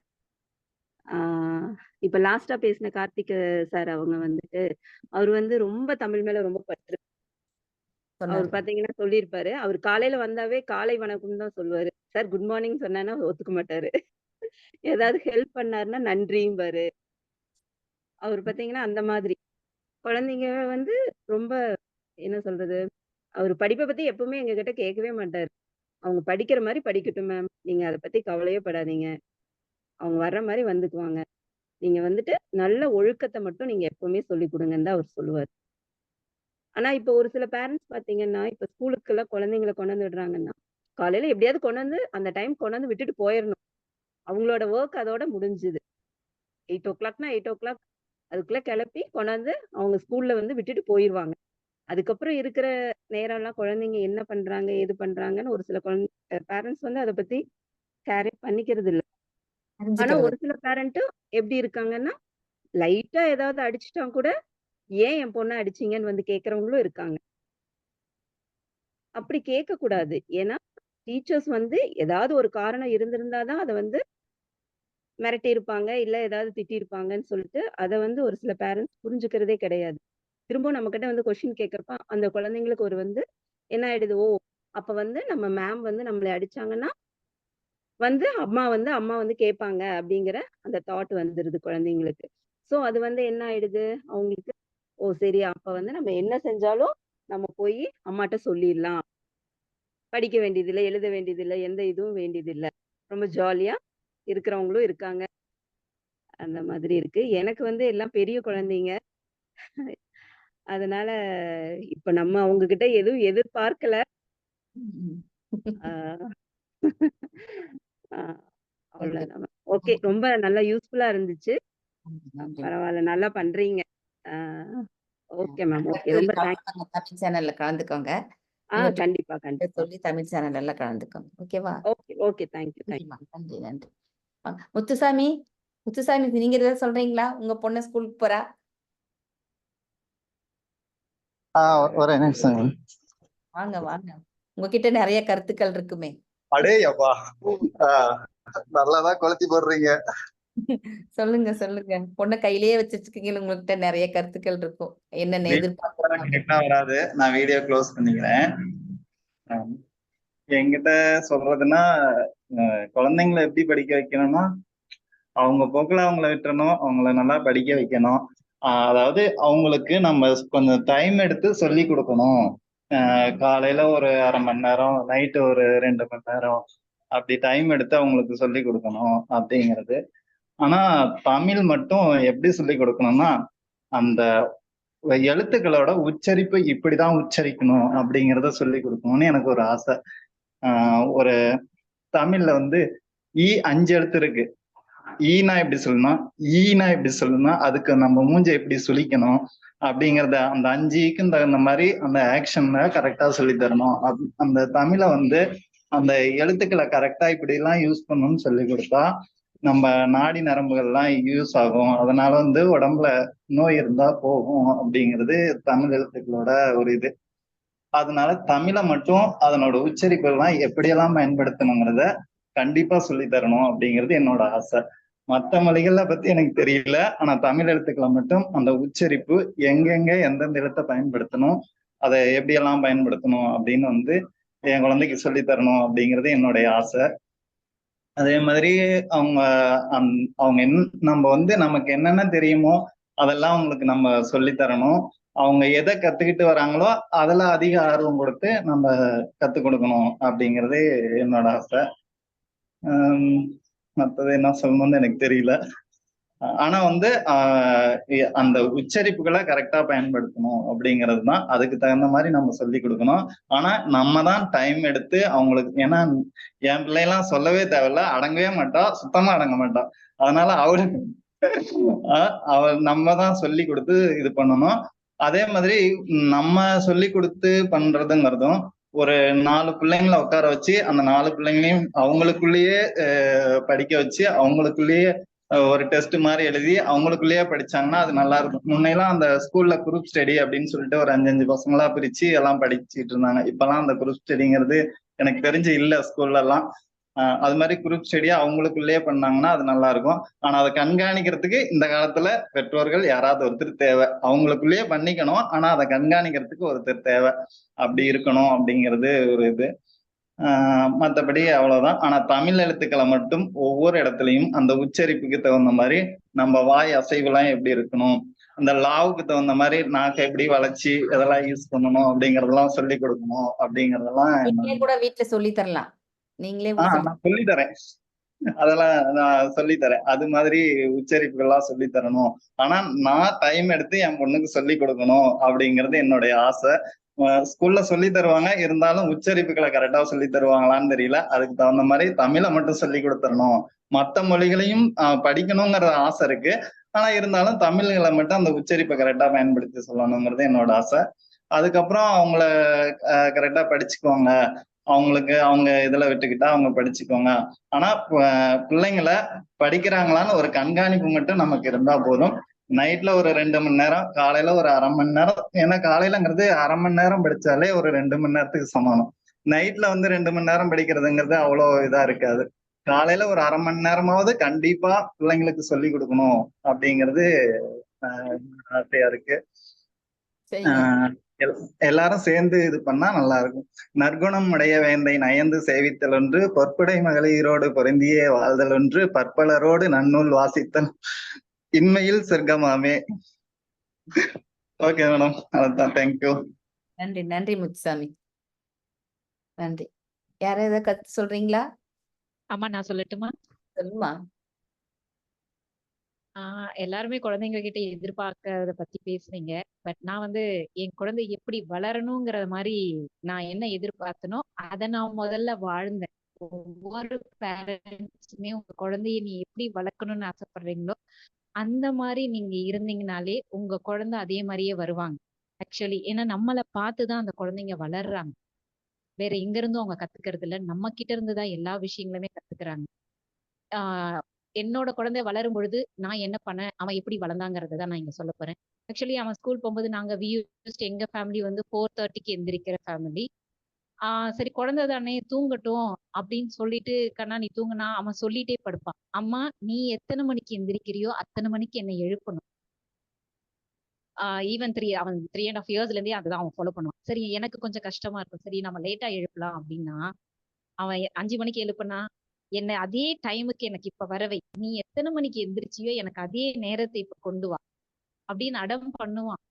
இப்ப லாஸ்டா பேசின கார்த்திக் சார் அவங்க வந்துட்டு அவர் வந்து ரொம்ப தமிழ் மேல ரொம்ப பற்று. அவர் பாத்தீங்கன்னா சொல்லியிருப்பாரு. அவர் காலையில வந்தாவே காலை வணக்கம் தான் சொல்லுவாரு. சார் குட் மார்னிங் சொன்னா ஒத்துக்க மாட்டாரு. ஏதாவது ஹெல்ப் பண்ணாருன்னா நன்றிம்பாரு. அவர் பாத்தீங்கன்னா அந்த மாதிரி குழந்தைங்க வந்து ரொம்ப என்ன சொல்றது, அவர் படிப்பை பத்தி எப்பவுமே எங்க கிட்ட கேட்கவே மாட்டாரு. அவங்க படிக்கிற மாதிரி படிக்கட்டும் மேம், நீங்க அதை பத்தி கவலையே படாதீங்க, அவங்க வர்ற மாதிரி வந்துக்குவாங்க, நீங்க வந்துட்டு நல்ல ஒழுக்கத்தை மட்டும் நீங்க எப்பவுமே சொல்லி கொடுங்கன்னு தான் அவர் சொல்லுவார். ஆனா இப்ப ஒரு சில பேரண்ட்ஸ் பாத்தீங்கன்னா, இப்ப ஸ்கூலுக்கு எல்லாம் குழந்தைங்களை கொண்டு வந்து விடுறாங்கன்னா காலையில எப்படியாவது கொண்டு வந்து அந்த டைம் கொண்டு வந்து விட்டுட்டு போயிடணும். அவங்களோட ஒர்க் அதோட முடிஞ்சுது. 8:00னா 8:00 அதுக்குள்ள கிளப்பி கொண்டாந்து அவங்க ஸ்கூல்ல வந்து விட்டுட்டு போயிருவாங்க. அதுக்கப்புறம் இருக்கிற நேரம் எல்லாம் குழந்தைங்க என்ன பண்றாங்க ஏது பண்றாங்கன்னு ஒரு சில பேரண்ட்ஸ் வந்து அதை பத்தி கேரே பண்ணிக்கிறது இல்ல. ஆனா ஒரு சில பேரண்ட்டும் எப்படி இருக்காங்கன்னா, லைட்டா ஏதாவது அடிச்சுட்டா கூட ஏன் என் பொண்ணை அடிச்சீங்கன்னு வந்து கேட்கறவங்களும் இருக்காங்க. அப்படி கேட்க கூடாது. ஏன்னா டீச்சர்ஸ் வந்து ஏதாவது ஒரு காரணம் இருந்திருந்தாதான் அதை வந்து மிரட்டி இருப்பாங்க, இல்ல ஏதாவது திட்டி இருப்பாங்கன்னு சொல்லிட்டு அதை வந்து ஒரு சில பேரண்ட்ஸ் புரிஞ்சுக்கிறதே கிடையாது. திரும்ப நம்ம கிட்ட வந்து கொஸ்டின் கேட்கறப்ப அந்த குழந்தைங்களுக்கு ஒரு வந்து என்ன ஆயிடுது, ஓ அப்ப வந்து நம்ம மேம் வந்து நம்மளை அடிச்சாங்கன்னா வந்து அம்மா வந்து கேட்பாங்க அப்படிங்கிற அந்த தாட் வந்துருது குழந்தைங்களுக்கு. சோ அது வந்து என்ன ஆயிடுது அவங்களுக்கு, ஓ சரி அப்ப வந்து நம்ம என்ன செஞ்சாலும் நம்ம போய் அம்மாட்ட சொல்லிடலாம், படிக்க வேண்டியதில்லை, எழுத வேண்டியதில்லை, எந்த இதுவும் வேண்டியதில்லை, ரொம்ப ஜாலியா இருக்கிறவங்களும் இருக்காங்க. அந்த மாதிரி இருக்கு. எனக்கு வந்து எல்லாம் பெரிய குழந்தைங்க. அதனால இப்ப நம்ம அவங்க கிட்ட எதுவும் எதிர்பார்க்கல. அவ்வளவுதான். ஓகே, ரொம்ப நல்லா யூஸ்ஃபுல்லா இருந்துச்சு. பரவாயில்ல, நல்லா பண்றீங்க. ஓகே மேம், ஓகே, ரொம்ப தேங்க்ஸ். தமிழ் சேனல்ல கலந்துக்கோங்க. கண்டிப்பா கண்டிப்பா சொல்லி தமிழ் சேனல் எல்லாம் கலந்துக்கோங்க. ஓகேவா? Okay okay, thank you. நன்றி நன்றி. முத்துசாமி, நீங்க ஏதாவது சொல்றீங்களா? உங்க பொண்ணு ஸ்கூலுக்கு போறா? ஒரு நிமிஷம். வாங்க வாங்க, உங்ககிட்ட நிறைய கருத்துக்கள் இருக்குமே. அடே அப்பா, நல்லாதான் கொளுத்தி போடுறீங்க. சொல்லுங்க சொல்லுங்க, பொண்ணை கையிலேயே வச்சிருக்கீங்க, உங்ககிட்ட நிறைய கருத்துக்கள் இருக்கும். என்னென்ன எதிர்பார்க்க வராது. நான் வீடியோ க்ளோஸ் பண்ணிக்கிறேன். என்கிட்ட சொல்றதுன்னா, குழந்தைங்களை எப்படி படிக்க வைக்கணும்னா, அவங்க போக்குல அவங்கள விட்டுறணும், அவங்கள நல்லா படிக்க வைக்கணும். அதாவது அவங்களுக்கு நம்ம கொஞ்சம் டைம் எடுத்து சொல்லி கொடுக்கணும். காலையில ஒரு 1/2 மணி நேரம், நைட்டு ஒரு 2 மணி நேரம், அப்படி டைம் எடுத்து அவங்களுக்கு சொல்லி கொடுக்கணும் அப்படிங்கிறது. ஆனா தமிழ் மட்டும் எப்படி சொல்லி கொடுக்கணும்னா, அந்த எழுத்துக்களோட உச்சரிப்பு இப்படிதான் உச்சரிக்கணும் அப்படிங்கிறத சொல்லி கொடுக்கணும்னு எனக்கு ஒரு ஆசை. ஒரு தமிழ்ல வந்து 5 எழுத்து இருக்கு. ஈனா எப்படி சொல்லணும், ஈனா எப்படி சொல்லணும், அதுக்கு நம்ம மூஞ்ச எப்படி சுழிக்கணும் அப்படிங்கறத அந்த 5க்கும் தகுந்த மாதிரி அந்த ஆக்ஷன்ல கரெக்டா சொல்லி தரணும். அந்த தமிழை வந்து அந்த எழுத்துக்களை கரெக்டா இப்படி எல்லாம் யூஸ் பண்ணணும்னு சொல்லி கொடுத்தா நம்ம நாடி நரம்புகள்லாம் யூஸ் ஆகும். அதனால வந்து உடம்புல நோய் இருந்தா போகும் அப்படிங்கிறது தமிழ் எழுத்துக்களோட ஒரு இது. அதனால தமிழை மட்டும் அதனோட உச்சரிப்புகள்லாம் எப்படியெல்லாம் பயன்படுத்தணுங்கிறத கண்டிப்பா சொல்லி தரணும் அப்படிங்கிறது என்னோட ஆசை. மத்த மொழிகள பத்தி எனக்கு தெரியல. ஆனா தமிழ் எழுத்துக்கள மட்டும் அந்த உச்சரிப்பு எங்கெங்க எந்தெந்த எழுத்த பயன்படுத்தணும், அத எப்படியெல்லாம் பயன்படுத்தணும் அப்படின்னு வந்து என் குழந்தைக்கு சொல்லி தரணும் அப்படிங்கிறது என்னுடைய ஆசை. அதே மாதிரி அவங்க அவங்க நம்ம வந்து நமக்கு என்னென்ன தெரியுமோ அதெல்லாம் அவங்களுக்கு நம்ம சொல்லி தரணும். அவங்க எதை கத்துக்கிட்டு வராங்களோ அதுல அதிக ஆர்வம் கொடுத்து நம்ம கத்துக் கொடுக்கணும் அப்படிங்கிறது என்னோட ஆசை. மத்தது என்ன சொல்லணும்னு எனக்கு தெரியல. ஆனா வந்து அந்த உச்சரிப்புகளை கரெக்டா பயன்படுத்தணும் அப்படிங்கிறது தான். அதுக்கு தகுந்த மாதிரி நம்ம சொல்லி கொடுக்கணும். ஆனா நம்ம தான் டைம் எடுத்து அவங்களுக்கு, ஏன்னா என் பிள்ளைலாம் சொல்லவே தேவையில்ல, அடங்கவே மாட்டா, சுத்தமா அடங்க மாட்டா. அதனால அவளுக்கு நம்ம தான் சொல்லி கொடுத்து இது பண்ணணும். அதே மாதிரி நம்ம சொல்லி கொடுத்து பண்றதுங்கிறதும் ஒரு 4 பிள்ளைங்களை உட்கார வச்சு அந்த 4 பிள்ளைங்களையும் அவங்களுக்குள்ளேயே படிக்க வச்சு அவங்களுக்குள்ளேயே ஒரு டெஸ்ட் மாதிரி எழுதி அவங்களுக்குள்ளேயே படிச்சாங்கன்னா அது நல்லா இருக்கும். முன்னையெல்லாம் அந்த ஸ்கூல்ல குரூப் ஸ்டடி அப்படின்னு சொல்லிட்டு ஒரு 5 பசங்களா பிரிச்சு எல்லாம் படிச்சுட்டு இருந்தாங்க. இப்பெல்லாம் அந்த குரூப் ஸ்டடிங்கிறது எனக்கு தெரிஞ்சு இல்ல ஸ்கூல்ல எல்லாம். அது மாதிரி குரூப் ஸ்டடியா அவங்களுக்குள்ளேயே பண்ணாங்கன்னா அது நல்லா இருக்கும். ஆனா அதை கண்காணிக்கிறதுக்கு இந்த காலத்துல பெற்றோர்கள் யாராவது ஒருத்தர் தேவை. அவங்களுக்குள்ளேயே பண்ணிக்கணும், ஆனா அதை கண்காணிக்கிறதுக்கு ஒருத்தர் தேவை. அப்படி இருக்கணும் அப்படிங்கிறது ஒரு இது. மற்றபடி அவ்வளவுதான். ஆனா தமிழ் எழுத்துக்களை மட்டும் ஒவ்வொரு இடத்துலயும் அந்த உச்சரிப்புக்கு தகுந்த மாதிரி நம்ம வாய் அசைவுலாம் எப்படி இருக்கணும், அந்த லாவுக்கு தகுந்த மாதிரி நாக்கை எப்படி வளைச்சி இதெல்லாம் யூஸ் பண்ணணும் அப்படிங்கறதெல்லாம் சொல்லி கொடுக்கணும் அப்படிங்கறதெல்லாம் நீங்களே கூட வீட்டுல சொல்லி தரலாம். நீங்களே கூட நான் சொல்லி தரேன். அதெல்லாம் நான் சொல்லி தரேன். அது மாதிரி உச்சரிப்புகள்லாம் சொல்லி தரணும். ஆனா நான் டைம் எடுத்து என் பொண்ணுக்கு சொல்லி கொடுக்கணும் அப்படிங்கிறது என்னுடைய ஆசை. ஸ்கூல்ல சொல்லி தருவாங்க, இருந்தாலும் உச்சரிப்புகளை கரெக்டா சொல்லி தருவாங்களான்னு தெரியல. அதுக்கு தகுந்த மாதிரி தமிழை மட்டும் சொல்லி கொடுத்துடணும். மத்த மொழிகளையும் படிக்கணுங்கிற ஆசை இருக்கு. ஆனா இருந்தாலும் தமிழ்களை மட்டும் அந்த உச்சரிப்பை கரெக்டா பயன்படுத்தி சொல்லணுங்கிறது என்னோட ஆசை. அதுக்கப்புறம் அவங்கள கரெக்டா படிச்சுக்குவாங்க, அவங்களுக்கு அவங்க இதுல விட்டுக்கிட்டா அவங்க படிச்சுக்கோங்க. ஆனா பிள்ளைங்களை படிக்கிறாங்களான்னு ஒரு கண்காணிப்பு மட்டும் நமக்கு இருந்தா போதும். நைட்ல ஒரு 2 மணி நேரம், காலையில ஒரு 1/2 மணி நேரம். ஏன்னா காலையிலங்கிறது 1/2 மணி நேரம் படிச்சாலே ஒரு 2 மணி நேரத்துக்கு சமானம். நைட்ல வந்து 2 மணி நேரம் படிக்கிறதுங்கிறது அவ்வளவு இதா இருக்காது. காலையில ஒரு 1/2 மணி நேரமாவது கண்டிப்பா பிள்ளைங்களுக்கு சொல்லி கொடுக்கணும் அப்படிங்கிறது ஆசையா இருக்கு. எல்லாரும் சேர்ந்து இது பண்ணா நல்லா இருக்கும். நற்குணம் உடைய வேந்தை நயந்து சேவித்தல் ஒன்று, பொற்புடை மகளிரோடு பொருந்தியே வாழ்தல் ஒன்று, பற்பலரோடு நன்னூல் வாசித்தல் இன்மையில் சொர்க்கமாமே. ஓகே மேடம், அதான். தேங்க்யூ. நன்றி நன்றி முத்துசாமி, நன்றி. யாராவது ஏதாவது கத்து சொல்றீங்களா? ஆமா, நான் சொல்லட்டுமா? சொல்லுமா. எல்லாருமே குழந்தைங்க கிட்ட எதிர்பார்க்கறத பத்தி பேசுனீங்க. பட் நான் வந்து என் குழந்தை எப்படி வளரணுங்கிற மாதிரி நான் என்ன எதிர்பார்த்தனோ அதை நான் முதல்ல வாழ்ந்தேன். ஒவ்வொரு பேரண்ட்ஸுமே உங்க குழந்தைய நீ எப்படி வளர்க்கணும்னு ஆசைப்படுறீங்களோ அந்த மாதிரி நீங்க இருந்தீங்கனாலே உங்க குழந்தை அதே மாதிரியே வருவாங்க. ஆக்சுவலி ஏன்னா நம்மளை பார்த்துதான் அந்த குழந்தைங்க வளர்றாங்க. வேற எங்க இருந்தும் அவங்க கத்துக்கிறது இல்ல, நம்ம கிட்ட இருந்துதான் எல்லா விஷயங்களுமே கத்துக்கிறாங்க. ஆஹ் என்னோட குழந்தை வளரும் பொழுது நான் என்ன பண்ணேன், அவன் எப்படி வளர்ந்தாங்கிறத தான் நான் இங்க சொல்ல போறேன். ஆக்சுவலி அவன் ஸ்கூல் போகும்போது நாங்க எங்க ஃபேமிலி வந்து 4:30க்கு எந்திரிக்கிற ஃபேமிலி. சரி குழந்தை தானே தூங்கட்டும் அப்படின்னு சொல்லிட்டு கண்ணா நீ தூங்குனா அவன் சொல்லிட்டே படுப்பான். அம்மா நீ எத்தனை மணிக்கு எந்திரிக்கிறியோ அத்தனை மணிக்கு என்னை எழுப்பணும். ஈவன் அவன் 3.5 இயர்ஸ்ல இருந்தே அதுதான் அவன் ஃபாலோ பண்ணுவான். சரி எனக்கு கொஞ்சம் கஷ்டமா இருக்கும், சரி நம்ம லேட்டா எழுப்பலாம் அப்படின்னா அவன் 5 மணிக்கு எழுப்புனா என்ன அதே டைமுக்கு எனக்கு இப்ப வரவை, நீ எத்தனை மணிக்கு எந்திரிச்சியோ எனக்கு அதே நேரத்தை இப்ப கொண்டு வா அப்படின்னு அடம் பண்ணுவான்.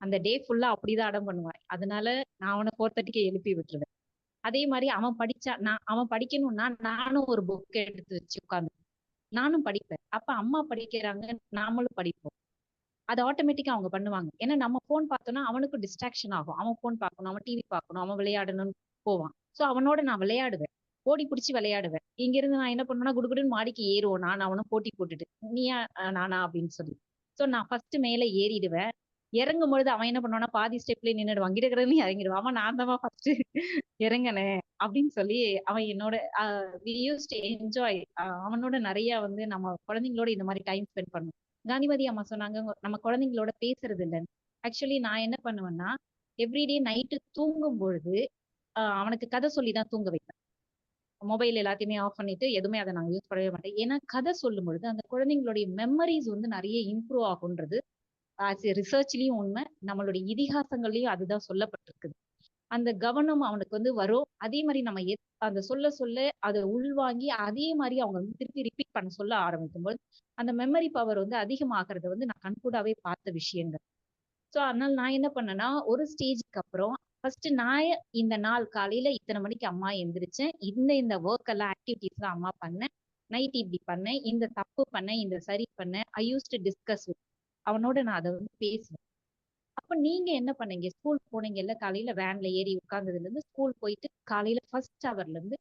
அந்த டே ஃபுல்லா அப்படிதான் அடம் பண்ணுவான். அதனால நான் அவனை 4:30க்கு எழுப்பி விட்டுருவேன். அதே மாதிரி அவன் அவன் படிக்கணும்னா நானும் ஒரு புக் எடுத்து வச்சு உட்காந்து நானும் படிப்பேன். அப்ப அம்மா படிக்கிறாங்க நாமளும் படிப்போம். அது ஆட்டோமேட்டிக்கா அவங்க பண்ணுவாங்க. ஏன்னா நம்ம போன் பார்த்தோம்னா அவனுக்கு டிஸ்ட்ராக்ஷன் ஆகும். அவன் போன் பார்க்கணும், அவன் டிவி பார்க்கணும், அவன் விளையாடணும்னு போவான். சோ அவனோட நான் விளையாடுவேன், ஓடி பிடிச்சி விளையாடுவேன். இங்க இருந்து நான் என்ன பண்ணுவேன்னா குடுகுடுன்னு மாடிக்கு ஏறுவோம், நான் அவனும் போட்டி போட்டுட்டு நீயா நானா அப்படின்னு சொல்லி. சோ நான் ஃபர்ஸ்ட் மேல ஏறிடுவேன். இறங்கும் பொழுது அவன் என்ன பண்ணுவானா பாதி ஸ்டெப்ல நின்னுடுவான், கிடக்கிறதுன்னு இறங்கிடுவான். அவன் நான் தான் ஃபர்ஸ்ட் இறங்கினேன் அப்படின்னு சொல்லி அவன் என்னோட என்ஜாய். அவனோட நிறைய வந்து நம்ம குழந்தைங்களோட இந்த மாதிரி டைம் ஸ்பெண்ட் பண்ணுவோம். காந்திமதி அம்மா சொன்னாங்க நம்ம குழந்தைங்களோட பேசுறது இல்லைன்னு. ஆக்சுவலி நான் என்ன பண்ணுவேன்னா எவ்ரிடே நைட்டு தூங்கும் பொழுது அவனுக்கு கதை சொல்லிதான் தூங்க வைப்பேன். மொபைல் எல்லாத்தையுமே ஆஃப் பண்ணிட்டு எதுவுமே அதை நான் யூஸ் பண்ணவே மாட்டேன். ஏன்னா கதை சொல்லும் பொழுது அந்த குழந்தைங்களுடைய மெமரிஸ் வந்து நிறைய இம்ப்ரூவ் ஆகுன்றது ரிசர்ச்லயும் உண்மை, நம்மளுடைய இதிகாசங்கள்லயும் அதுதான் சொல்லப்பட்டிருக்குது. அந்த கவனம் அவனுக்கு வந்து வரும். அதே மாதிரி நம்ம அந்த சொல்ல சொல்ல அதை உள்வாங்கி அதே மாதிரி அவங்க வந்து திருப்பி ரிப்பீட் பண்ண சொல்ல ஆரம்பிக்கும் போது அந்த மெமரி பவர் வந்து அதிகமாகிறது வந்து நான் கண்கூடாவே பார்த்த விஷயங்கள். ஸோ அதனால நான் என்ன பண்ணேன்னா, ஒரு ஸ்டேஜுக்கு அப்புறம் ஃபர்ஸ்ட் நான் இந்த நாள் காலையில இத்தனை மணிக்கு அம்மா எந்திரிச்சேன், இந்த ஒர்க் எல்லாம் ஆக்டிவிட்டிஸ் எல்லாம் அம்மா பண்ணேன், நைட் இப்படி பண்ணேன், இந்த தப்பு பண்ணேன், இந்த சரி பண்ணேன். ஐ யூஸ் டு டிஸ்கஸ் அவனோட நான் அதை வந்து பேசுவேன். அப்ப நீங்க என்ன பண்ணீங்க? ஸ்கூல் போனீங்கல்ல, காலையில வேன்ல ஏறி உட்கார்ந்ததுல இருந்து ஸ்கூல் போயிட்டு காலையில ஃபர்ஸ்ட் ஹவர்ல இருந்து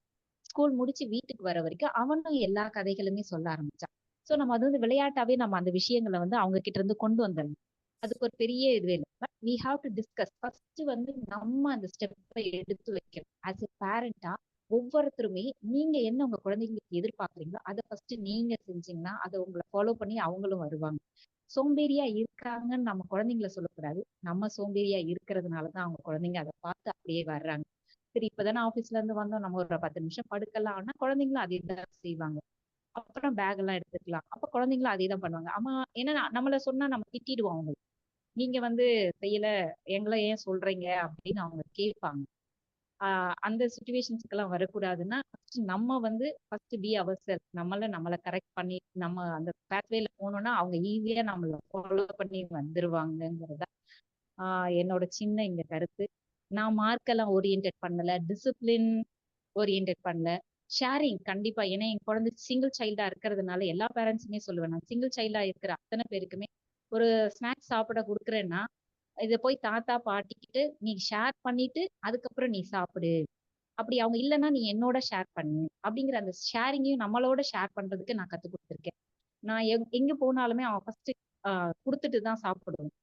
ஸ்கூல் முடிச்சு வீட்டுக்கு வர வரைக்கும் அவனும் எல்லா கதைகளுமே சொல்ல ஆரம்பிச்சான். சோ நம்ம அது வந்து விளையாட்டாவே நம்ம அந்த விஷயங்களை வந்து அவங்க கிட்ட இருந்து கொண்டு வந்துடணும். அதுக்கு ஒரு பெரிய இதுவே இல்லை. But we have to discuss. First வந்து நம்ம அந்த ஸ்டெப்பை எடுத்து வைக்கணும். ஆஸ் எ பேரண்டா ஒவ்வொருத்தருமே நீங்க என்ன உங்க குழந்தைங்களுக்கு எதிர்பார்க்குறீங்களோ அதை ஃபர்ஸ்ட் நீங்க செஞ்சீங்கன்னா அதை உங்களை ஃபாலோ பண்ணி அவங்களும் வருவாங்க. சோம்பேறியா இருக்காங்கன்னு நம்ம குழந்தைங்கள சொல்லக்கூடாது. நம்ம சோம்பேறியா இருக்கிறதுனாலதான் அவங்க குழந்தைங்க அதை பார்த்து அப்படியே வர்றாங்க. சரி இப்பதானே ஆபீஸ்ல இருந்து வந்தோம், நம்ம ஒரு 10 நிமிஷம் படுக்கலாம்னா குழந்தைங்களும் அதே தான் செய்வாங்க. அப்புறம் பேக் எல்லாம் எடுத்துக்கலாம். அப்ப குழந்தைங்களும் அதே தான் பண்ணுவாங்க. ஆமா, ஏன்னா நம்மள சொன்னா நம்ம திட்டிடுவோம் அவங்களுக்கு. நீங்க வந்து செய்யல, எங்களை ஏன் சொல்றீங்க அப்படின்னு அவங்க கேட்பாங்க. அந்த சுச்சுவேஷன்ஸ்க்கு எல்லாம் வரக்கூடாதுன்னா நம்ம வந்து ஃபர்ஸ்ட் பி அவர் செல்ஃப். நம்மளை கரெக்ட் பண்ணி நம்ம அந்த பேத்வேல போனோம்னா அவங்க ஈஸியா நம்மள ஃபாலோ பண்ணி வந்துருவாங்கங்கிறதா என்னோட சின்ன இங்க கருத்து. நான் மார்க் எல்லாம் ஓரியன்ட் பண்ணல, டிசிப்ளின் ஓரியன்ட் பண்ணல, ஷேரிங் கண்டிப்பா. ஏன்னா என் குழந்தை சிங்கிள் சைல்டா இருக்கிறதுனால எல்லா பேரண்ட்ஸுமே சொல்லுவேன், நான் சிங்கிள் சைல்டா இருக்கிற அத்தனை பேருக்குமே ஒரு ஸ்நாக்ஸ் சாப்பிட கொடுக்குறேன்னா இதை போய் தாத்தா பாட்டிக்கிட்டு நீ ஷேர் பண்ணிட்டு அதுக்கப்புறம் நீ சாப்பிடு. அப்படி அவங்க இல்லைன்னா நீ என்னோட ஷேர் பண்ணு அப்படிங்கிற அந்த ஷேரிங்கையும் நம்மளோட ஷேர் பண்றதுக்கு நான் கத்து கொடுத்துருக்கேன். நான் எங்க போனாலுமே அவன் ஃபர்ஸ்ட் கொடுத்துட்டு தான் சாப்பிடுவேன்.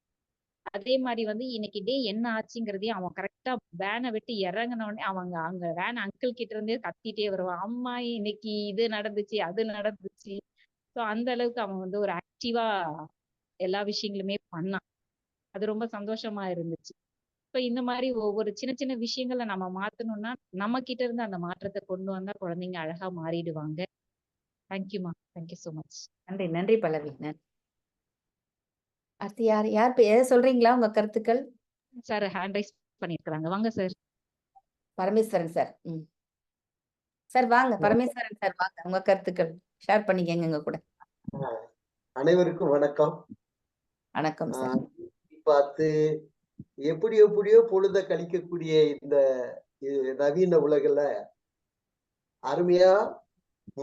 அதே மாதிரி வந்து இன்னைக்கு டே என்ன ஆச்சுங்கிறதையும் அவன் கரெக்டா வேனை விட்டு இறங்கின உடனே அவங்க அங்க வேன் அங்கிள் கிட்ட இருந்தே கத்திட்டே வருவான், அம்மா இன்னைக்கு இது நடந்துச்சு அது நடந்துச்சு. ஸோ அந்த அளவுக்கு அவன் வந்து ஒரு ஆக்டிவா எல்லா விஷயங்களுமே பண்ணான். அது ரொம்ப சந்தோஷமா இருந்துச்சு. இப்ப இந்த மாதிரி ஒவ்வொரு சின்ன சின்ன விஷயங்களை நம்ம மாத்தணும்னா நம்ம கிட்ட இருந்து அந்த மாற்றத்தை கொண்டு வந்தா குழந்தைங்க அழகா மாறிடுவாங்க. தேங்க்யூமா, தேங்க்யூ சோ மச். நன்றி நன்றி பல்லவி. நன்றி. அடுத்து யார் யார் சொல்றீங்களா உங்க கருத்துக்கள்? சார் ஹேண்ட் ரைஸ் பண்ணிருக்காங்க, வாங்க சார். பரமேஸ்வரன் சார். சார் வாங்க பரமேஸ்வரன் சார், வாங்க உங்க கருத்துக்கள் ஷேர் பண்ணிக்கங்க எங்க கூட. அனைவருக்கும் வணக்கம். வணக்கம் சார். பார்த்து எப்படியோ பொழுத கழிக்கக்கூடிய இந்த நவீன உலகில அருமையா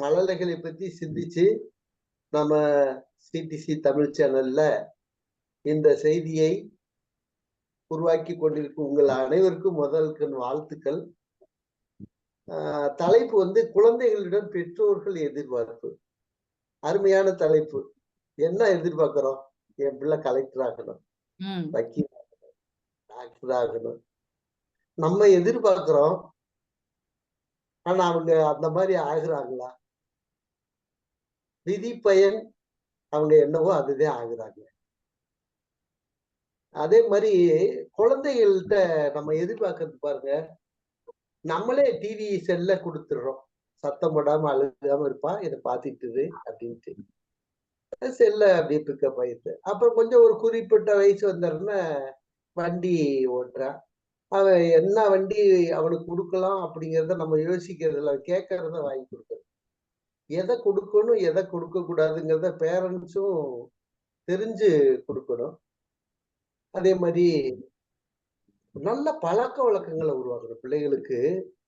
மழலைகளை பத்தி சிந்திச்சு நம்ம சிடிசி தமிழ் சேனல்ல இந்த செய்தியை உருவாக்கி கொண்டிருக்கும் உங்கள் அனைவருக்கும் முதலுக்கு வாழ்த்துக்கள். தலைப்பு வந்து குழந்தைகளிடம் பெற்றோர்கள் எதிர்பார்ப்பு. அருமையான தலைப்பு. என்ன எதிர்பார்க்கிறோம்? என் பிள்ளை கலெக்டர் ஆகணும், வக்கீல் ஆகணும், டாக்டர் ஆகணும், நம்ம எதிர்பார்க்கிறோம். ஆனா அவங்க அந்த மாதிரி ஆகுறாங்களா? விதி பயன் அவங்க என்னவோ அதுதான் ஆகுறாங்க. அதே மாதிரி குழந்தைகள்கிட்ட நம்ம எதிர்பார்க்கறது பாருங்க, நம்மளே டிவி செல்ல கொடுத்துடுறோம், சத்தம் போடாம அழுகாம இருப்பான், இதை பார்த்துட்டு அப்படின்ட்டு செல்ல அப்படியே பிக்கப் ஆயிடுது. அப்புறம் கொஞ்சம் ஒரு குறிப்பிட்ட வயசு வந்தாருன்னா வண்டி ஓட்டுறான். அவன் என்ன வண்டி அவனுக்கு கொடுக்கலாம் அப்படிங்கிறத நம்ம யோசிக்கிறதுல கேட்கறத வாங்கி கொடுக்கறது. எதை கொடுக்கணும் எதை கொடுக்க கூடாதுங்கிறத பேரண்ட்ஸும் தெரிஞ்சு கொடுக்கணும். அதே மாதிரி நல்ல பழக்க வழக்கங்களை உருவாக்கணும். பிள்ளைகளுக்கு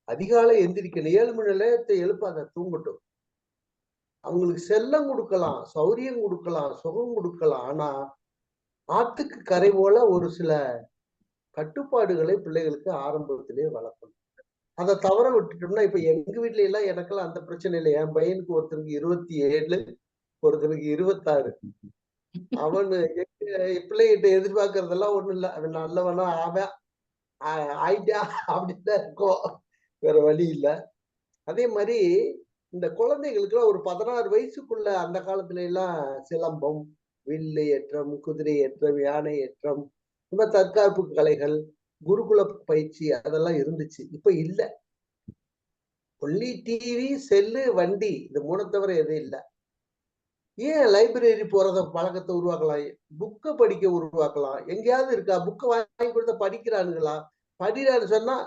அதிகாலை எந்திரிக்கணும். 7 மணி நேரத்தை எழுப்பாத, தூங்கட்டும். அவங்களுக்கு செல்லம் கொடுக்கலாம், சௌரியம் கொடுக்கலாம், சுகம் கொடுக்கலாம். ஆனா ஆத்துக்கு கரை போல ஒரு சில கட்டுப்பாடுகளை பிள்ளைகளுக்கு ஆரம்பத்திலேயே வளர்க்கணும். அதை தவற விட்டுட்டோம்னா, இப்ப எங்க வீட்டுல எல்லாம் எனக்கெல்லாம் அந்த பிரச்சனை இல்லை. என் பையனுக்கு ஒருத்தருக்கு 27, ஒருத்தருக்கு 26. அவனு பிள்ளைகிட்ட எதிர்பார்க்கறதெல்லாம் ஒண்ணும் இல்லை. அவன் நல்லவனா அவன் ஆயிட்டா அப்படின்தான் இருக்கும், வேற வழி இல்லை. அதே மாதிரி இந்த குழந்தைகளுக்கு ஒரு 16 வயசுக்குள்ள அந்த காலத்துல எல்லாம் சிலம்பம், வில்லு ஏற்றம், குதிரை ஏற்றம், யானை ஏற்றம், இந்த தற்காப்பு கலைகள், குருகுல பயிற்சி அதெல்லாம் இருந்துச்சு. இப்ப இல்ல. ஒன்லி டிவி, செல்லு, வண்டி, இது 3 தவிர எதுவும் இல்லை. ஏன் லைப்ரரி போறத பழக்கத்தை உருவாக்கலாம், புக்கை படிக்க உருவாக்கலாம். எங்கேயாவது இருக்கா? புக்கை வாங்கி கொடுத்தா படிக்கிறானுங்களா? படிக்கிறான்னு சொன்னா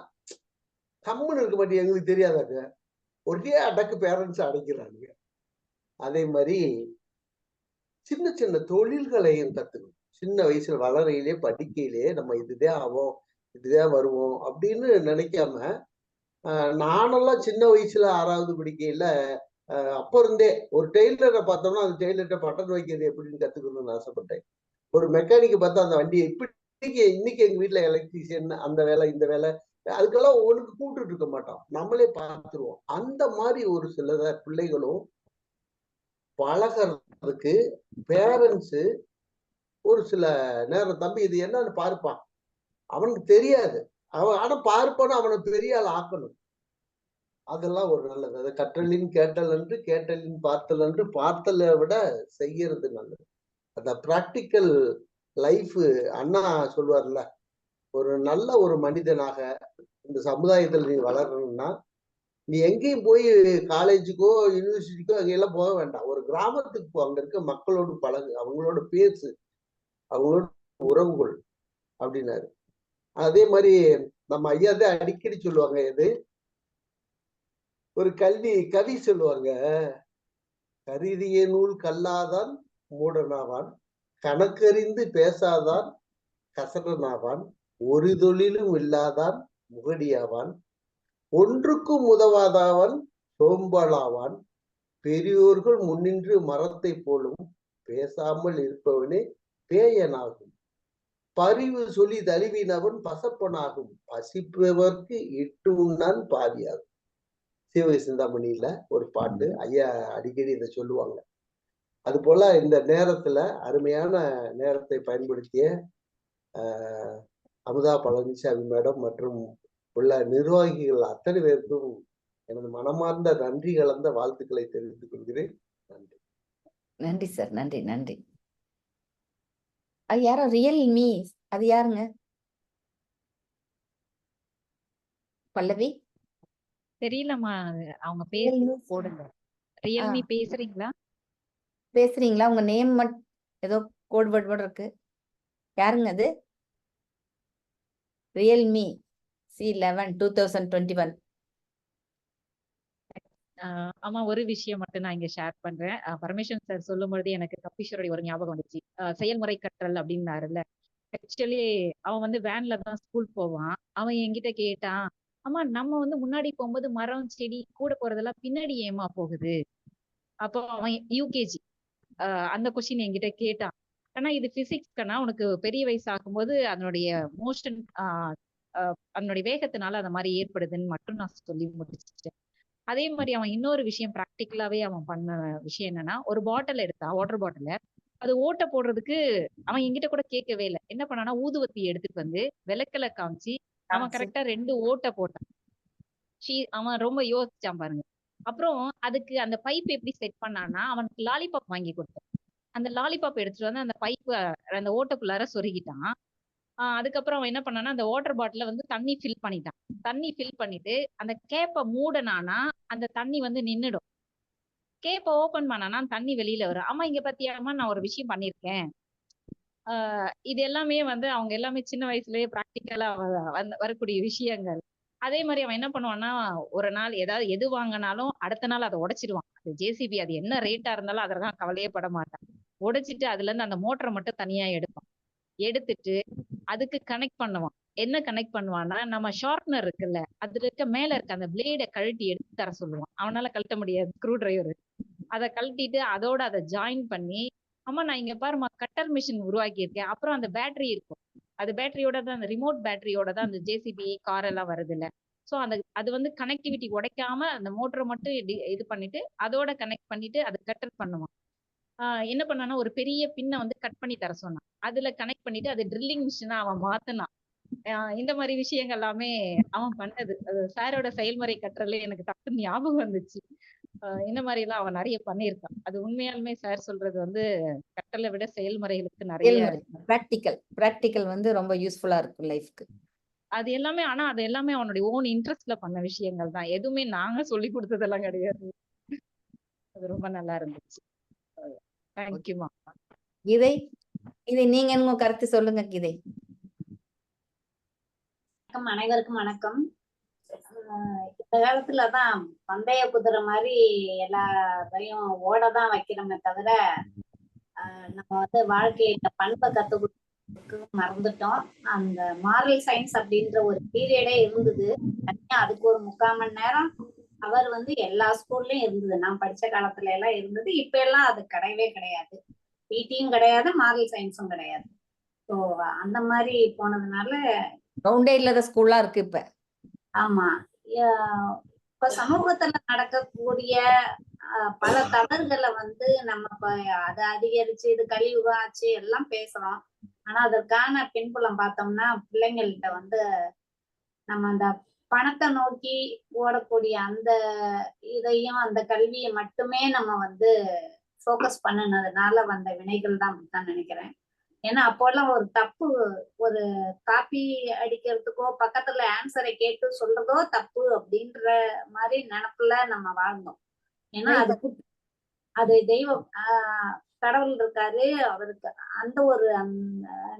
கம்முன்னு இருக்க மாட்டேன், எங்களுக்கு தெரியாதாங்க. ஒரே அடக்கு பேரண்ட்ஸ் அடைக்கிறானுங்க. அதே மாதிரி சின்ன சின்ன தொழில்களையும் கத்துக்கணும். சின்ன வயசுல வளரையிலே படிக்கையிலே நம்ம இதுதான் ஆவோம், இதுதான் வருவோம் அப்படின்னு நினைக்காம, நானெல்லாம் சின்ன வயசுல 6வது படிக்கையில அப்ப இருந்தே ஒரு டெய்லரை பார்த்தோம்னா அந்த டெய்லர்கிட்ட பட்டன் வைக்கிறது எப்படின்னு கத்துக்கணும்னு ஆசைப்பட்டேன். ஒரு மெக்கானிக்கை பார்த்தா அந்த வண்டியை இன்னைக்கு எங்க வீட்டுல எலக்ட்ரீஷியன் அந்த வேலை இந்த வேலை அதுக்கெல்லாம் ஒவ்வொருக்கு கூப்பிட்டு இருக்க மாட்டோம், நம்மளே பார்த்துருவோம். அந்த மாதிரி ஒரு சில பிள்ளைகளும் பழகிறதுக்கு பேரண்ட்ஸ் ஒரு சில நேரம் தம்பி இது என்னன்னு பார்ப்பான், அவனுக்கு தெரியாது, ஆனா பார்ப்பான்னு அவனை பெரிய ஆள் ஆக்கணும். அதெல்லாம் ஒரு நல்லது. அது கற்றலின் கேட்டல் என்று, கேட்டலின் பார்த்தல் என்று, பார்த்தலை விட செய்யறது நல்லது. அந்த பிராக்டிக்கல் லைஃப் அண்ணா சொல்லுவார்ல, ஒரு நல்ல ஒரு மனிதனாக இந்த சமுதாயத்தில் நீ வளரணும்னா நீ எங்கேயும் போய் காலேஜுக்கோ யூனிவர்சிட்டிக்கோ அங்கெல்லாம் போக வேண்டாம். ஒரு கிராமத்துக்கு போ, அங்க இருக்க மக்களோடு பழகு, அவங்களோட பேசு, அவங்களோட உறவுகள் அப்படின்னாரு. அதே மாதிரி நம்ம ஐயா தான் அடிக்கடி சொல்லுவாங்க, எது ஒரு கவி சொல்லுவாங்க, கருதிய நூல் கல்லாதான் மூடனாவான், கணக்கறிந்து பேசாதான் கசடனாவான், ஒரு தொழிலும் இல்லாதான் முகடியாவான், ஒன்றுக்கும் உதவாதவன் சோம்பலாவான், பெரியோர்கள் முன்னின்று மரத்தை போலும் பேசாமல் இருப்பவனே பேயனாகும், பரிவு சொல்லி தழுவினவன் பசப்பனாகும், பசிப்பவர்க்கு இட்டு உண்ணான் பாதியாகும். சிவகை சிந்தாமணியில ஒரு பாட்டு, ஐயா அடிக்கடி இதை சொல்லுவாங்க. அது போல இந்த நேரத்துல அருமையான நேரத்தை பயன்படுத்திய அமுதா பழனிசாமி மேடம் மற்றும் உள்ள நிர்வாகிகள் அத்தனை பேருக்கும் எனது மனமார்ந்த நன்றி கலந்த வாழ்த்துக்களை தெரிவித்துக் கொள்கிறேன். நன்றி. நன்றி சார், நன்றி நன்றி. அது யாரோ ரியல்மி, அது யாருங்க? பல்லவி தெரியலம்மா, அவங்க பேர் போடுங்க. ரியல்மி பேசுறீங்களா? உங்க நேம் மட்டும் ஏதோ கோட் வேர்ட் இருக்கு, யாருங்க அது? Realme C11 2021. ஆமா, ஒரு விஷயம் மட்டும் நான் இங்க ஷேர் பண்றேன். பரமேஸ்வரன் சார் சொல்லும் பொழுது எனக்கு கப்பீஸ்வருடைய ஒரு ஞாபகம் வந்துச்சு. செயல்முறை கற்றல் அப்படின்னாருல்ல. ஆக்சுவலி அவன் வந்து வேன்ல தான் ஸ்கூல் போவான். அவன் என்கிட்ட கேட்டான், அம்மா நம்ம வந்து முன்னாடி போகும்போது மரம் செடி கூட போறதெல்லாம் பின்னாடி ஏமா போகுது? அப்போ அவன் யூகேஜி அந்த கொஸ்டின் என்கிட்ட கேட்டான். ஆனா இது பிசிக்ஸ் கண்ணா, உனக்கு பெரிய வயசு ஆகும்போது அதனுடைய மோஷன் அதனுடைய வேகத்தினால அந்த மாதிரி ஏற்படுதுன்னு மட்டும் நான் சொல்லி முடிச்சிட்டேன். அதே மாதிரி அவன் இன்னொரு விஷயம் பிராக்டிக்கலாவே அவன் பண்ண விஷயம் என்னன்னா, ஒரு பாட்டில் எடுத்தான், வாட்டர் பாட்டில. அது ஓட்ட போடுறதுக்கு அவன் என்கிட்ட கூட கேட்கவே இல்லை. என்ன பண்ணானா, ஊதுவத்தி எடுத்துட்டு வந்து விளக்கல காமிச்சு அவன் கரெக்டா 2 ஓட்ட போட்டான். அவன் ரொம்ப யோசிச்சான் பாருங்க. அப்புறம் அதுக்கு அந்த பைப் எப்படி செட் பண்ணான்னா, அவனுக்கு லாலிபாப் வாங்கி கொடுத்தான். அந்த லாலிபாப் எடுத்துட்டு வந்து அந்த பைப் அந்த ஓட்டக்குள்ளார சொருகிட்டான். அதுக்கப்புறம் அவன் என்ன பண்ணானா, அந்த வாட்டர் பாட்டில வந்து தண்ணி ஃபில் பண்ணிட்டான். தண்ணி ஃபில் பண்ணிட்டு அந்த கேப்பை மூடனானா அந்த தண்ணி வந்து நின்னுடும். கேப்பை ஓபன் பண்ணானா தண்ணி வெளியில வரும். அம்மா இங்க பாத்தியாமா, நான் ஒரு விஷயம் பண்ணிருக்கேன். இது எல்லாமே வந்து அவங்க எல்லாமே சின்ன வயசுலயே பிராக்டிக்கலா வரக்கூடிய விஷயங்கள். அதே மாதிரி அவன் என்ன பண்ணுவான்னா, ஒரு நாள் எது வாங்கினாலும் அடுத்த நாள் அதை உடைச்சிடுவான். அது ஜேசிபி, அது என்ன ரேட்டா இருந்தாலும் அதெல்லாம் கவலையே பட மாட்டான். உடைச்சிட்டு அதுல இருந்து அந்த மோட்டரை மட்டும் தனியா எடுப்பான். எடுத்துட்டு அதுக்கு கனெக்ட் பண்ணுவான். என்ன கனெக்ட் பண்ணுவான்னா, நம்ம ஷார்ப்னர் இருக்குல்ல, அதுல இருக்க மேல இருக்க அந்த பிளேடை கழட்டி எடுத்து தர சொல்லுவான். அவனால கழட்ட முடியாது, ஸ்க்ரூ டிரைவர். அதை கழட்டிட்டு அதோட அதை ஜாயின் பண்ணி, அம்மா நான் இங்க பாருமா கட்டர் மிஷின் உருவாக்கி இருக்கேன். அப்புறம் அந்த பேட்டரி இருக்கும், அது பேட்டரியோட தான், அந்த ரிமோட் பேட்டரியோட தான் அந்த ஜேசிபி கார் எல்லாம் வருது இல்ல. சோ அது வந்து கனெக்டிவிட்டி உடைக்காம அந்த மோட்டரை மட்டும் இது பண்ணிட்டு அதோட கனெக்ட் பண்ணிட்டு அதை கட்டர் பண்ணுவான். என்ன பண்ணானா, ஒரு பெரிய பின்னை வந்து கட் பண்ணி தர சொன்னான். அதுல கனெக்ட் பண்ணிட்டு அது ட்ரில்லிங் மிஷினா அவன் மாத்தினான். இந்த மாதிரி விஷயங்கள் எல்லாமே அவன் பண்ணது. சாரோட செயல்முறை கற்றலே எனக்கு டக்கு ஞாபகம் வந்துச்சு. இந்த மாதிரி எல்லாம் அவன் நிறைய பண்ணியிருக்கான். அது உண்மையாலுமே சார் சொல்றது வந்து கற்றலை விட செயல்முறைகளுக்கு நிறைய பிராக்டிக்கல் வந்து ரொம்ப யூஸ்ஃபுல்லா இருக்கும் லைஃப்க்கு. அது எல்லாமே ஆனா அது எல்லாமே அவனுடைய ஓன் இன்ட்ரெஸ்ட்ல பண்ண விஷயங்கள் தான். எதுவுமே நாங்க சொல்லி கொடுத்ததெல்லாம் கிடையாது. அது ரொம்ப நல்லா இருந்துச்சு. தேங்க்யூமா. கீதை இதை நீங்க உங்க கருத்து சொல்லுங்க கீதை. அனைவருக்கும் வணக்கம். இந்த காலத்துலதான் பந்தய குதிரை மாதிரி எல்லாத்தையும் ஓடதான் வைக்கிறோமே தவிர நம்ம வந்து வாழ்க்கையில பண்பை கத்துக்க மறந்துட்டோம். அந்த மாரல் சயின்ஸ் அப்படின்ற ஒரு பீரியடே இருந்தது. அதுக்கு ஒரு 3/4 மணி நேரம் அவர் வந்து எல்லா ஸ்கூல்லயும் இருந்தது. நான் படிச்ச காலத்துல எல்லாம் இருந்தது. இப்ப எல்லாம் அது கிடையவே கிடையாது. பிடியும் கிடையாது, மாரல் சயின்ஸும் கிடையாது. ஸோ அந்த மாதிரி போனதுனால ரவுண்டே இல்லாத ஸ்கூல்லா இருக்கு இப்ப. ஆமா. இப்ப சமூகத்துல நடக்கக்கூடிய பல தவறுகளை வந்து நம்ம அதை அதிகரிச்சு இது கலியுகம் ஆச்சு எல்லாம் பேசுறோம். ஆனா அதற்கான பின்புலம் பார்த்தோம்னா பிள்ளைங்கள்ட்ட வந்து நம்ம அந்த பணத்தை நோக்கி ஓடக்கூடிய அந்த இதையும் அந்த கல்வியை மட்டுமே நம்ம வந்து ஃபோக்கஸ் பண்ணினதுனால வந்த வினைகள் தான் அப்படித்தான் நினைக்கிறேன். ஏன்னா அப்போல்லாம் ஒரு தப்பு, ஒரு காப்பி அடிக்கிறதுக்கோ பக்கத்துல ஆன்சரை கேட்டு சொல்றதோ தப்பு அப்படின்ற மாதிரி நினைப்புல நம்ம வாழ்ந்தோம். ஏன்னா அது தெய்வம், கடவுள் இருக்காரு, அவருக்கு அந்த ஒரு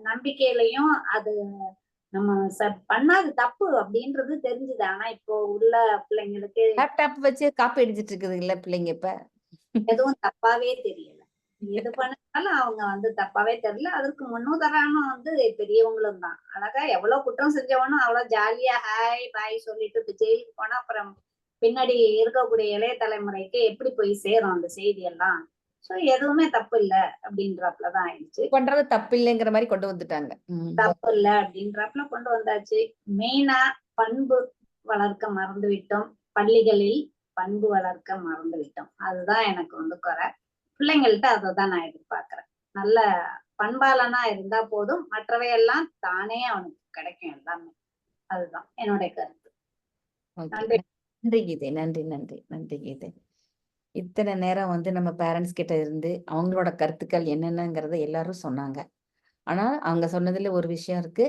நம்பிக்கையிலையும் அது நம்ம பண்ணாது தப்பு அப்படின்றது தெரிஞ்சுது. ஆனா இப்போ உள்ள பிள்ளைங்களுக்கு லேப்டாப் வச்சு காப்பி அடிச்சிட்டு இருக்குது இல்ல பிள்ளைங்க இப்ப. எதுவும் தப்பாவே தெரியல. எது பண்ணாலும் அவங்க வந்து தப்பாவே தெரியல. அதற்கு முன்னுதாரணம் வந்து பெரியவங்களும் தான். அழகா எவ்வளவு குற்றம் செஞ்சவனும் அவ்வளவு ஜாலியா ஹாய் பாய் சொல்லிட்டு இப்ப ஜெயிலுக்கு போனா அப்புறம் பின்னாடி இருக்கக்கூடிய இளைய தலைமுறைக்கு எப்படி போய் சேரும் அந்த செய்தி எல்லாம். சோ எதுவுமே தப்பு இல்ல அப்படின்றாப்புலதான் ஆயிடுச்சு. பண்றது தப்பு இல்லைங்கிற மாதிரி கொண்டு வந்துட்டாங்க. தப்பு இல்ல அப்படின்றாப்புல கொண்டு வந்தாச்சு. மெயினா பண்பு வளர்க்க மறந்து விட்டோம். பள்ளிகளில் பண்பு வளர்க்க மறந்து விட்டோம். அதுதான் எனக்கு வந்து குறை. பிள்ளைங்கள்ட்ட அதை தான் நான் எதிர்பார்க்கிறேன். நல்ல பண்பாளனா இருந்தா போதும், மற்றவையெல்லாம் தானே அவனுக்கு கிடைக்கும் எல்லாமே. அதுதான் என்னுடைய கருத்து. நன்றி கீதை. நன்றி நன்றி நன்றி கீதை. இத்தனை நேரம் வந்து நம்ம பேரண்ட்ஸ் கிட்ட இருந்து அவங்களோட கருத்துக்கள் என்னென்னங்கிறத எல்லாரும் சொன்னாங்க. ஆனா அவங்க சொன்னதுல ஒரு விஷயம் இருக்கு.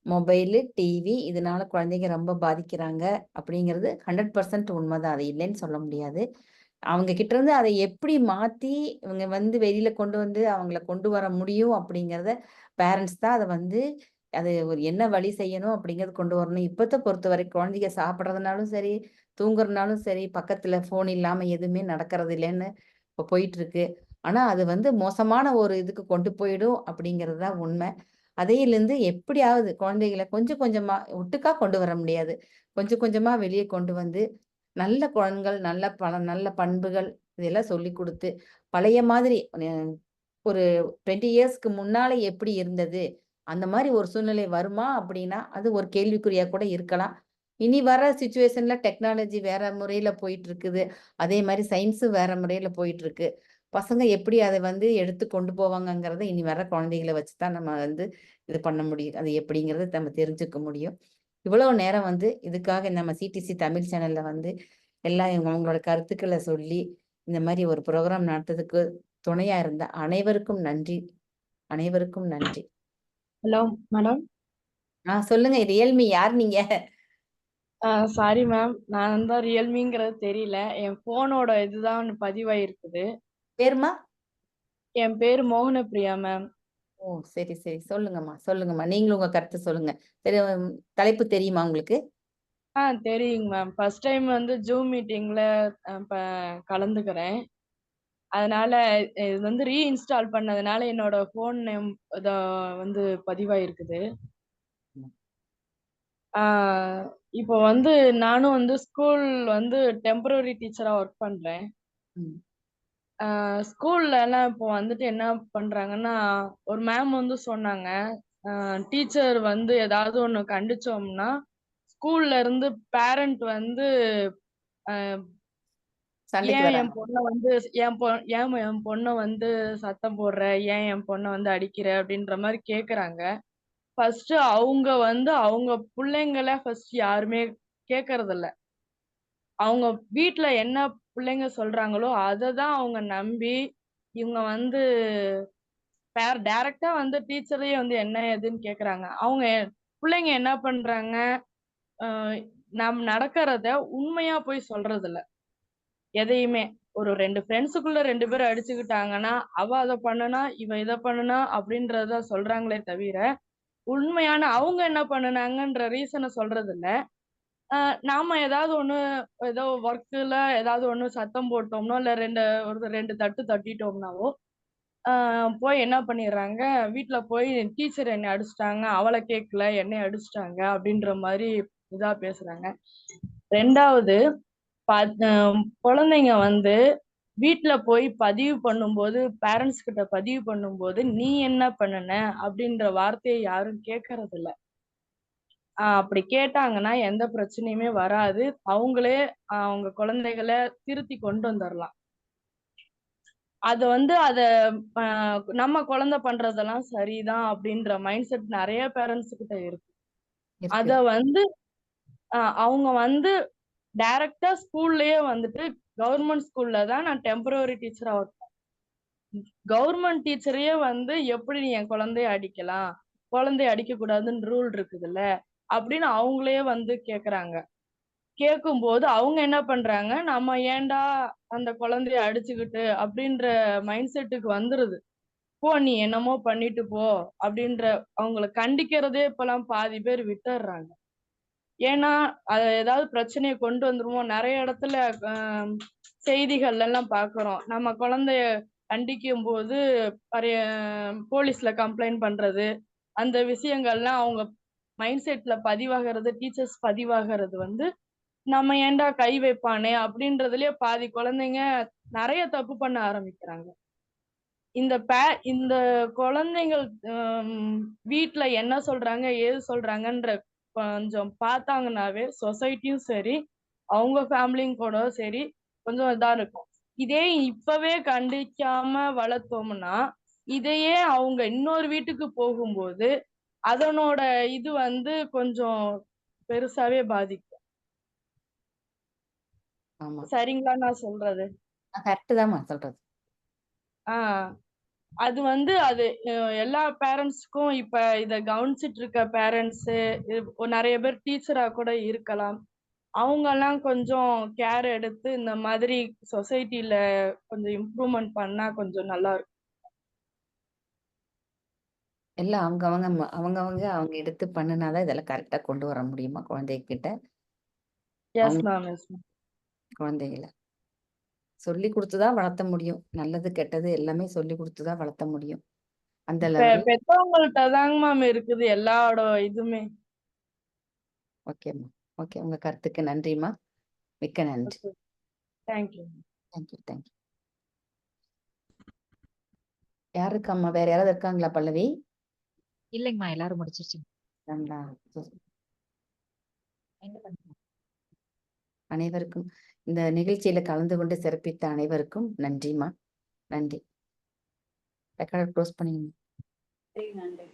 மொபைலு, டிவி இதனால குழந்தைங்க ரொம்ப பாதிக்கிறாங்க அப்படிங்கிறது 100% உண்மைதான். அது இல்லைன்னு சொல்ல முடியாது. அவங்க கிட்ட இருந்து அதை எப்படி மாத்தி இவங்க வந்து வெளியில கொண்டு வந்து அவங்கள கொண்டு வர முடியும் அப்படிங்கிறத பேரண்ட்ஸ் தான் அதை வந்து அது ஒரு என்ன வழி செய்யணும் அப்படிங்கறது கொண்டு வரணும். இப்பத்த பொறுத்தவரை குழந்தைங்க சாப்பிட்றதுனாலும் சரி, தூங்குறதுனாலும் சரி, பக்கத்துல போன் இல்லாம எதுவுமே நடக்கிறது இல்லைன்னு இப்போ போயிட்டு இருக்கு. ஆனா அது வந்து மோசமான ஒரு இதுக்கு கொண்டு போயிடும் அப்படிங்கிறது தான் உண்மை. அதையிலிருந்து எப்படியாவது குழந்தைகளை கொஞ்சம் கொஞ்சமா ஒட்டுக்கா கொண்டு வர முடியாது. கொஞ்சம் கொஞ்சமா வெளியே கொண்டு வந்து நல்ல குணங்கள், நல்ல பண்புகள் இதெல்லாம் சொல்லி கொடுத்து பழைய மாதிரி ஒரு 20 இயர்ஸ்க்கு முன்னால எப்படி இருந்தது அந்த மாதிரி ஒரு சூழ்நிலை வருமா அப்படின்னா அது ஒரு கேள்விக்குறியா கூட இருக்கலாம். இனி வர சிச்சுவேஷன்ல டெக்னாலஜி வேற முறையில போயிட்டு இருக்குது. அதே மாதிரி சயின்ஸும் வேற முறையில போயிட்டு இருக்கு. பசங்க எப்படி அதை வந்து எடுத்து கொண்டு போவாங்கங்கிறத இனி வர குழந்தைகளை வச்சுதான் நம்ம வந்து இது பண்ண முடியும். அது எப்படிங்கிறத நம்ம தெரிஞ்சுக்க முடியும். இவ்வளவு நேரம் வந்து இதுக்காக நம்ம சிடிசி தமிழ் சேனல்ல வந்து எல்லாம் அவங்களோட கருத்துக்களை சொல்லி இந்த மாதிரி ஒரு ப்ரோக்ராம் நடத்துறதுக்கு துணையா இருந்த அனைவருக்கும் நன்றி. அனைவருக்கும் நன்றி. Hello madam. சொல்லுங்க. ரியல்மி யார் நீங்க? சாரி மேம், நான் தான் ரியல்மிங்கிறது தெரியல. என் போனோட இதுதான் பதிவாயிருக்குது. பேருமா? என் பேரு மோகனப்பிரியா மேம். ஓ சரி சரி, சொல்லுங்கம்மா சொல்லுங்கம்மா. நீங்களும் உங்க கருத்து சொல்லுங்க. தலைப்பு தெரியுமா உங்களுக்கு? தெரியுங்க மேம். ஃபர்ஸ்ட் டைம் வந்து ஜூம் மீட்டிங்ல கலந்துக்கிறேன். அதனால இது வந்து ரீஇன்ஸ்டால் பண்ணதுனால என்னோட போன் நேம் வந்து பதிவாயிருக்குது. இப்போ வந்து நானும் வந்து ஸ்கூல் வந்து டெம்பரரி டீச்சரா ஒர்க் பண்றேன். ஸ்கூல்ல எல்லாம் இப்போ வந்துட்டு என்ன பண்றாங்கன்னா, ஒரு மேம் வந்து சொன்னாங்க, டீச்சர் வந்து ஏதாவது ஒண்ணு கண்டிச்சோம்னா ஸ்கூல்ல இருந்து பேரண்ட் வந்து ஏன் என் பொண்ணை வந்து என் பொண்ணை வந்து சத்தம் போடுற, ஏன் என் பொண்ணை வந்து அடிக்கிற அப்படின்ற மாதிரி கேக்குறாங்க. ஃபர்ஸ்ட் அவங்க வந்து அவங்க பிள்ளைங்களை ஃபர்ஸ்ட் யாருமே கேட்கறது இல்ல. அவங்க வீட்டுல என்ன பிள்ளைங்க சொல்றாங்களோ அததான் அவங்க நம்பி இவங்க வந்து டைரக்டா வந்து டீச்சரையே வந்து என்ன ஏதுன்னு கேக்குறாங்க. அவங்க பிள்ளைங்க என்ன பண்றாங்க, நாம் நடக்கிறத உண்மையா போய் சொல்றது இல்ல எதையுமே. ஒரு 2 ஃப்ரெண்ட்ஸுக்குள்ள 2 பேரும் அடிச்சுக்கிட்டாங்கன்னா, அவ அத பண்ணுனா, இவ இத பண்ணுனா அப்படின்றத சொல்றாங்களே தவிர, உண்மையான அவங்க என்ன பண்ணுனாங்கன்ற ரீசன சொல்றது இல்ல. நாம ஏதாவது ஒண்ணு ஏதோ ஒர்க்ல ஏதாவது ஒண்ணு சத்தம் போட்டோம்னோ, இல்ல 2 தட்டு தட்டிட்டோம்னாவோ, போய் என்ன பண்ணிடுறாங்க, வீட்ல போய் டீச்சர் என்னை அடிச்சுட்டாங்க, அவள கேட்கல என்னைய அடிச்சுட்டாங்க அப்படின்ற மாதிரி இதா பேசுறாங்க. 2வது குழந்தைங்க வந்து வீட்ல போய் பதிவு பண்ணும்போது, பேரண்ட்ஸ் கிட்ட பதிவு பண்ணும்போது, நீ என்ன பண்ணுன அப்படின்ற வார்த்தையை யாரும் கேட்கறது இல்ல. அப்படி கேட்டாங்கன்னா எந்த பிரச்சனையுமே வராது. அவங்களே அவங்க குழந்தைகள திருத்தி கொண்டு வந்துரலாம். அத நம்ம குழந்தை பண்றதெல்லாம் சரிதான் அப்படின்ற மைண்ட் செட் நெறைய பேரண்ட்ஸ் கிட்ட இருக்கு. அத இருக்கு. அவங்க டைரக்ட்டா ஸ்கூல்லயே வந்துட்டு கவர்மெண்ட் ஸ்கூல்ல தான் நான் டெம்பரரி டீச்சரா ஒர்க் கவர்மெண்ட் டீச்சரையே எப்படி நீ என் குழந்தைய அடிக்கலாம், குழந்தைய அடிக்க கூடாதுன்னு ரூல் இருக்குதுல்ல அப்படின்னு அவங்களே கேக்குறாங்க. கேட்கும்போது அவங்க என்ன பண்றாங்க, நம்ம ஏன்டா அந்த குழந்தைய அடிச்சுக்கிட்டு அப்படின்ற மைண்ட் செட்டுக்கு வந்துருது. போ நீ என்னமோ பண்ணிட்டு போ அப்படின்ற அவங்கள கண்டிக்கிறதே இப்பெல்லாம் பாதி பேர் விட்டுடுறாங்க. ஏன்னா ஏதாவது பிரச்சனையை கொண்டு வந்துருவோம். நிறைய இடத்துல செய்திகள்ல எல்லாம் பாக்குறோம். நம்ம குழந்தைய கண்டிக்கும் போது போலீஸ்ல கம்ப்ளைண்ட் பண்றது, அந்த விஷயங்கள்லாம் அவங்க மைண்ட் செட்ல பதிவாகிறது, டீச்சர்ஸ் பதிவாகிறது நம்ம ஏன்டா கை வைப்பானே அப்படின்றதுலயே பாதி குழந்தைங்க நிறைய தப்பு பண்ண ஆரம்பிக்கிறாங்க. இந்த குழந்தைகள் வீட்ல என்ன சொல்றாங்க ஏது சொல்றாங்கன்ற கொஞ்சம் பார்த்தாங்கன்னாவே சொசைட்டியும் சரி, அவங்க ஃபேமிலியும் கூட சரி கொஞ்சம் இதா இருக்கும். இதே இப்பவே கண்டிக்காம வளர்த்தோம்னா, இதையே அவங்க இன்னொரு வீட்டுக்கு போகும்போது அதனோட இது கொஞ்சம் பெருசாவே பாதிக்கும். ஆமா. சரிங்களா நான் சொல்றது? கரெக்ட் தான்மா சொல்றது. அது அது எல்லா பேரண்ட்ஸ்க்கும் இப்ப இத கவனிச்சிட்டு இருக்க பேரண்ட்ஸ் நிறைய பேர் டீச்சரா கூட இருக்கலாம். அவங்க எல்லாம் கொஞ்சம் கேர் எடுத்து இந்த மாதிரி சொசைட்டில கொஞ்சம் இம்ப்ரூவ்மெண்ட் பண்ணா கொஞ்சம் நல்லா இருக்கும். எல்லாம் அவங்க எடுத்து பண்ணினாதான் இதெல்லாம் கரெக்டா கொண்டு வர முடியுமா குழந்தைகிட்ட. Yes ma'am, yes ma'am. குழந்தைகளை சொல்லி கொடுத்துதான் வளர்த்த முடியும். நல்லது கெட்டது எல்லாமே சொல்லி கொடுத்துதான் வளர்த்த முடியும். அந்த லெவல். பெற்றவங்கள்ட்ட தாங்க மேம் இருக்குது எல்லாரோட இதுமே. ஓகேம்மா, ஓகே. உங்க கருத்துக்கு நன்றிம்மா, மிக்க நன்றி. தேங்க்யூ. Thank you, thank you. யாருக்காம்மா, வேற யாராவது இருக்காங்களா பல்லவி? இல்லைங்கம்மா, எல்லாரும் முடிச்சிருச்சு. அனைவருக்கும், இந்த நிகழ்ச்சியில கலந்து கொண்டு சிறப்பித்த அனைவருக்கும் நன்றிம்மா, நன்றி. ரெக்கார்ட் க்ளோஸ் பண்ணிடுங்க. நன்றி.